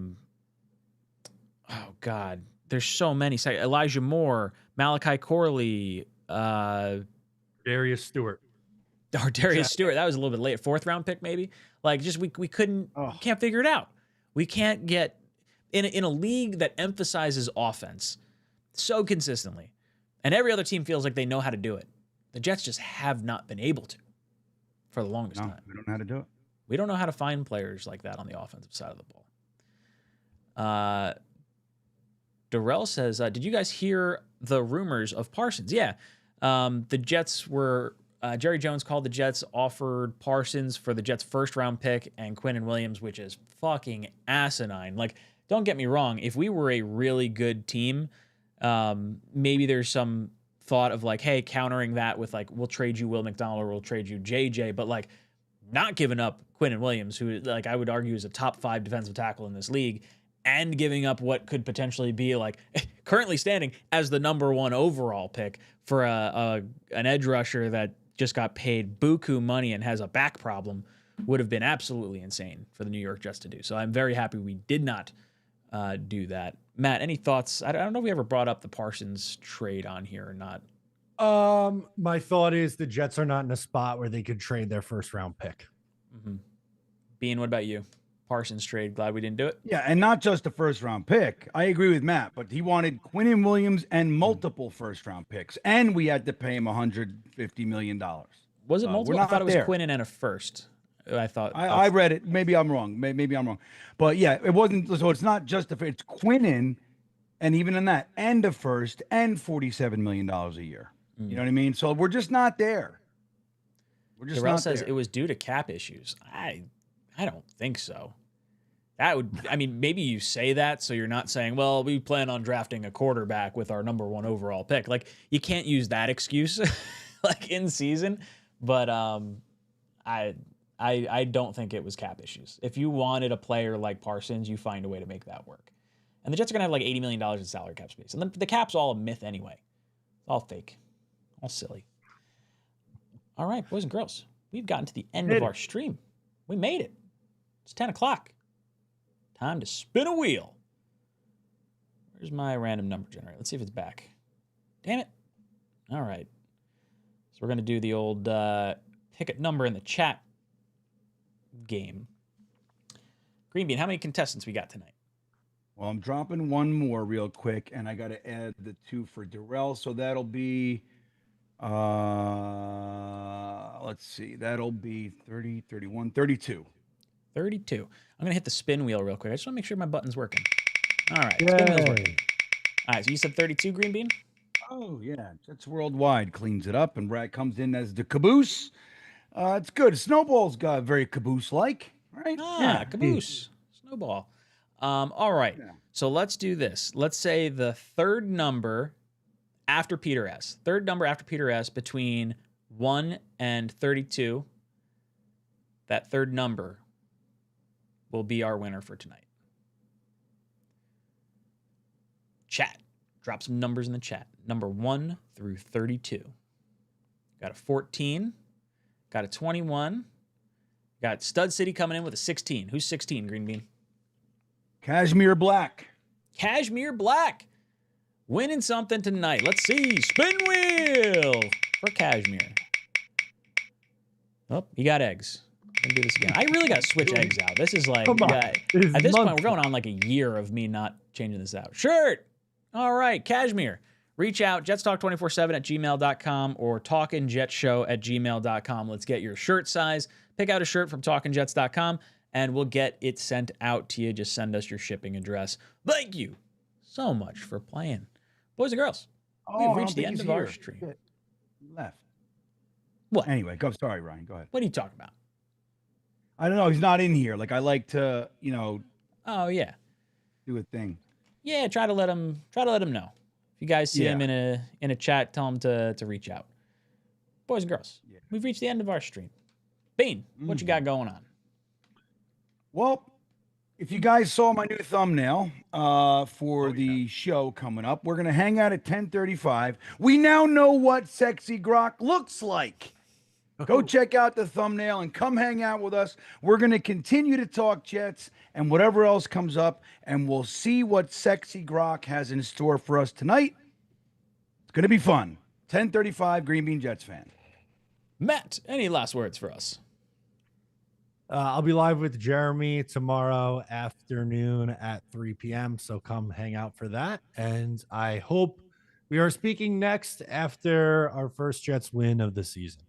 God, there's so many. Elijah Moore, Malachi Corley, Darius Stewart. Or Darius Stewart. That was a little bit late. 4th round pick, maybe. Like, just we couldn't, can't figure it out. We can't get in a league that emphasizes offense so consistently, and every other team feels like they know how to do it. The Jets just have not been able to for the longest time. We don't know how to do it. We don't know how to find players like that on the offensive side of the ball. Darrell says, did you guys hear the rumors of Parsons? Yeah. The Jets were, Jerry Jones called the Jets, offered Parsons for the Jets' 1st round pick and Quinnen Williams, which is fucking asinine. Like, don't get me wrong. If we were a really good team, maybe there's some thought of like, hey, countering that with like, we'll trade you Will McDonald or we'll trade you JJ, but like not giving up Quinnen Williams, who like I would argue is a top 5 defensive tackle in this league, and giving up what could potentially be like currently standing as the number 1 overall pick for an edge rusher that just got paid buku money and has a back problem would have been absolutely insane for the New York Jets to do. So I'm very happy we did not do that. Matt, any thoughts? I don't know if we ever brought up the Parsons trade on here or not. My thought is the Jets are not in a spot where they could trade their 1st round pick. Bean, what about you? Parsons trade, glad we didn't do it. Yeah, and not just a 1st round pick. I agree with Matt, but he wanted Quinnen Williams and multiple 1st round picks, and we had to pay him $150 million. Was it multiple? I thought it was Quinnen and a 1st. I thought I read it. Maybe I'm wrong. Maybe I'm wrong. But yeah, it wasn't. So it's not just it's Quinnen, and even in that, and a 1st and $47 million a year. You know what I mean? So we're just not there. We're just Darrell not says there. it was due to cap issues. I don't think so. That would, I mean, maybe you say that so you're not saying, well, we plan on drafting a quarterback with our number 1 overall pick. Like, you can't use that excuse like in season. But I don't think it was cap issues. If you wanted a player like Parsons, you find a way to make that work. And the Jets are going to have like $80 million in salary cap space. And the cap's all a myth anyway. It's all fake. All silly. All right, boys and girls. We've gotten to the end of our stream. We made it. It's 10 o'clock. Time to spin a wheel. Where's my random number generator? Let's see if it's back. Damn it. All right. So we're going to do the old pick a number in the chat game. Green Bean, how many contestants we got tonight? Well, I'm dropping one more real quick, and I got to add the 2 for Darrell. So that'll be, let's see, that'll be 30, 31, 32. 32. I'm going to hit the spin wheel real quick. I just want to make sure my button's working. All right. Spin wheel's working. All right. So you said 32, Green Bean? Oh, yeah. Jets Worldwide cleans it up, and Brad comes in as the caboose. It's good. Snowball's got very caboose-like, right? Yeah, caboose. Snowball. All right. Yeah. So let's do this. Let's say the 3rd number after Peter S. 3rd number after Peter S between 1 and 32. That 3rd number will be our winner for tonight. Chat. Drop some numbers in the chat. Number 1 through 32. Got a 14. Got a 21. Got Stud City coming in with a 16. Who's 16, Green Bean? Cashmere Black. Cashmere Black. Winning something tonight. Let's see. Spin wheel for Cashmere. Oh, you got eggs. Gonna do this again. I really got to switch eggs out. This is like, at this point, we're going on like a year of me not changing this out. Shirt. All right, Cashmere. Reach out, jetstalk247@gmail.com or talkinjetshow@gmail.com. Let's get your shirt size. Pick out a shirt from talkinjets.com, and we'll get it sent out to you. Just send us your shipping address. Thank you so much for playing. Boys and girls, we've reached the end of our stream. Shit. Left. What? Anyway, go. Sorry, Ryan. Go ahead. What are you talking about? I don't know. He's not in here. Like, I like to, Oh, yeah. do a thing. Yeah, try to let him know. If you guys see him in a chat, tell him to reach out. Boys and girls, we've reached the end of our stream. Bean, what you got going on? Well, if you guys saw my new thumbnail for the show coming up, we're going to hang out at 10:35. We now know what Sexy Grok looks like. Go check out the thumbnail and come hang out with us. We're going to continue to talk Jets and whatever else comes up, and we'll see what Sexy Grok has in store for us tonight. It's going to be fun. 10:35, Green Bean Jets fan. Matt, any last words for us? I'll be live with Jeremy tomorrow afternoon at 3 p.m. So come hang out for that. And I hope we are speaking next after our first Jets win of the season.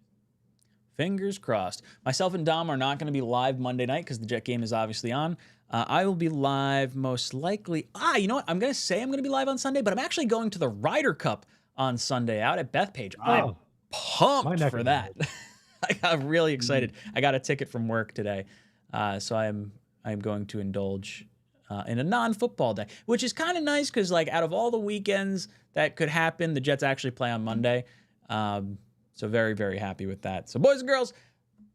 Fingers crossed. Myself and Dom are not going to be live Monday night because the Jet game is obviously on. I will be live most likely. You know what? I'm going to say I'm going to be live on Sunday, but I'm actually going to the Ryder Cup on Sunday out at Bethpage. I'm pumped for that. I got really excited. I got a ticket from work today. So I'm going to indulge in a non-football day, which is kind of nice because, like, out of all the weekends that could happen, the Jets actually play on Monday. So very, very happy with that. So, boys and girls,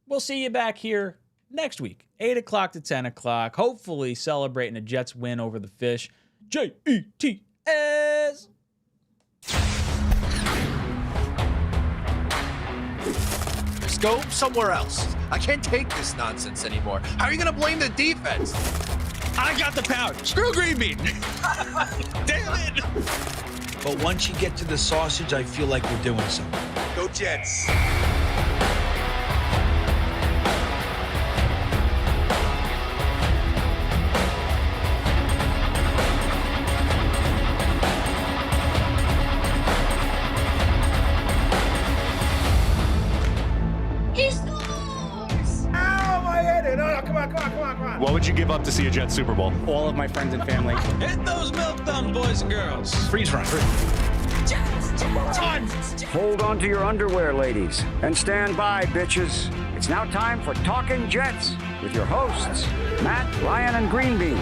we'll see you back here next week, 8 o'clock to 10 o'clock, hopefully celebrating a Jets win over the Fish. JETS! Just go somewhere else. I can't take this nonsense anymore. How are you going to blame the defense? I got the power. Screw green bean. Damn it. But once you get to the sausage, I feel like we're doing something. Go Jets. What would you give up to see a Jets Super Bowl? All of my friends and family. Hit those milk duns, boys and girls. Freeze run. Hold on to your underwear, ladies, and stand by, bitches. It's now time for Talkin' Jets with your hosts, Matt, Ryan, and Green Bean.